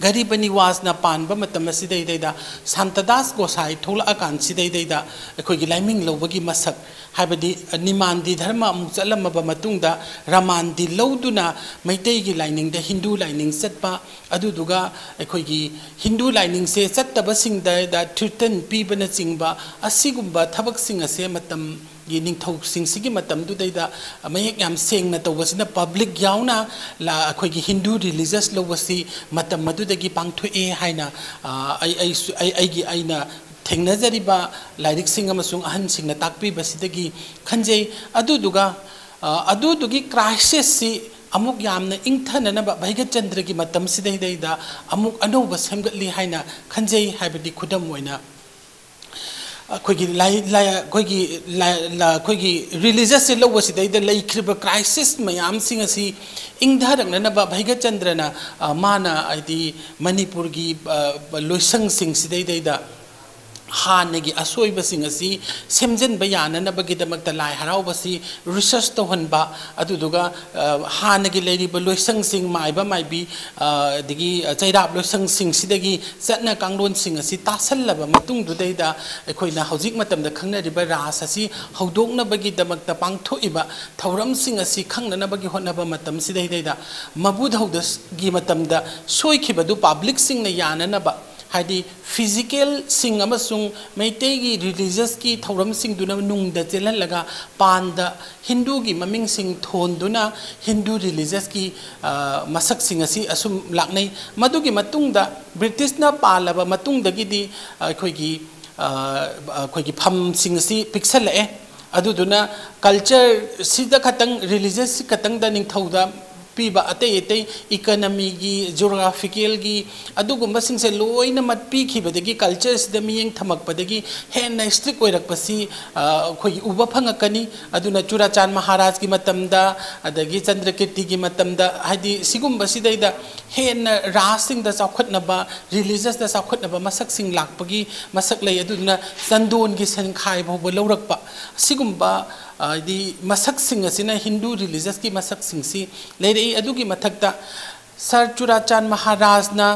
गरीब निवासना पानबा मतम सिदैदा शांतदास गोसाई थोलअकान सिदैदा अखोगी लाइमिंग लौबगी मसक हाइबदी निमांदी धर्म अमुक चलमबा मतुंगदा रामांदी लौदुना मैतैगी लाइनिंग द हिंदू लाइनिंग चटपा अदुदुगा अखोगी हिंदू लाइनिंग से चट्टबसिंगदा थ्रिटन पीबना चिंगबा असिगुंबा थबकसिंग असे मतम ये निंगथौ सिंगसिगी मतम दुदैदा मयेक याम सेंगना तौबसिना पब्लिक याउना ला अखोगी हिंदू रिलीजियस लौबसी मतम मदुदगी पांगथोए हाइना आइगी आइना थेंगनजरिबा लाइरिक सिंग अमसुंग अहन सिंगना ताकपीबसिदगी खंजै अदुदुगी क्राइसिस सी अमुक यामना इंगथननबा भैगचंद्र की मतम सिदैदा अमुक अनौबा सेमगतली हाइना खंजै हाइबदी खुदम ओइना अखोगी रिलीजियस से लौबसिदैदा लैख्रिबा क्राइसिस मयाम सिंग असि इंगधरंगनबा भैगचंद्रना माना आइदि मणिपुर की लोइसंग सिंग सिदैदा हानगी असोइबसिंग असि सेमजनबा याननबगिदमक्ता लाई हराउबसि रिसर्च तौहनबा अदुदुगा हानगी लेरिबा लोइसंग सिंग माइबा माइबी दगी चैराब लोइसंग सिंग सिदगी चटना कांगलोन सिंग असि तासल्लबा मतुंगदुदैदा अखोइना हौजिक मतमदा खंगनरिबा रास असि हौदोकनबगिदमक्ता पांगथोइबा थौरम सिंग असि खंगननबगी होनबा मतम सिदैदा मबुधौदगी मतमदा सोइखिबदु पब्लिक सिंगना याननबा हाइदि फिजिकल सिंग अमसुंग मैतेगी रिलीजियस की थौरम सिंग दुना नुंगदा चेललगा पांदा हिंदू की ममिंग सिंग थोंदुना हिंदू रिलीजियस की मसक सिंग असि असुम लाकनै मदुगी मतुंगदा ब्रिटिशना पालबा मतुंगदगिदी अखोगी फम सिंग असि पिक्सलए अदुदुना कल्चर सिदा खतंग रिलीजियस खतंग दा निंगथौदा पीबा अतै अतै इकोनॉमी की जियोग्राफिकल की अदुगुंबा सिंगसे लोइना मत पीखिबदगी कल्चर सिदा मियंग थमकपदगी हेन्ना स्ट्रिक ओइरकपसि अखोई उबा फंगकनी अदुना चुराचान महाराज की मतमदा अदगी चंद्रकीर्ति की मतमदा हाइदि सिगुंबा सिदैदा हेन्ना रासिंगदा चाखटनबा रिलीजियस दा चाखटनबा मसक सिंग लाकपगी मसक लೈ अदुना चंदोन की संखाय भोब लौरकपा सिगुंबा दी मसक सिंग असिना हिंदू रिलीजियस की मसक सिंग सी लेरे अदुगी मथक्ता सर चुराचान महाराज ना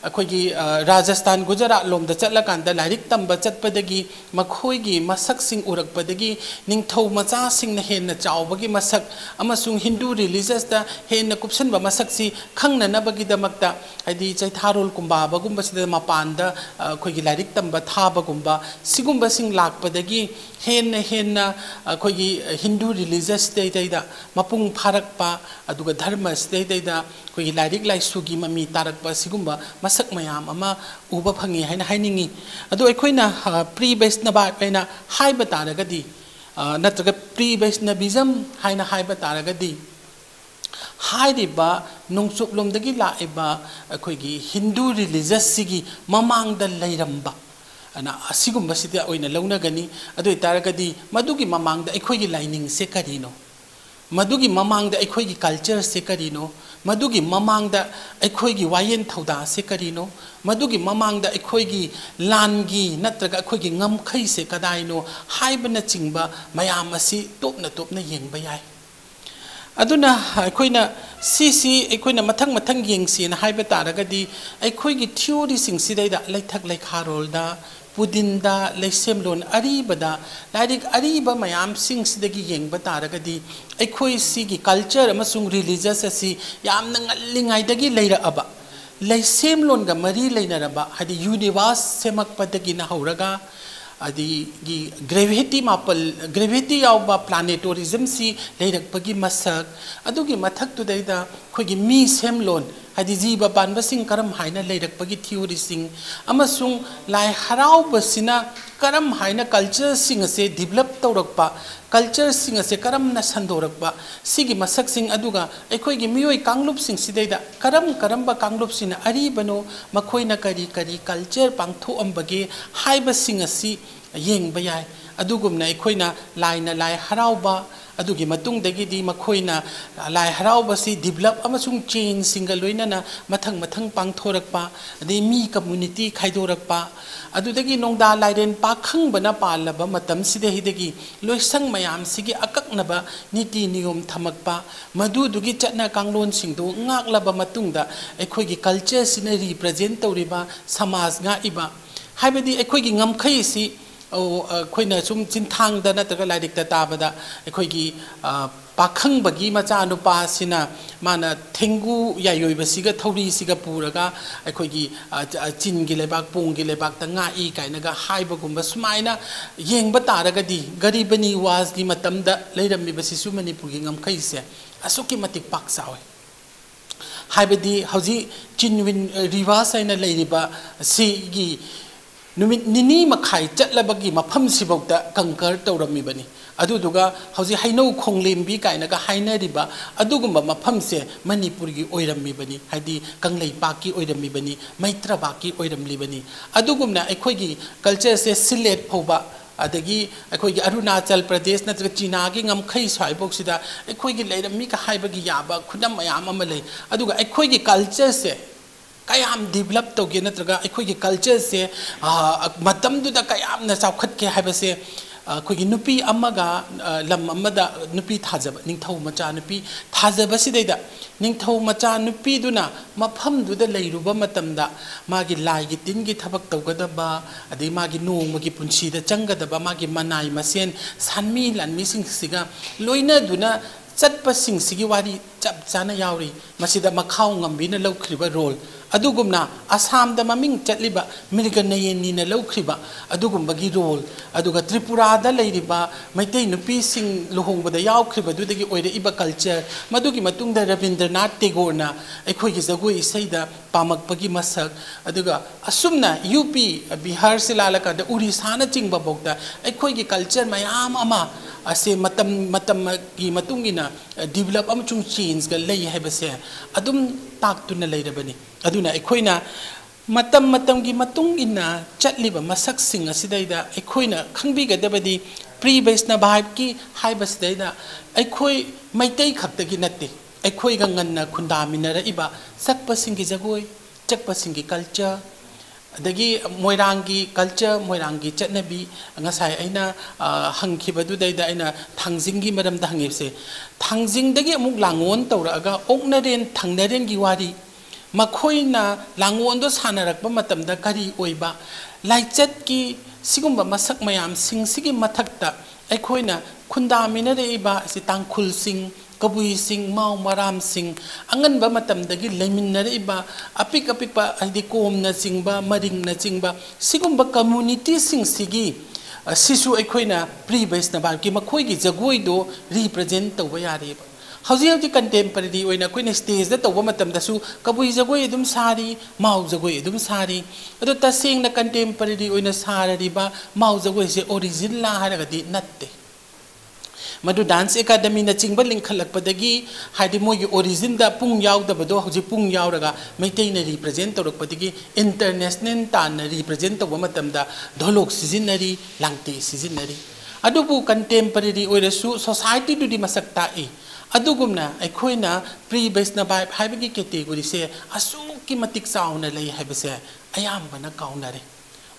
अखोगी राजस्थान गुजरात लोम चलकान लाइक तंब चटपदगी मखोगी मसक सिंग उरकपदगी निंगथौ मचा सिंग हेन चावबगी मसक अमसुंग हिंदू रिलीजियस दा हेन कुपसन ब मसक सी खंगननबगी दमकता हदि चैथारोल कुंबा बगुंब सिदा मपानदा अखोगी लाइक तंब थाबगुंबा सिगुंब सिंग लाकपदगी हेन अखोगी हिंदू रिलीजियस देदा मपुंग फारकपा अदुगा धर्म देदा अखोगी लाइक लाइसुगी ममी तारकपा सिगुंब मसक मयाम अमा उबा फंगी हाइना हाइनिंगी अदो अखोइना प्री वैष्णव हाइना हाइबा तारगदी नत्रगा pre Vaishnavism हाइना हाइबा तारगदी हाइरिबा नोंचुपलोमदगी Laiba अखोइगी Hindu religious सिगी ममांगदा लैरंबा अना असिगुंबा सिदा ओइना लौनगनी अदो तारगदी मदुगी ममांगदा अखोइगी लाइनिंग से करिनो मदुगी ममांगदा अखोइगी कल्चर से करिनो मदुगी ममांगदा अखोइगी वायेन थौदा से करिनो मदुगी ममांगदा अखोइगी लानगी नत्रगा अखोइगी ngमखै से कदाइनो हाइबना चिंबा मयाम असि तोपना येंबा याय अदुना अखोइना सीसी अखोइना मथंग मथंग येंगसिना हाइबा तारगदी अखोइगी थ्योरी सिंग सिदैदा लैथक लैखारोलदा पुदिंदा लैसेमलोन अरीबदा लाइक अरीबा मयाम सिंग सिदगी येंबा तारगदी अखोइ सिगी कल्चर अमसुंग रिलीजियस असि यामना ngलिंगाइदगी लैरअबा लैसेमलोनगा मरी लैनरबा हदि यूनिवर्स सेमकपदगी ना हौरगा अदिगी ग्रेविटी मापल ग्रेविटी यावबा प्लानेटोरिज्म सी लैरकपगी मसक अदुगी मथक्तुदैदा खोगी मी सेमलोन हदि जीव पानबसिंग करम हाइना लैरकपगी थ्योरी सिंग अमसुंग लाई हराउबसिना करम हाइना कल्चर सिंग से डेवलप तौरकपा कल्चर सिंग से करम न संदोरकपा सिगी मसक सिंग अदुगा अखोइगी मियोय कांगलुप सिंग सिदैदा करम बा कांगलुप सिना अरीबनो मखोइना करी कल्चर पांगथोअंबगे हाइबा सिंग असि येंबा याय अदुगुमना अखोइना लाइना लाई हराउबा अदुगी मतुंगदगी मखोइना लाई हराउबसी डेवलप अमसुंग चेंज सिंग लोइनाना मथंग पांगथोरकपा अदे मी कम्युनिटी खाइदोरकपा अदुदगी नोंदा लाइरेन पाखंबना पालबा मतम सिदेहिदगी लोइसंग मयाम सिगी अककनबा नीति नियम थमकपा मदुदुगी चटना कांगलोन सिंगदो ngakलबा मतुंगदा अखोइगी कल्चर सिना रिप्रेजेंट तौरिबा समाज ngaiba हाइबदी अखोइगी ngमखै सि अखोइना सुम चिंथांगदा नत्रगा लाइरिकता ताबदा अखोइगी पाखंबगी मचा नुपासिना माना थेंगु यायोइबसिगा थौरीसिगा पुरगा अखोइगी चिनगी लेबाक पोंगी लेबाक तंगाई काइनगा हाइबगुंबा सुमाइना येंबा तारगदी गरीबनी वाजगी मतमदा लैरमिबसिसु मणिपुरगी ngमखैसे असुकी मतिक पाकसावे हाइबदी हौजी चिनविन रिवास आइना लैरिबा सिगी नुमित निनी मखाई चटलबगी मफम सिबौदा कंकर तौरमिबनी अदुदुगा हौजी हैनौ खोंगलेंबी काइनगा हाइनरिबा अदुगुंबा मफमसे मणिपुरगी ओइरमिबनी हाइदी कंगलैपाकी ओइरमिबनी मैत्रबाकी ओइरमलिबनी अदुगुमना अखोइगी कल्चर से सिलेट फौबा अदगी अखोइगी अरुणाचल प्रदेश नत्रगा चीनागी ngमखै स्वाइबोक्सिदा अखोइगी लैरमी का हाइबगी याबा खुदम मयाम अमा लै अदुगा अखोइगी कल्चर से कयाम डेवलप तौगे नत्रगा अखोइगी कल्चर से मतमदुदा कयामना चावखतके हाइबसे अखोइगी नुपी अमगा लम अमदा नुपी थाजब निंगथौ मचा नुपी थाजबसिदैदा निंगथौ मचा नुपीदुना मफमदुदा लैरुबा मतमदा मागी लाइगी तिनगी थबक तौगदबा अदि मागी नोंमगी पुंसीदा चंगदबा मागी मनाई मसेन सानमी लानमी सिंगसिगा लोइनादुना चटपसिंग सिगी वारी चप चाना यावरी मसिदा मखाउ ngambina लौखरिबा रोल अदुगुमना आसाम दा ममिंग चटलिबा मिरगनयेनीना लौखरिबा अदुगुमबगी रोल अदुगा त्रिपुरा दा लैरिबा मैतै नुपी सिंग लुहोंगबदा यावखरिबा दुदगी ओइरे इबा कल्चर मदुगी मतुंगदा रविंद्रनाथ टेगोरना अखोइगी जगोइ इसैदा पामकपगी मसक अदुगा असुमना यूपी बिहार से लालका दा उड़ीसाना चिंगबा बोगदा अखोइगी कल्चर मयाम अमा असे मतम की मतुंगिना डेवलप अमचुंग चेंज गा लई हैबसे अदुम ताक्तुना लैरबनी अदुना अखोइना मतम की मतुंगिना चटलिबा मसक सिंग असिदैदा अखोइना खंबिगदबदी प्री वैष्णव की हाइबसदैदा अखोइ मैतै खक्तगी नत्ते अखोइगा ngन्ना खुंदामिनरइबा सकपसिंगी जगोइ चकपसिंगी कल्चर अदगी मोइरांगी कल्चर मोइरांगी चटनबी ngसाइ आइना हंखिबदुदैदा आइना थांजिंगी मरमदा हंगिबसे थांजिंदगी अमुक लांगोन तौरागा ओकनरेन थांनरेन गी वारी मखोइना लांगोंदो सानरकबा मतमदा करी ओइबा लाइचत की सिगुंबा मसक मयाम सिंग सिगी मथक्ता अखोइना खुंदामिनरेबा सि तांखुल सिंग कबुई सिंग माउ मराम सिंग अंगनबा मतमदगी लेमिनरेबा अपिक अपिकबा हदि कोमना चिंगबा मरिंगना चिंगबा सिगुंबा कम्युनिटी सिंग सिगी सिसु अखोइना प्री वैष्णव की मखोइगी जगोइदो रिप्रेजेंट तौबा यारेबा हौजी हौजी कंटेम्पररी ओइना कोइना स्टेज दा तौबा मतमदसु कबुई जगोइ अदुम सारी माउ जगोइ अदुम सारी अदो तसेंगना कंटेम्पररी ओइना साररिबा माउ जगोइ से ओरिजिनल ला हारगदी नत्ते मधु डांस एकेडमी न चिंग लिंखलपदगी हाइदि मोगी ओरिजिन दा पुंग यावदबदो हौजी पुंग यावरगा मैतै न रिप्रेजेंट तौरकपदगी इंटरनेशनल तान रिप्रेजेंट तौबा मतमदा ढोलक सिजिनरी लांगते सिजिनरी अदुबु कंटेम्पररी ओइरसु सोसाइटी दुदी मसक ताई अदुगुमना अखोइना प्री वैष्णव हाइबगी कैटेगरी से असुकी मतिक चाउना लई हाइबसे अयामबना काउनरे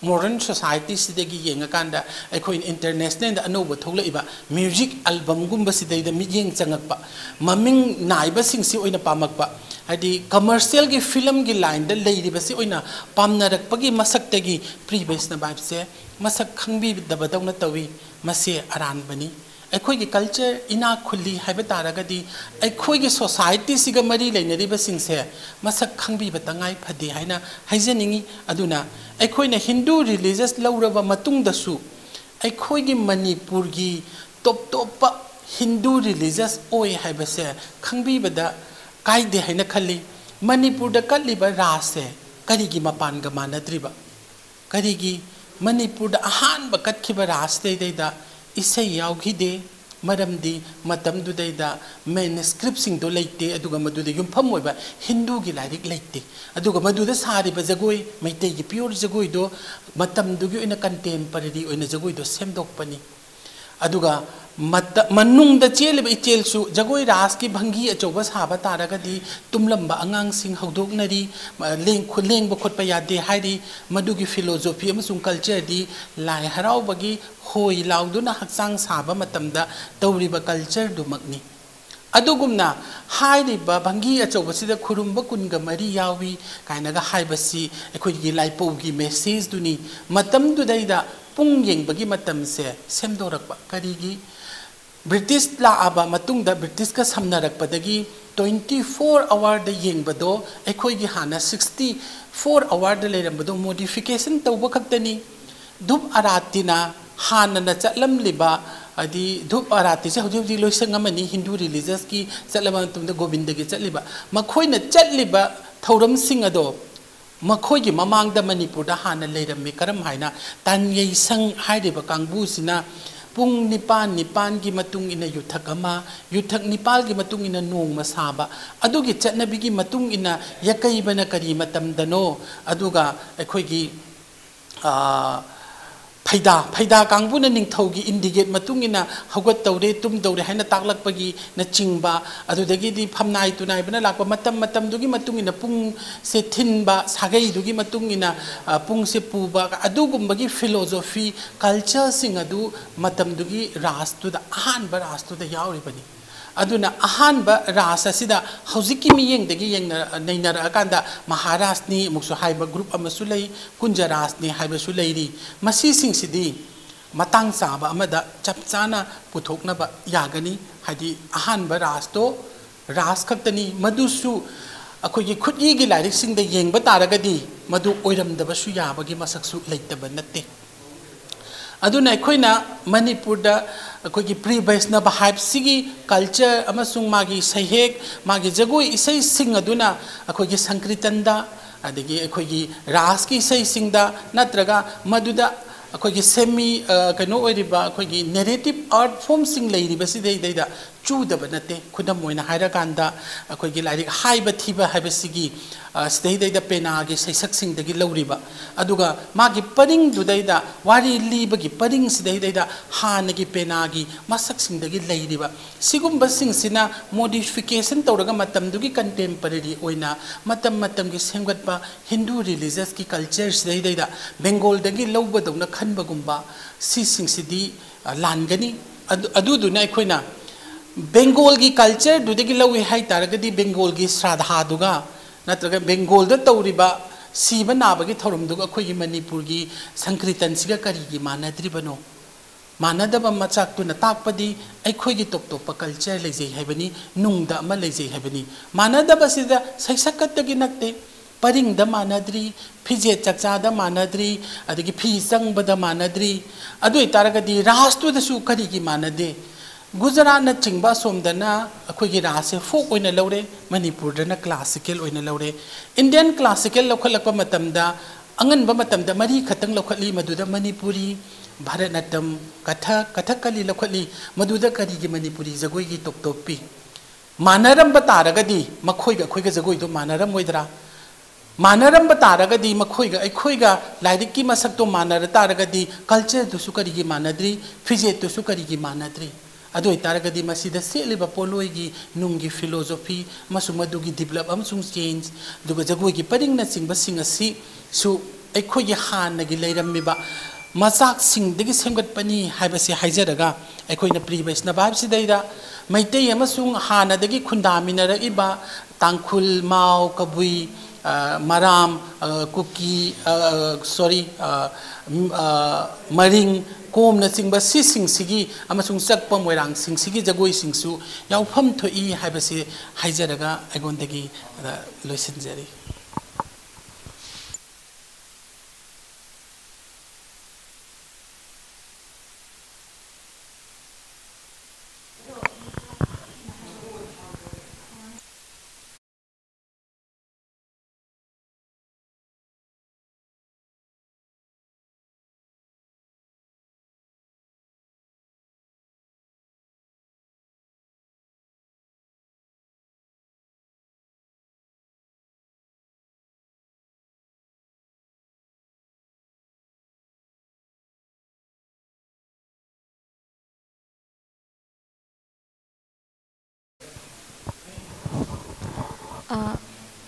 मॉडर्न सोसाइटी सिदगी येंगाकांदा अखोइन इंटरनेशनल दा अनोब थोलइबा म्यूजिक एल्बम गुंबा सिदैदा मियेंग चंगकपा ममिंग नाइबा सिंगसि ओइना पामकपा हादि कमर्शियल की फिल्म की लाइन दा लेरिबसि ओइना पामनरकपगी मसक्तगी प्री वैष्णव से मसक खंगबी दबदौना तवी मसे अरानबनी अखोई कल्चर इना खुली है तारगदी अखोई सोसाइटी सिगा मरी लेनरिबसिंगसे मसक खंगबीब तंगाई फदे हाइना हाइजनिंगी अदुना अखोइना हिंदू रिलीजियस लौरबा मतुंगदसु अखोई मणिपुर की टॉप टॉप हिंदू रिलीजियस ओय हाइबसे खंगबीबदा कायदे हाइना खल्ली मणिपुर दा कल्लिबा रासे करिगी मपानगा मानद्रिबा करिगी मणिपुर दा अहानबा कत्खिबा रासे दैदा इसे यावखिदे मरमदी मतमदुदैदा मैनस्क्रिप्ट सिंगदो लेते अदुगा मदुदे युमफम ओइबा हिंदू की लाइरिक लेते अदुगा मदुदा सारिबा जगोई मैते की प्योर जगोई दो मतमदुगी ओइना कंटेम्पररी ओइना जगोई दो सेमदोकपनी अदुगा मनुंग चेलब इचेलसु जगोई रास की भंगी अचौबा साबा तारगदी तुमलंबा अंगांग सिंग हौदोकनरी लेंग खोटपा यादे हाइरी मदुगी फिलोसोफी अमसुंग कल्चर दी लाई हराउबगी होई लाउदुना हक्सांग साबा मतमदा तौरिबा कल्चर दुमकनी अदुगुमना हाइरिबा भंगी अचौबसिदा खुरुंबा कुनगा मरी यावी कायनागा हाइबसी अखोइगी लाइपोगी मेसेज दुनी मतम दुदैदा पुंग येंबगी मतम से सेमदोरकबा करिगी ब्रिटिश लाआबा मतुंगदा ब्रिटिश का समनरकपदगी 24 आवर द येंबदो अखोइगी हाना 64 आवर द लेरमबदो मॉडिफिकेशन तौबा खक्तनी धूप अरातिना हाना न चलमलिबा अदि धूप अराति से हौजी लोइसंगमनी हिंदू रिलीजियस की चलबा तुमदा गोविंद की चलिबा मखोइना चलिबा थौरम सिंग अदो मखोइगी ममांगदा मणिपुर दा हाना लेरममे करम हाइना तानयै संग हाइरिबा कांगबुसिना पुंग निपान की मतुंग इना युथक अमा युथक निपाल की मतुंग इना नोंग साबा अदुगी चटनबीगी मतुंग इना यकैबना करी मतमदनो अदुगा अखोइगी फैदा कांगबुना निंगथौगी इंडिकेट मतुंग इना हौगत तौरे तुम दौरे हाइना ताकलकपगी न चिंगबा अदुदगिदी फमनाइ तुनाइबना लाकबा मतम दुगी मतुंग इना पुंग से थिनबा सागै दुगी मतुंग इना पुंग से पुबा अदुगुंबगी फिलोसोफी कल्चर सिंग अदु मतम दुगी राष्ट्रदा अहानबा राष्ट्रदा यावरिबनी अदुना अहानबा रास असिदा हौजिकी मियेंगदगी येंग नैनरअकांदा महाराष्ट्रनी मुक्सु हाइबा ग्रुप अमसु लई कुंजरासनी हाइबसु लैरी मसी सिंगसिदी मतंग चाबा अमदा चपचाना पुथोकनबा यागनी हाइदी अहानबा रास्तो रास खक्तनी मदुसु अखोगी खुदगी लाइरिक सिंगदा येंगबा तारगदी मदु ओइरमदबसु याबगी मसकसु लेतबा नत्ते अदुना अखोइना मणिपुरदा अखोगी प्री वैष्णव हाइबसिगी कल्चर अमसुंग मागी सहेक मागी जगोई इसै सिंग अदुना अखोगी संकीर्तनदा अदगी अखोगी रास की इसै सिंगदा नत्रगा मदुदा अखोगी सेमी कनो ओइरिबा अखोगी नैरेटिव आर्ट फॉर्म सिंग लेरिबसिदैदा चूदब नते खुदम ओइना हाइराकांदा अखोगी लाइरिक हाइबा थीबा हाइबसिगी सिदैदा पेनागी सैसकसिंगदगी लौरिबा अदुगा मागी परिंग दुदैदा वारी लीबगी परिंग सिदैदा हानगी पेनागी मसकसिंगदगी लैरिबा सिगुंबा सिंगसिना मॉडिफिकेशन तौरगा मतमदुगी कंटेम्पररी ओइना मतमगी सेमगतपा हिंदू रिलीजियस की कल्चर सिदैदा बेंगोलदगी लौबदौना खनबगुंबा सिसिंगसिदी लानगनी अदुदुना अखोइना बेंगोल की कल्चर दुदगी लौवे हाइ तारगदी बेंगोल की श्राद्धा दुगा नत्रगा बेंगोल द तौरिबा सीबा नाबगी थौरमदुगा अखोगी मणिपुरगी संक्रितनसिगा करिगी मानद्रिबनो मानदबा मचाक्तुना ताकपदी अखोगी टॉप टॉप कल्चर लेजै हैबनी नुंगदा अमा लेजै हैबनी मानदबा सिदा सैसकतगी नक्ते परिंगदा मानद्री फिजे चकचादा मानद्री अदगी फी संगबदा मानद्री अदुई तारगदी राष्ट्रदसु करिगी मानदे गुजरात न चिंबा सोमदना अखोगी रासे फोक ओइना लौरे मणिपुरदना क्लासिकल ओइना लौरे इंडियन क्लासिकल लौखलकपा मतमदा अंगनबा मतमदा मरी खतंग लौखली मदुदा मणिपुरी भारतनाट्यम कथकली लौखली मदुदा करिगी मणिपुरी जगोईगी टॉप टॉपी मानरंबा तारगदी मखोइगा अखोइगा जगोइदो मानरम ओइदरा मानरंबा तारगदी मखोइगा अखोइगा लाइरिकी मसक्तो मानर तारगदी कल्चर दुसु करिगी मानद्री फिजे दुसु करिगी मानद्री अदो तारगदी मसीदा सेलिबा पोलोइगी नुंगी फिलोसॉफी मसु मदुगी डेवलप अमसुंग चेंज दुगा जगोइगी परिंगना चिंबा सिंग असि सु अखोइगी हानगी लेरमिबा मचाक सिंगदगी सेमगतपनी हाइबसे हाइजरगा अखोइना प्रीवियसना बाबसिदैदा मैतै अमसुंग हानदगी खुंदामिनरइबा तांखुल माव कबुई मराम कुकी सॉरी मरिंग कोम चिंबा सिंगी चक्प मोरंग सिंगी जगोई सिंसु यावफम थोई हाइबसे हाइजरगा अगोंदगी लोइसनजरी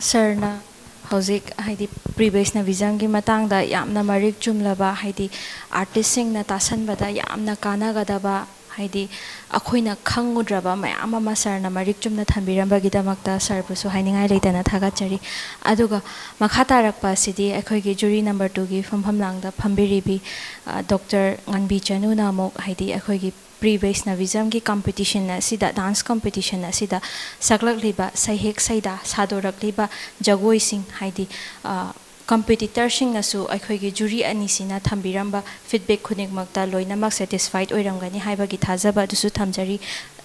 सरना हौजिक हाइदी प्रीवियस विजन की मतंगदा यामना मरिक चुमलबा हाइदी आर्टिस्ट सिंगना तासनबदा यामना कानागदबा हाइदी अखोइना खंगुद्रबा मयाम अमा सरना मरिक चुमना थंबिरंबगिदमक्ता सरबुसु हाइनिंगाइ लेतना थागाचरी अदुगा मखा तारकपा सिदी अखोइगी जुरी नंबर 2 की फमफमलांगदा फंबिरिबी डॉक्टर ngανbi chanuna mok हाइदी अखोइगी प्रीवियस विजन की कंपटीशन असिदा डांस कंपटीशन असिदा सकलकलिबा सहिक सैदा सादोरकलिबा जगोइसिंग हाइदी कंपिटिटरसिंग असु अखोइगी जुरी अनिसिना थंबिरंबा फीडबैक खुनिकमक्ता लोइनमक सैटिस्फाइड ओइरंगनी हाइबगी थाजबा दुसु थमजरी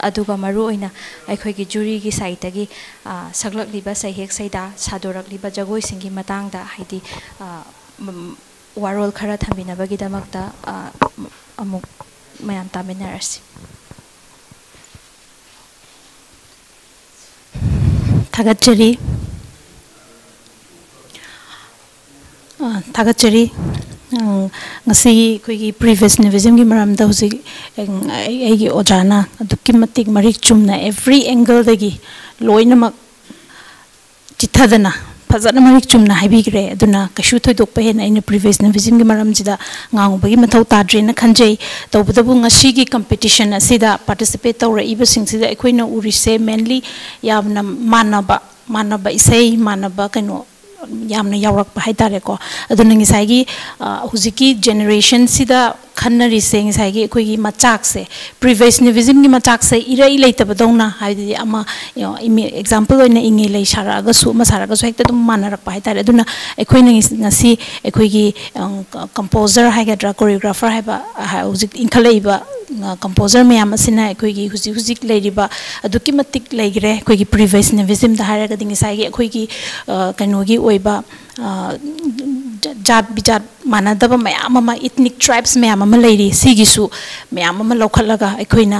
अदुगा मरु ओइना अखोइगी जुरी की साइटगी सकलकलिबा सहिक सैदा सादोरकलिबा जगोइसिंगी मतंगदा हाइदी वारोल खरा थंबिनबगिदमक्ता अमुक ma'am तामिनारसी थागतचरी ngasi koigi previous nivism gi maram da husi ai ojana adukki matik marik chumna every angle dagi loinamak chithadana फजन Marik Chumna हाइबिग्रे अदुना कशु थोइदोकपा हेन इन प्रीवियस निविजन की मरम जिदा ngangbagi mathau tadrena khanjai tawbudabu ngasi gi competition asida participate tawra iba singsida ekhoi na urise mainly yamna manaba isai manaba kano yamna yawrak hai tare ko aduna ngisai gi huziki generation sida खन्नरी से ngisai gi ekhoi gi machak se previous nivism gi machak se irai leitabadona haidi ama example oina inge lei saraga su ma saraga su hekta dum manarak pai tare aduna ekhoi na ngasi ekhoi gi composer haigadra choreographer haiba hujik inkhaleiba composer mayam asina ekhoi gi hujik leiriba aduki matik leigre ekhoi gi previous nivism da haraga ding ngisai gi ekhoi gi kanogi oiba जात बिजात मानदब मैम ethnic tribes मैम लेरी सिगिसु मैम लौखलगा अखोइना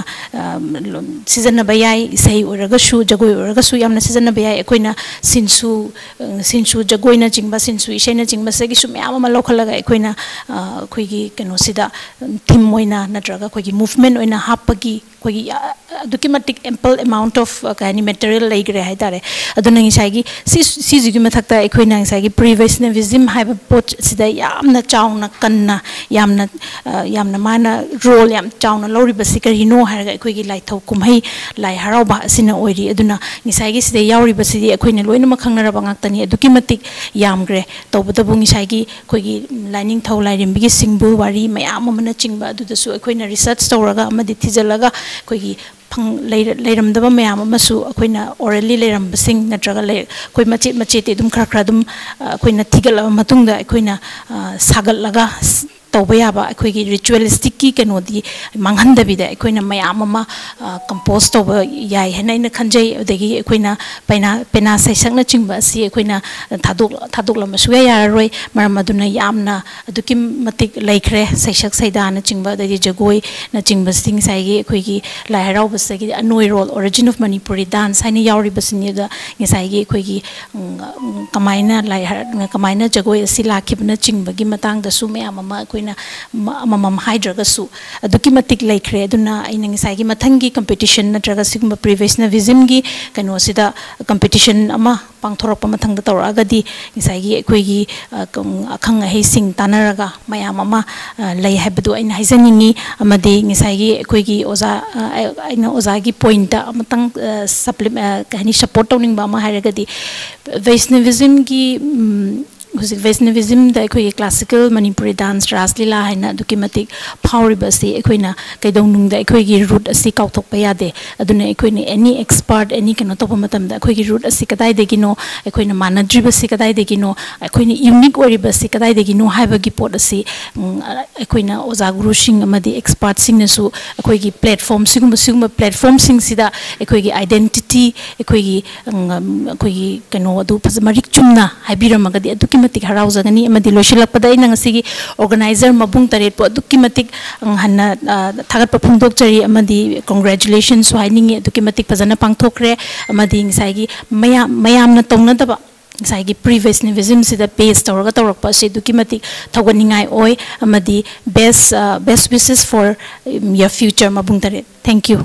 सिजनब याय इसै ओरगसु जगोय ओरगसु यामना सिजनब याय अखोइना सिनसु जगोयना चिंबा सिनसु इसैना चिंबा सगिसु मैम लौखलगा अखोइना अखोइगी कनोसिदा थीम ओइना नत्रगा अखोइगी मूवमेंट ओइना हापगी अखोइगी अदुकी मटिक एम्पल अमाउंट ऑफ कानी मटेरियल लेग्रे हाइतारे अदुना ngisai gi सिजुगी मथक्ता अखोइना ngisai gi प्रीवियस निविजम हाइबा पोट सिदा याम यामना चाउना कन्ना यामना माना रोल याम चाउना लौरिबसि करिनो हारगा अखोइगी लाइथौ कुमहै लाई हराउबा असिना ओइरि अदुना निसाइगी सिदे याउरिबसि अखोइना लोइना मखंगनरबा ngaktani aduki matik yamgre tawbadabu ngisaigi khoigi lining thau lairimbi singbu wari mayam amana chingba adudasu akoina research tawraga amadi thijalaga khoigi leiramdaba mayam amasu akoina orally leiramsing natraga koi machete dum khra dum akoina thigala matungda akoina sagallaga tawbayaba akoigi ritualistic ki kanodi manghandabida akoina mayam ama compose tawba yai henaina khanjai adagi akoina pena saisakna chingba si akoina thadok lamasuya yararoi maramaduna yamna aduki matik laikre saisak saidana chingba adagi jagoi na chingba sing saigi akoigi lai harau basagi anoi role origin of Manipuri dance haina yauri basini da ngisaigi akoigi kamaina jagoi asi lakhibna chingba gi matang da su mayam ama akoina mamam haidragasu aduki matik laikre aduna aina ngisai gi mathangi competition natraga sigma professionalism gi kano sida competition ama pangthorapa mathangda tawragadi ngisai gi ekoi gi akhang hei sing tanaraga mayam ama lai habadu aina haijaningi amadi ngisai gi ekoi gi oza aina oza gi point da amatang supplement kahani support tawning ba ma hairagadi Vaishnavism gi Vaishnavism da ekoi classical Manipuri dance raslila haina aduki matik phawribasi ekoina kaidonung da ekoi gi root asi kauthokpa yade aduna ekoina any expert any kano topa matam da ekoi gi root asi kadai degino ekoina manadribasi kadai degino ekoina unique oribasi kadai degino haiba gi pot asi ekoina oza guru sing amadi expert sing nasu ekoi gi platform siguma platform sing sida ekoi gi identity ekoi gi kano adu marik chumna haibiramagadi aduki matik harauzagani amadi loshilakpada ina ngasigi organizer mabung taret po aduki matik hanna thagat phungdok chari amadi congratulations hainingi aduki matik phajana pangthokre amadi ngisaigi mayamna tongnadaba ngisaigi pre-Vaishnavism sida base tawrakpa se aduki matik thoganingai oi amadi best wishes for your future mabung taret. Thank you.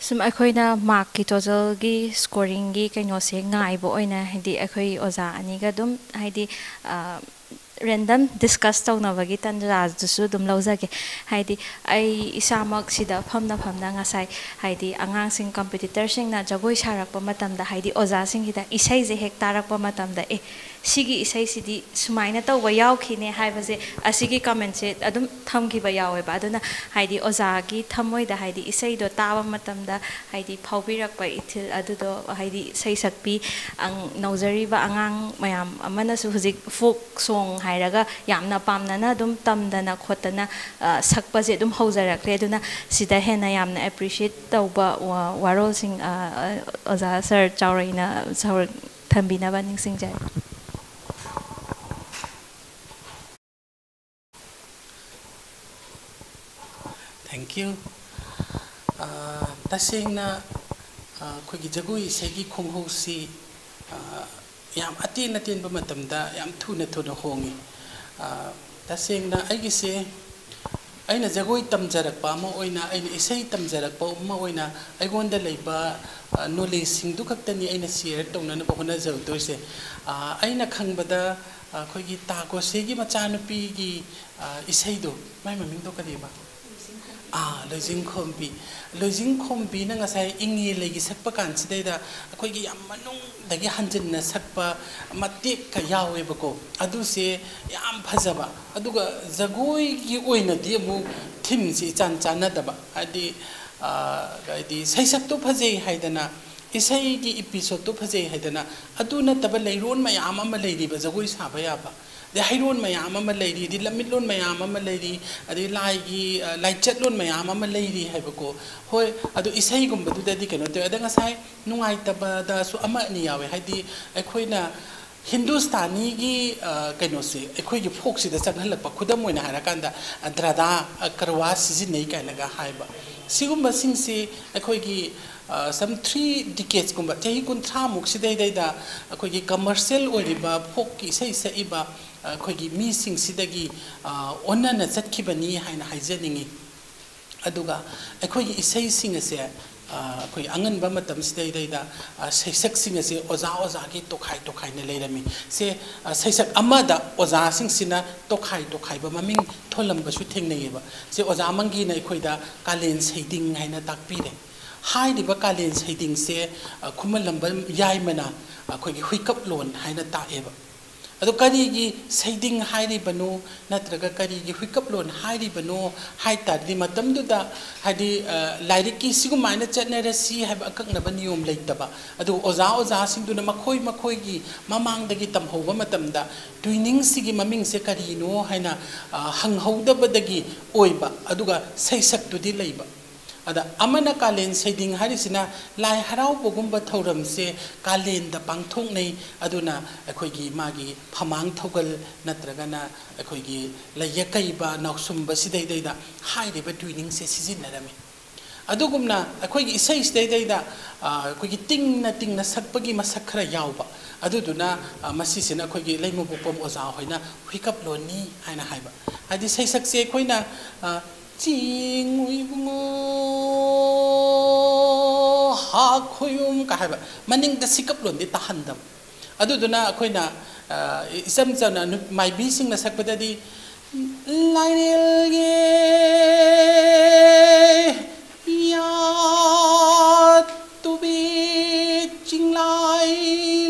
Sum akoina mark ki total gi scoring gi kaino se ngai bo oina hidi akoi oza ani ga dum hidi random discuss tawnabagi tanra dusu dum laujage hidi ai isamak sida phamna ngasai hidi angang sing competitor sing na jagoi sarakpa matamda hidi oza sing hida isai je hek tarakpa matamda sigi isai sidi sumaina tawba yawkhine haibase asigi comment se adum thamkiba yawe ba aduna hidi oza gi thamoi da hidi isai do tawa matamda hidi phaubirakpa ithil adudo hidi sai sakpi ang naujari ba angang mayam amana su hujik folk song hairaga yamna pamnana dum tamdana khotana sakpa je dum haujarakre aduna sida hena yamna appreciate tawba warol sing oza sir chawraina sawr thambina ba ningsingjai. Thank you. Tasengna khogi jagoi segi khonghosi yam atin ba matamda yam thuna hongi tasengna aigi se aina jagoi tamjarakpa ma oina aina isai tamjarakpa ma oina aigonda leiba knowledge sing du khaktani aina share tawna ba hona jawdoise aina khangbada khogi tago segi machanupi gi isai do mai maming do kadiba Lojing Khombi na ngasai ingi lagi sakpa kansideda akoigi yam manung dagi hanjinna sakpa matik ka yawe bako adu se yam phajaba aduga jagoi gi oina di mu thim si chan daba adi saisak to phajei haidana isai gi episode to phajei haidana adu na taba leiron mayam ama leiri ba jagoi saba yaba the Hiron Mayama lady, the Lamidlon Mayama lady, the Light Chetlon Mayama lady, Habako, Hoi, Adu Isagum, but do that they cannot do Adangasai, no Itaba, so Amania, we had the Aquina हिंदुस्तानी की कनोसे अखोई फोक से चंगहलप खुदम होइना हारकांदा द्रादा करवा सिजिनै कायनगा हाइबा सिगुम्बा सिंगसे अखोई की some 3 decades kumba chahi kunthra muk sidai dai da akhoi gi commercial oriba folk ki sei sei ba akhoi gi mi sing sidagi onna na chatkibani haina haijaningi aduga akhoi gi isei sing ase akhoi angan ba matam sidai dai da seisak sing ase oza gi tokhai na leirami se seisak amada oza sing sina tokhai ba maming tholam ba su thengnei ba se oza mangi na akhoi da kalen seiding haina takpire hai di ba kalen seiding se khumal lamba yai mana akhoi gi huikap lon haina ta eba ado kari gi seiding hai ri banu natraga kari gi huikap lon hai ri banu hai ta di matam du da hadi lairik ki sigu maina chatna ra si ha ba akak na ba niyom leitaba ado oza sing du na makhoi gi mamang da gi tam ho ba matam da tuining sigi maming se kari no haina hang ho da ba da gi oiba aduga seisak tu di leiba ada amana kalen seiding harisina lai harau bogumba thoram se kalen da pangthong nei aduna akhoi gi magi phamang thogal natraga na akhoi gi laya kai ba nausum ba sidai dai da hai re ba tuining se sizin narami adugumna akhoi gi isai sidai dai da akhoi gi ting na sakpagi masak khara yawba aduduna masi sina akhoi gi leimu bopom oza hoina huikap loni haina haiba adi sai sak se khoina Jing uibungo ha khoyum ka haba maning da sikap lon di tahandam adu duna khoina isam jana mai bi sing na sakpada di lainel ge ya tu bi jinglai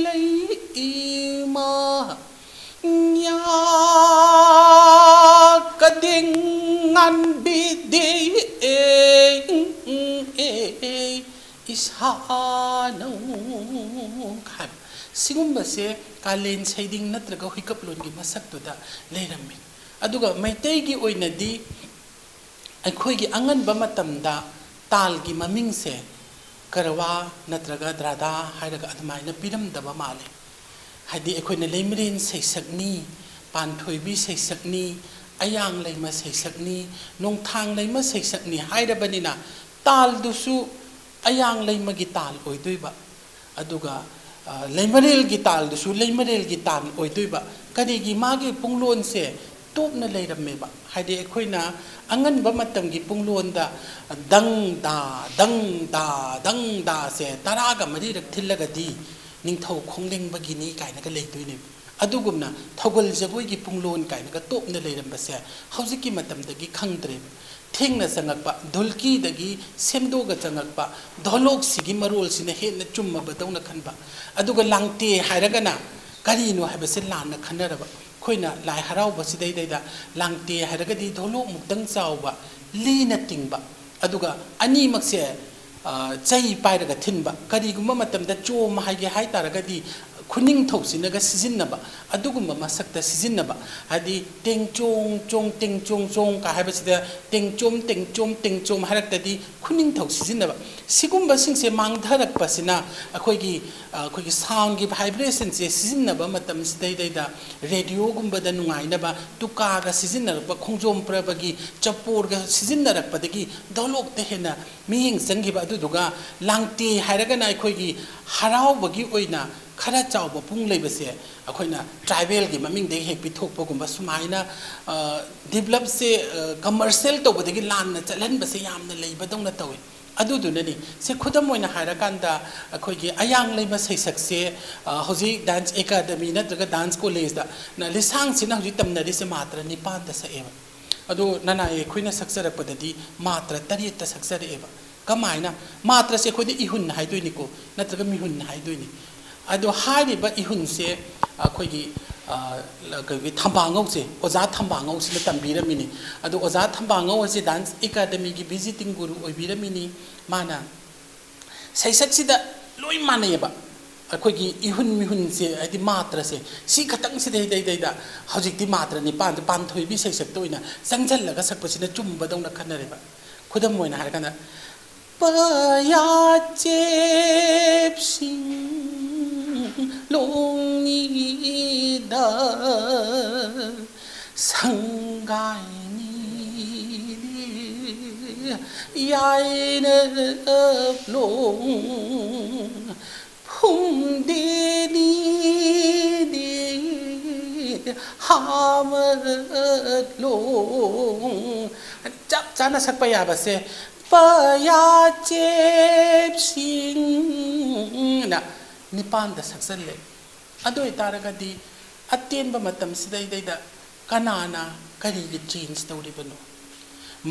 lai ma ya kading ngan bi de ishano khan singumba se kalen seiding natraga huikap lon gi masak to da leirami aduga maitai gi oina di akhoi gi angan ba matam da tal gi maming se karwa natraga drada hairaga admaina piram da ba male hadi akhoi na leimrin seisakni panthoibi seisakni ayang leima seisakni nongthang leima seisakni hairabanina tal dusu ayang leima gi tal oidoiba aduga leimarel gi tal dusu leimarel gi tal oidoiba kadi gi magi punglon se topna leirammeba haide ekhoina angan ba matam gi punglon da dang da se taraga mari rak thillaga di ningthau khongling bagi ni kaina ka leitoine adugumna thogol jagoi gi punglon kaina ka topna leiramba se haujiki matam da gi khangdre thengna sangakpa dholki dagi semdo ga changakpa dholok sigi marol sina henna chumma badawna khanba aduga langte hairagana kari no habase lana khanaraba khoina lai harau basidai dai da langte hairagadi dholok mukdang chawba lina tingba aduga ani makse chai pairaga thinba kari gumma matam da chom haige hai taragadi kuning thoksinaga sijinnaba adugumba masakta sijinnaba hadi tengchong ka habasida tengchom haraktadi kuning thok sijinnaba sigumba singse mangtharak pasina akhoi gi sound gi vibration se sijinnaba matam sidai da radio gumba da nungainaba tuka ga sijinnarpa khongjom prabagi chapor ga sijinnarpadagi dolok te hena mihing sangiba aduduga langti hairagana akhoi gi harau bagi oina khara chawba pung leibase akoina tribal gi maming de hek pithokpa gumba sumaina develop se commercial to bodagi lan na chalan base yamna leiba dongna tawi adu dunani se khudam oina harakanda akoi gi ayang leima seisak se hoji dance academy na daga dance college da na lisang sina hoji tamnari se matra nipan da sa eva adu nana e khoina saksarak padadi matra tari ta saksar eva kamaina matra se khodi ihun haidoini ko natraga mihun haidoini ado hari ba ihun se akhoi gi thambangau se oza thambangau se tambiramini ado oza thambangau se dance academy gi visiting guru oibiramini mana saisak sida loi manayeba akhoi gi ihun mihun se adi matra se si khatang se dai da hojik di matra ni pan thoi bi saisak toina sangjal laga sakpasina chumba dongna khanareba khudam moina harkana paya chep sing long ni दा संगाइनी याइन लों फुंदेनी हामत लों चप चाना सक पया बसे पया चेप सिंग ना निपान द सक्सन ले अदोय तारगदी अत्येन ब मतम सिदई दैदा कनाना करी गी चेंज तौरिबनो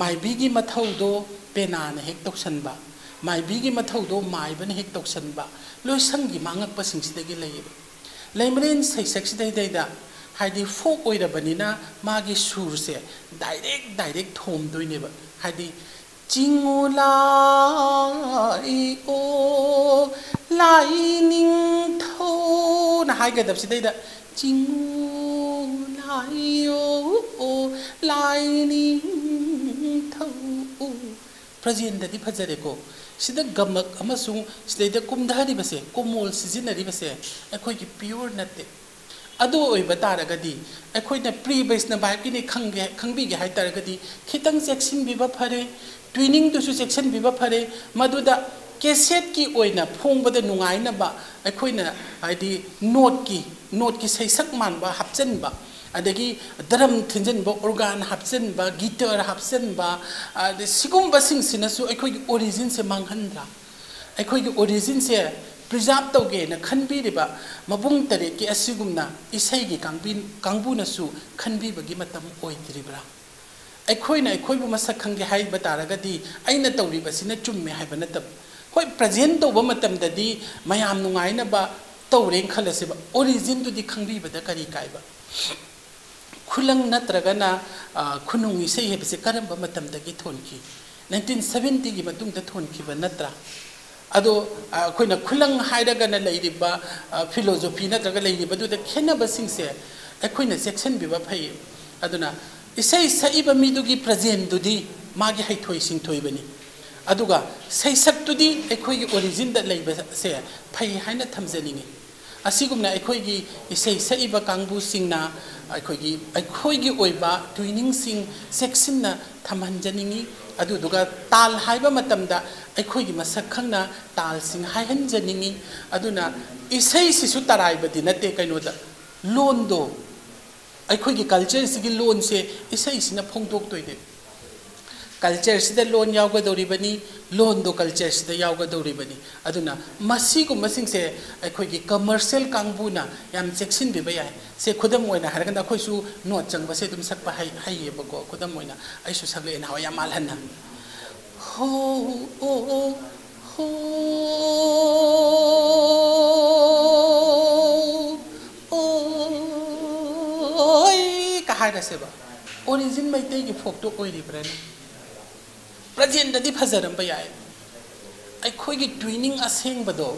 माइबीगी मथौदो पेनाना हेक तौसनबा माइबीगी मथौदो माइबन हेक तौसनबा लोइसंगी मांगक पसिंगसिदगी लेयब लेमरेन सैसक्सिदई दैदा हाइदी फोक ओइरबनिना मागी सुर से डायरेक्ट थोम दोइनेबा हाइदी चिंगुलाई ओ लाइनिंग थो ना हाइगदबसिदैदा चिंगुलाई ओ लाइनिंग थो प्रेजेंटदि फजरेको सिदा गमक अमसुंग सिदैदा कुमधारिबसे कोमोल सिजिनरिबसे अखोइगी प्योर नते अदो ओइबा तारगदी अखोइना प्री बेसना बाइकिनि खंगबिगे हाइ तारगदी खितंग सेक्शन बिबा फरे ट्विनिंग दुसु सेक्शन बिबा फरे मदुदा केसेट की ओइना फोंबदा नुंगाइनबा अखोइना हाइदी नोट की सैसक मानबा हपचनबा अदगी धर्म थिंजनबा ऑर्गन हपचनबा गिटार हपचनबा सिगुंबा सिंसिनसु अखोइगी ओरिजिन से मांगहनद्रा अखोइगी ओरिजिन से प्रिजर्व तौगे न खनबीरिबा मबुंग तरे के असिगुमना इसैगी कांगबुनसु खनबीबगी मतम ओइद्रिब्रा अखोइना अखोइबु मसक खंगे हाइबा तारगदी अइना तौरिबसिना चुम्मे हाइबा नतब होय प्रेजेंट तौबा मतमददी मयाम नुंगाइनबा तौरें खलसिबा ओरिजिन दुदी खंगबीबदा करी काइबा खुलंग नत्रगना खुनुंग इसै हेबसे करंबा मतमदगी थोनकी 1970 गी मतुंगदा थोनकीबा नत्रा अदो अखोइना खुलंग हाइरगना लैरिबा फिलोसॉफी नत्रगा लैरिबा दुदा खेनबा सिंगसे अखोइना सेक्शन बिबा फै अदुना इसै सइबा मिदुगी प्रेजेंट दुदी मागी हाइथोइ सिंथोइबनी अदुगा सैसक्तुदी अखोइगी ओरिजिन द लैबा से फै हाइना थमजनिंगी असिगुमना अखोइगी इसै सइबा कांगबु सिंगना अखोइगी ओइबा ट्विनिंग सिंग सेक्शन ना थमहनजनिंगी अदुदुगा ताल हाइबा मतमदा अखोइगी मसक खंगना ताल सिंग हाइहनजनिंगी अदुना इसै सिसु तराइबदि नते कैनोदा लोनदो अखोइगी कल्चर सिगी लोन से इसै सिना फोंदोक्तोइदे कल्चर सिदा लोन यावगदौरिबनी लोन दो कल्चर सिदा यावगदौरिबनी अदुना मसिगु मसिंग से अखोइगी कमर्शियल कांगबुना याम सेक्शन बिबा याय से खुदम ओइना हरगना अखोइसु नोट चंगबसे दुम सकपा हाइयेबको खुदम ओइना आइसु सकले ना या मालहना हो ओ हो ओय कहायरसेबा ओरिजिन मैतेगी फोक्तो ओइरिब्रानी प्रेजेंट ददी फजरम याय अखोइगी ट्विनिंग असेंबदो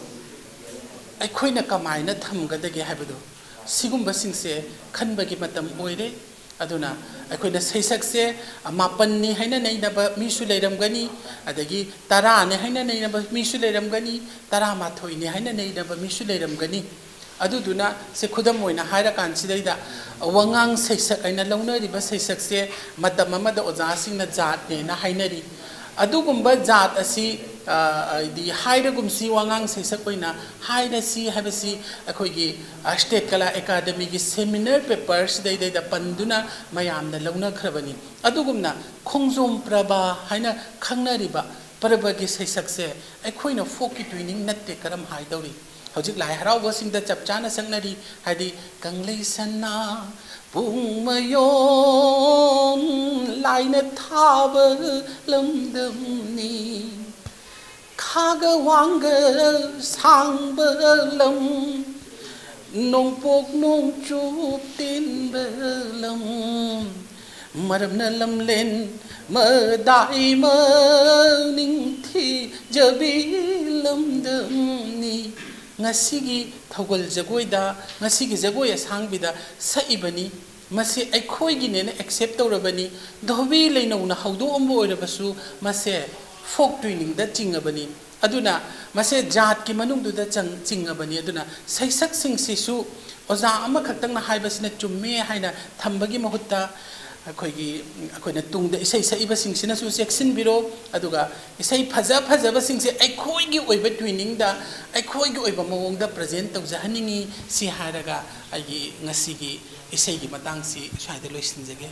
अखोइना कमाइना थमगदगे हाइबदो सिगुंबा सिंगसे खनबगी मतम ओइरे अदुना अखोइना सैसक्से मापन्नी हाइना नैनबा मिसु लेरमगनी अदगी 10 ने हाइना नैनबा मिसु लेरमगनी 18 ने हाइना नैनबा मिसु लेरमगनी अदुदुना से खुदम ओइना हाइरा कानसिदैदा वंगांग सैसक आइना लौनरिबा सैसक्से मतम अमदा ओजासिंगना जात ने ना हाइनरी अदुगुंबा जात असि दि हाइरगुमसी वांगांग सैसक ओइना हाइरसी हाबसी अखोइगी स्टेट कला एकेडमी की सेमिनार पेपर्स दैदा पंदुना मयामना लौनखरबनी अदुगुमना खोंजोम प्रभा हाइना खंगनरिबा परबगी सैसक्से अखोइना फोकी ट्विनिंग नत्ते करम हाइदौरी हौजिक लाई हरावबसिंगदा चपचाना संगनरी हाइदि कंगलेसना पुंगमयोन लाइना थाब लमदमनी खाग वांग सांग लम नोंपोक नोंचुप तिन लम मरमना लमलेन मदाई मनिंथी जबी लमदमनी ngasi thogol jagoida ngasi gi jagoi asang bida saibani mase akhoi gi ne accept torabani dobi leino na haudo ombo oirabasu mase फोक ट्यूनिंग दा चिंगबनी अदुना मसे जात की मनुंग दुदा चिंगबनी अदुना सैसक सिंग सिसु ओजा अमा खक्तंग ना हाइबसिना चुम्मे हाइना थंबगी महुत्ता अखोइना तुंगदा इसै सैबा सिंगसिना सु सेक्शन बिरो अदुगा इसै फजा फजाबा सिंगसे अखोइगी ओइबा ट्यूनिंग दा अखोइगी ओइबा मवोंग दा प्रेजेंट तौजहनिंगी सि हारगा आइगी ngasiगी इसैगी मतंग सि स्वाइदा लोइसिनजगे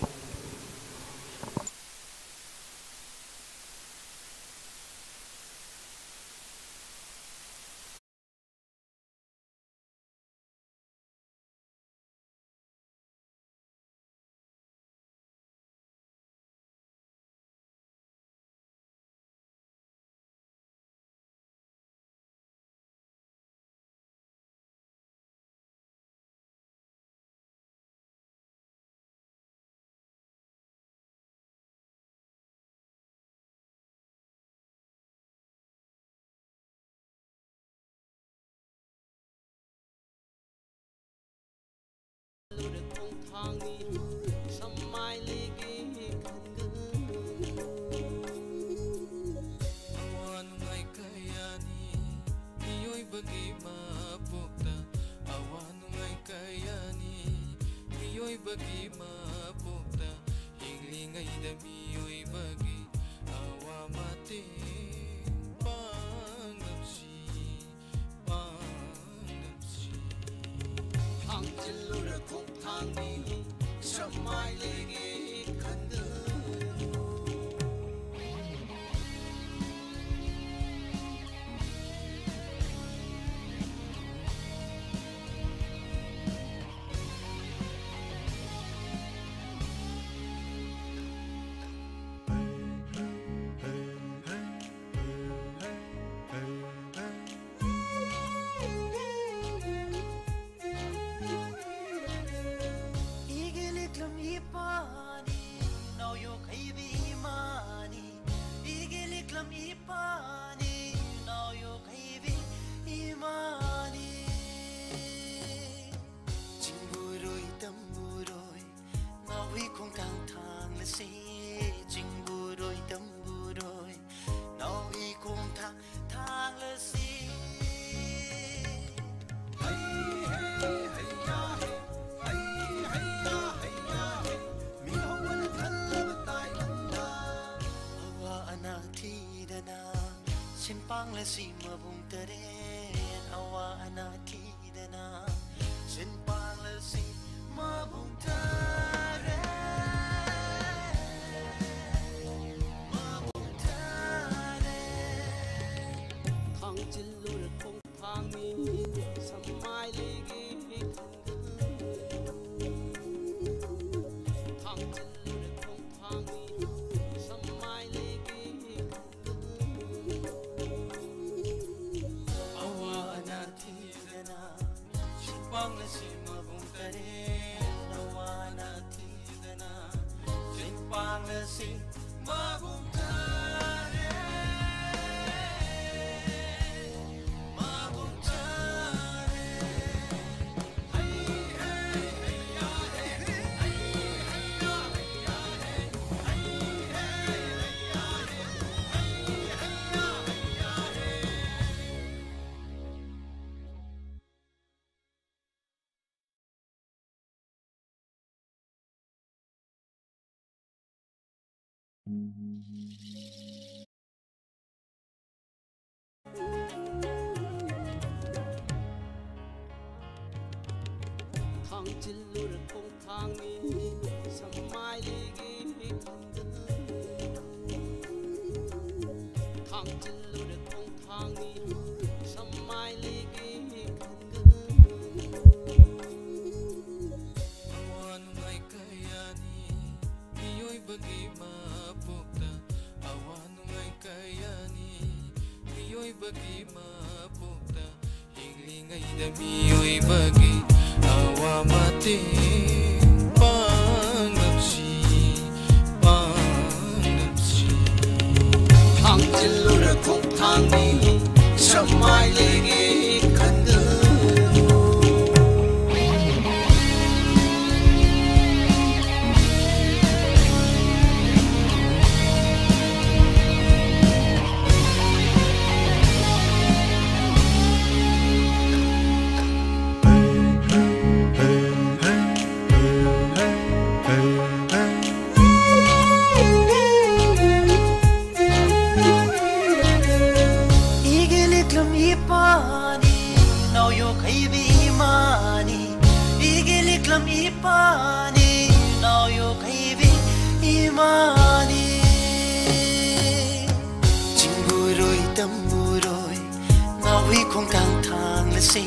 khung thang thang là si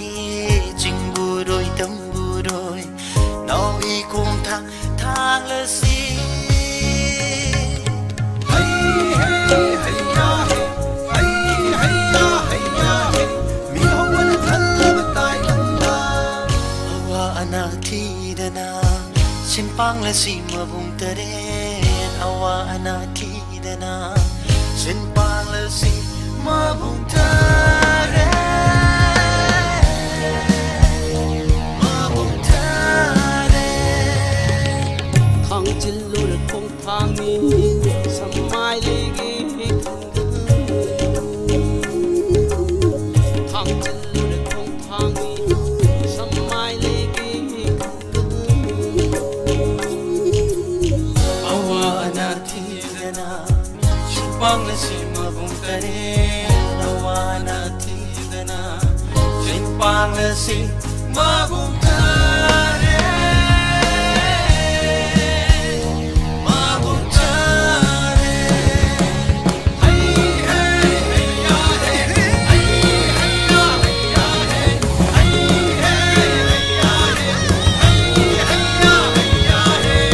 chinh bù rồi tâm bù rồi nào y khung thang thang là si hay hay hay ya hay hay ya hay ya mi hong wan thal ba tai anda awa anathi dana simpang la si ma bung tare awa anathi dana simpang la si ma bung tare ma bung tare khang chil lo ra khong thang ni samai le gi khang chil lo ra khong thang ni samai le gi awa anathi dana simpang la si ma bung tare awa anathi dana simpang la si ma bung tare ma bung tare hay hay hay ya hay hay hay ya hay ya hay hay hay hay ya hay hay hay ya hay ya hay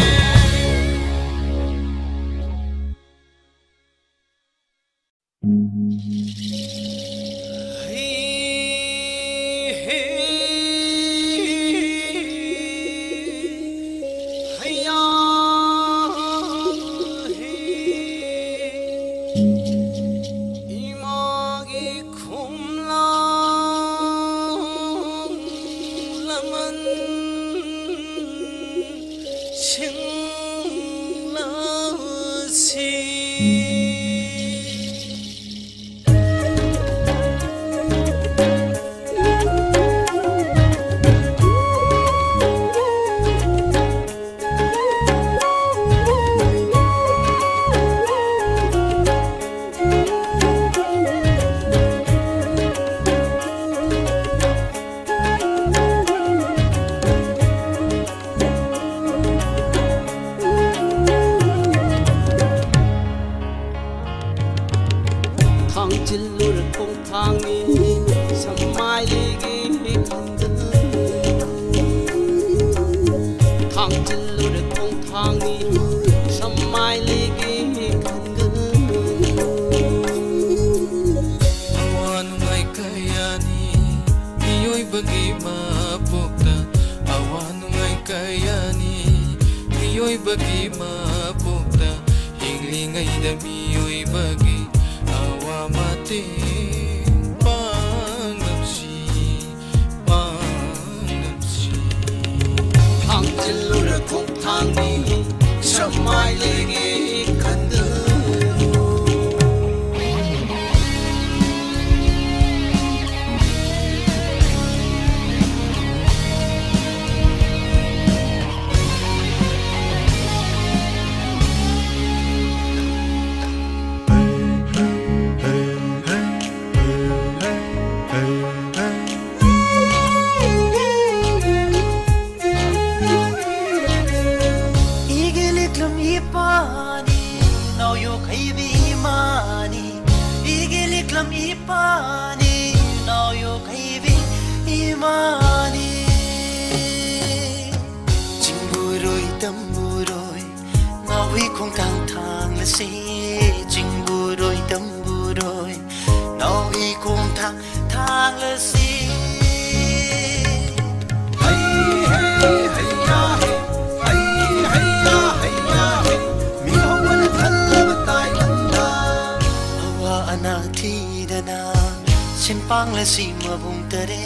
simpang la si ma bung tare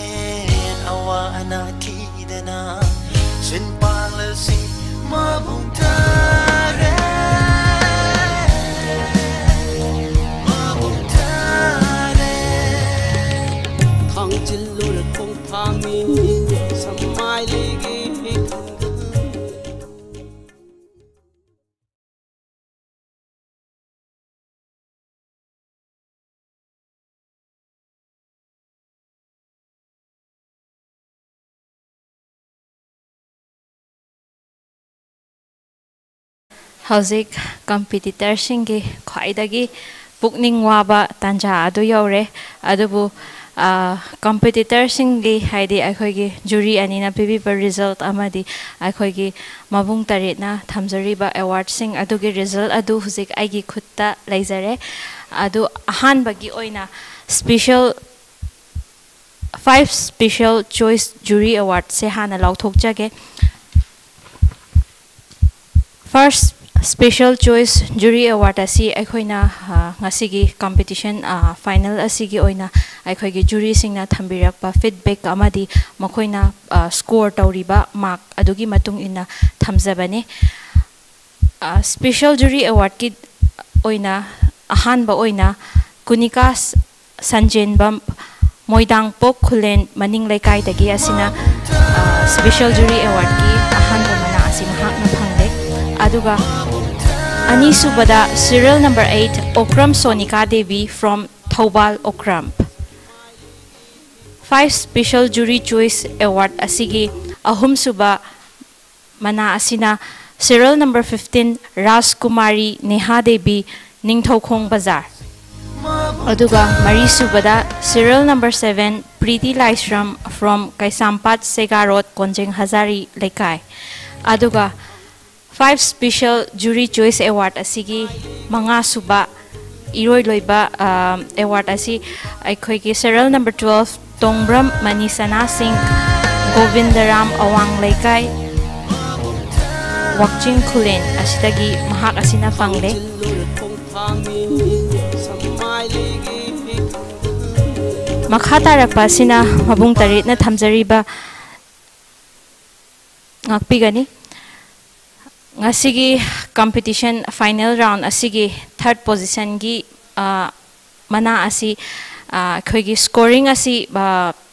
awa anathi dana simpang la si ma bung tare ma bung tare khang chil lo ra khong thang ni samai le gi Hauzik competitor singi khwaidagi pukning waba tanja adu yaure adubu competitor singi haidi akhoi jury anina pibi per result amadi akhoi mabung tarit na thamjari ba award sing adugi result adu huzik aigi khutta laizare adu ahan bagi oina special 5 special choice jury award se hana lauthok jage. First special choice jury award asi aikoina ngasigi competition final asigi oina aikoigi jury singna thambirakpa feedback amadi makoina score tawriba mark adugi matung ina thamjabane. Special jury award ki oina ahanba oina kunika sanjenbam moidang pok khulen maning laikai dagi asina special jury award ki ahanba mana asi mahakna phangde aduga ani subada serial number 8 Okram Sonika Devi from Thoubal Okram. 5 special jury choice award asigi ahum suba mana asina serial number 15 Rajkumari Neha Devi Ningthaukhong Bazar. Aduga mari subada serial number 7 Preeti Laisram from Kaisampat Segarot Konjeng Hazari Laikai. Aduga 5 special jury choice award asigi manga suba iroi loiba award asi akhoi ki serial number 12 Tongbram Manisana Singh Govindaram Awang Laikai Wakjing Khulen asidagi mahak asina pangde. Makhata rakpa sina mabung tarit na thamjariba ngakpigani ngasigi competition final round asigi third position gi mana asi khoigi scoring asi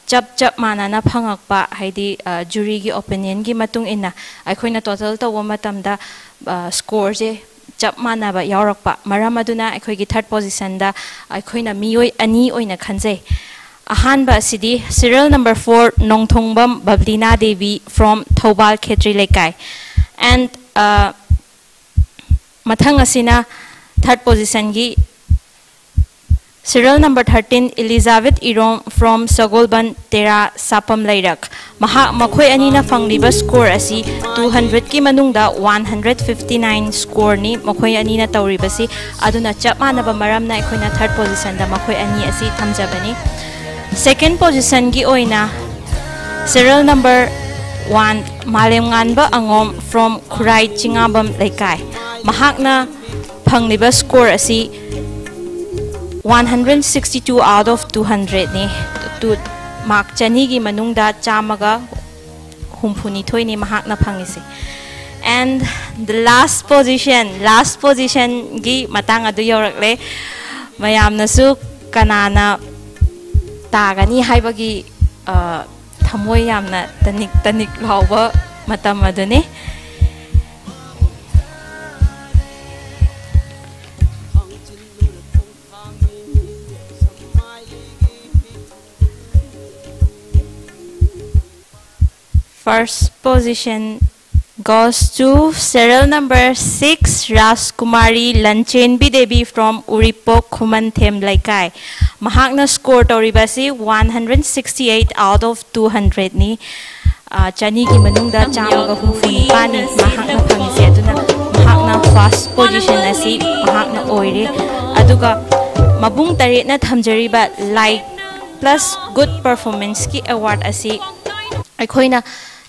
chap manana phangakpa haidi jury gi opinion gi matung ina aikoina total tawa matamda score je chap mana ba yaurakpa maram aduna aikoigi third position da aikoina miyoi ani oina khanjai. Ahanba asidi serial number 4 Nongthongbam Bablina Devi from Thoubal Khetri Laikai. And mathang asina third position gi serial number 13 Elizabeth Irom from Sagolban Tera Sapam Lairak. Maha makhoi anina fangliba score asi 200 ki manungda 159 score ni makhoi anina tawribasi aduna chap manaba maramna aikoina third position da makhoi ani asi thamjabani. Second position gi oina serial number 1 Malem Nganba Angom from Khurai Chingabam Laikai. Mahakna phangliba score asi 162 out of 200 ni to mark chani gi manungda chamaga humphuni thoi ni mahakna phangisi. And the last position gi matang adu yorakle mayamna su kanana tagani haibagi thamoi yamna tanik lawba matam adune. First position goes to serial number 6 Rajkumari Lanchenbi Devi from Uripok Khumanthem Laikai. Mahakna score toribasi 168 out of 200 ni chani gi manungda chamaga humfuni pani mahakna phangisi aduna mahakna first position asi mahakna oire aduga mabung tarit na thamjariba like plus good performance ki award asi aikoina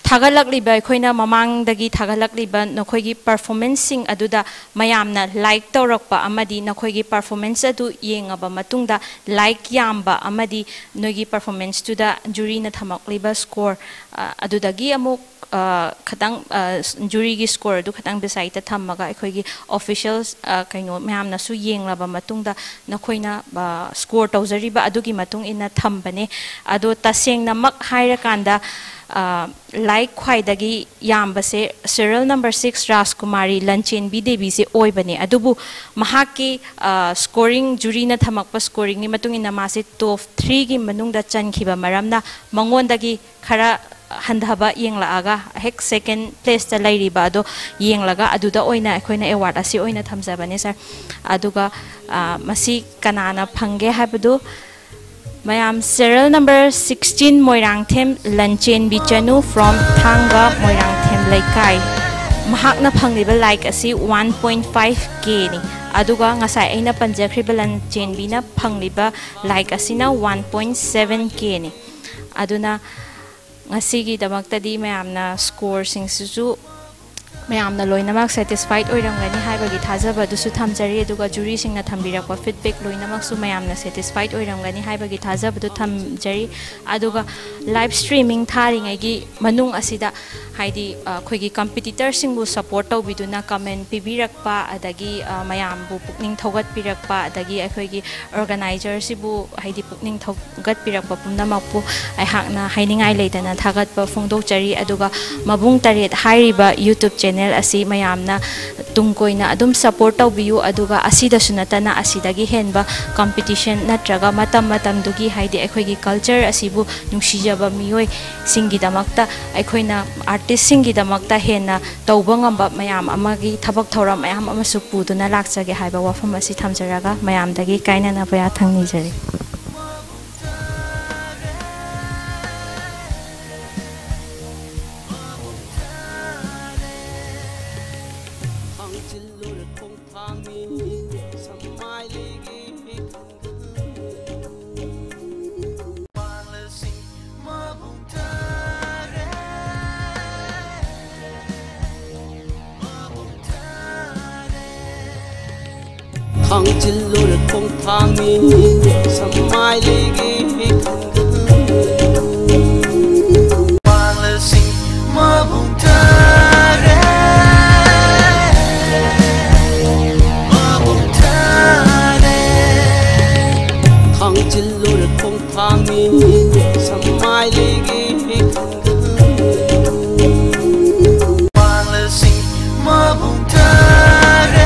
Tagalakliba aikoina mamangdagi Tagalakliba nakhoigi performance sing aduda mayamna like tawrakpa amadi nakhoigi performance adu yengaba matungda like yamba amadi noigi performance tuda jury na thamakliba score adudagi amuk khatang jury gi score adu khatang beside ta thamaga aikoigi officials kaino mayamna su yenglaba matungda nakhoina score tawjariba adugi matung ina thambane adu tasengna mak haira kanda like khwaidagi yambase serial number 6 Rajkumari Lanchenbi Devi se oibane adubu mahaki scoring jury na thamakpa scoring ni matung ina mase top 3 gi manungda chankhiba maramna mangondagi khara हंधबा येंगलागा हेक second place ता लाइरिबा अदो येंगलागा अदुदा ओइना अखोइना अवार्ड असी ओइना थमजाबने सर अदुगा मसी कनाना फंगे हाबदु ma'am serial number 16 Moirangthem Lanchen Bichanu from Thanga Moirangthem Leikai महाकना फंगलिबा लाइक असी 1.5k नि अदुगा ngasai aina panjakhriba लंचेन बिना फंगलिबा लाइक असिना 1.7k नि अदुना ngasi damakta mayamna score singsu mayamna loinamak satisfied oirangani haibagi thajaba dusu thamjari aduga jury singna thambirakwa feedback loinamak su mayamna satisfied oirangani haibagi thajaba du thamjari aduga live streaming tharingai manung asida haidi khoigi competitor singbu support tawbiduna comment pibirakpa adagi mayam bu pukning thogat pirakpa adagi akhoigi organizer sibu haidi pukning thogat pirakpa pumnamakpu aihakna hainingai leidana thagatpa phongdokjari aduga mabung taret hairiba YouTube channel asi mayamna tungkoina adum support tawbiyu aduga asida sunatana asidagi henba competition natraga matam matam dugi haidi akhoigi culture asibu nungsijaba miyoi singi damakta akhoina artist singi damakta hena tawbangamba mayam amagi thabak thoram mayam amasu puduna lakchage haiba wafam asi thamjaraga mayam dagi kaina na baya thangni jari Hang chillur khong thami samai legi Palasing mabutare mabutare Hang chillur khong thami samai legi Palasing mabutare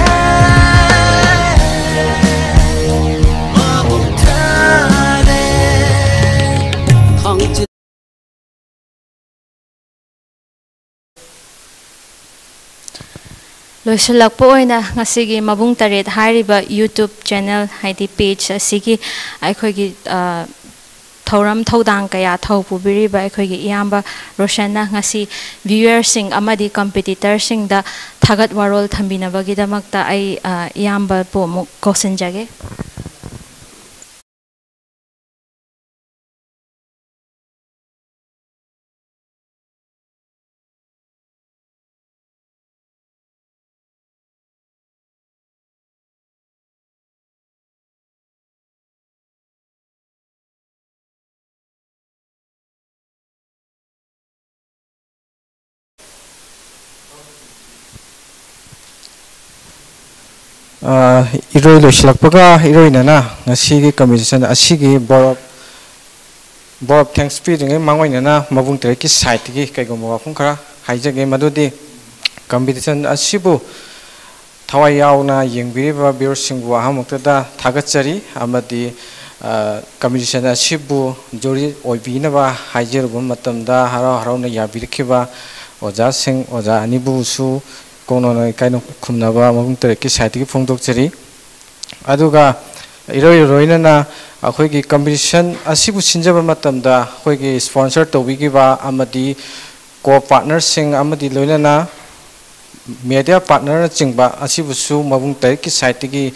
loisalakpo oina ngasigi mabung taret hairiba YouTube channel haidi page asigi aikhoigi thoram thodang kaya thopu biriba aikhoigi iyamba roshana ngasi viewers sing amadi competitor sing da thagat warol thambinabagi damakta ai iyamba po muk kosenjage iroi loislakpaga iroina na ngasigi competition asigi borop thanks speeding mangoina na mabung tere ki site ki kaigom wafung khara haijage madudi competition asibu thawai yauna yengbiriba biosingbu ahamukta thagachari amadi competition asibu jori oibina ba haijerbu matamda haro harona yabirkhiba oja sing oja anibu su kono kaino khumnaba mabung tere ki site ki phongdokchari aduga iroi na akhoi competition asibu sinjaba matamda akhoi sponsor tobigiba amadi co partner sing amadi loinana media partner chingba asibu su mabung tere ki site ki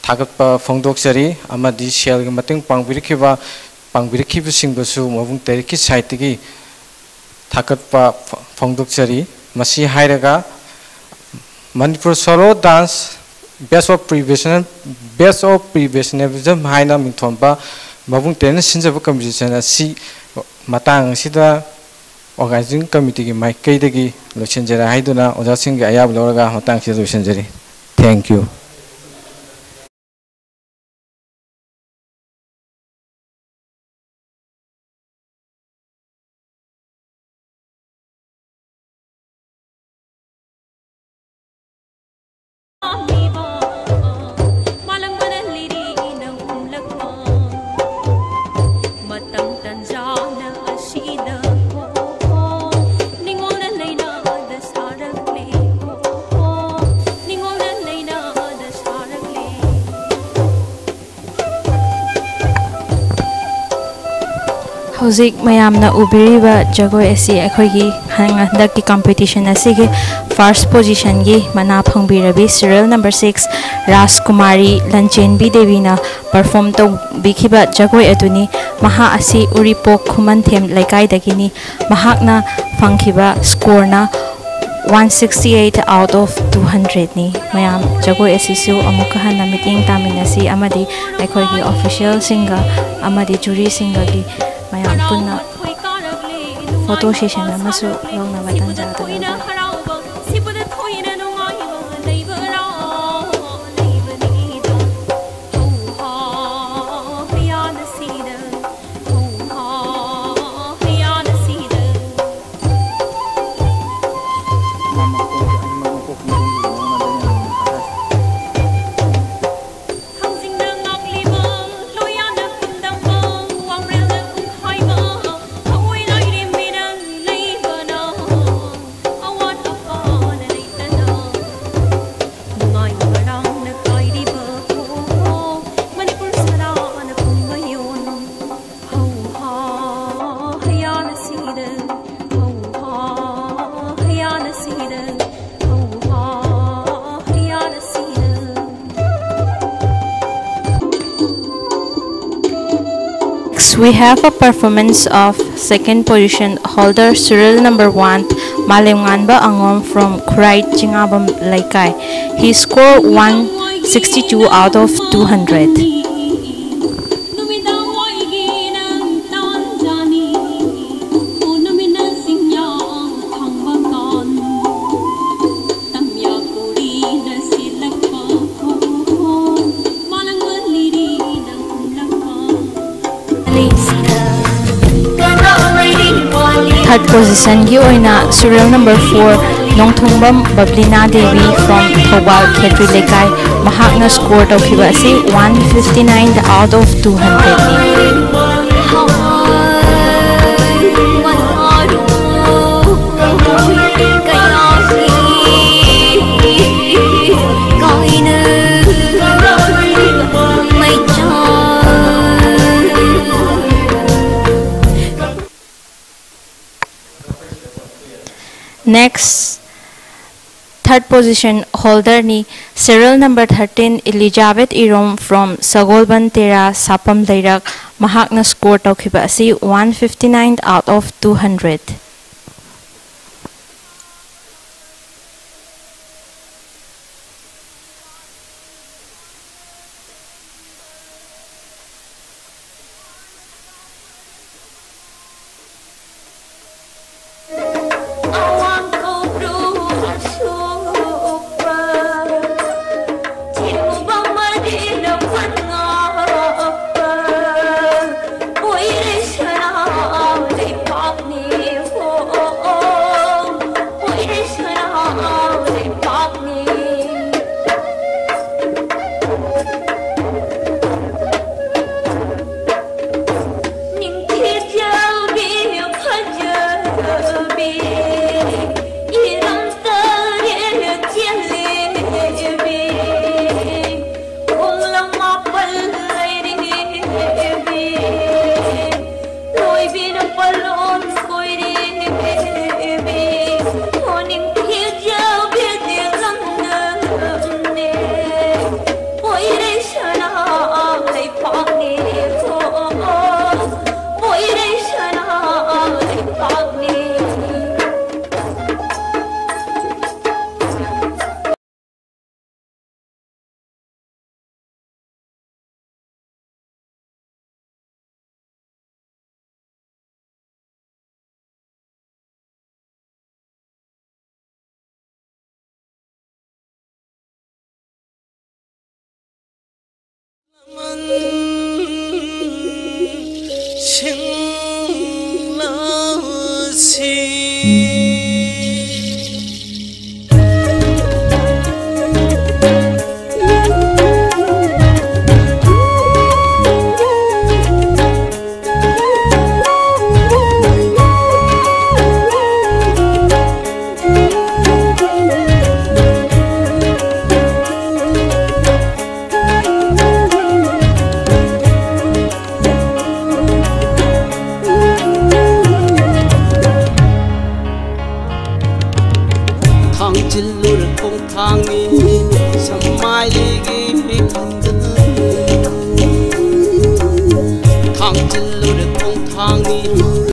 thagatpa phongdokchari amadi shell gi mating pangbirkhibu singbu su mabung tere ki site ki thagatpa phongdokchari masi hairaga Manipur solo dance best of professionalism haina mingthomba mabung ten sinjaba competition asi matang sida organizing committee gi maikai dagi lochenjara haiduna oja sing gi ayab loraga matang sida lochenjari thank you Matang tanjana asida ko Hauzik mayamna ubiriba jagoi asi akhoi hanganda ki competition asigi first position gi mana phangbirabi serial number 6 Rajkumari Lanchenbi Devina perform to bikhiba jagoi atuni maha asi uripok khumanthem laikai dagini mahakna phangkhiba score na 168 out of 200 ni mayam jagoi asisu amuka hana meeting taminasi amadi akhoi gi official singa amadi jury singa gi mayam punna photo session amasu longna batan jada We have a performance of second position holder serial number 1 Malemnganba Angom from Khurai Chingabam Laikai. He scored 162 out of 200. Third position gi oina serial number 4 Nongthongbam Bablina Devi from Thobal Khetri Lekai mahakna score tawkhiba asi 159 out of 200 ni Next, third position holder ni serial number 13 Elizabeth Irom from Sagolban Tera Sapam Leirak mahakna score tawkhiba asi 159 out of 200. khang ni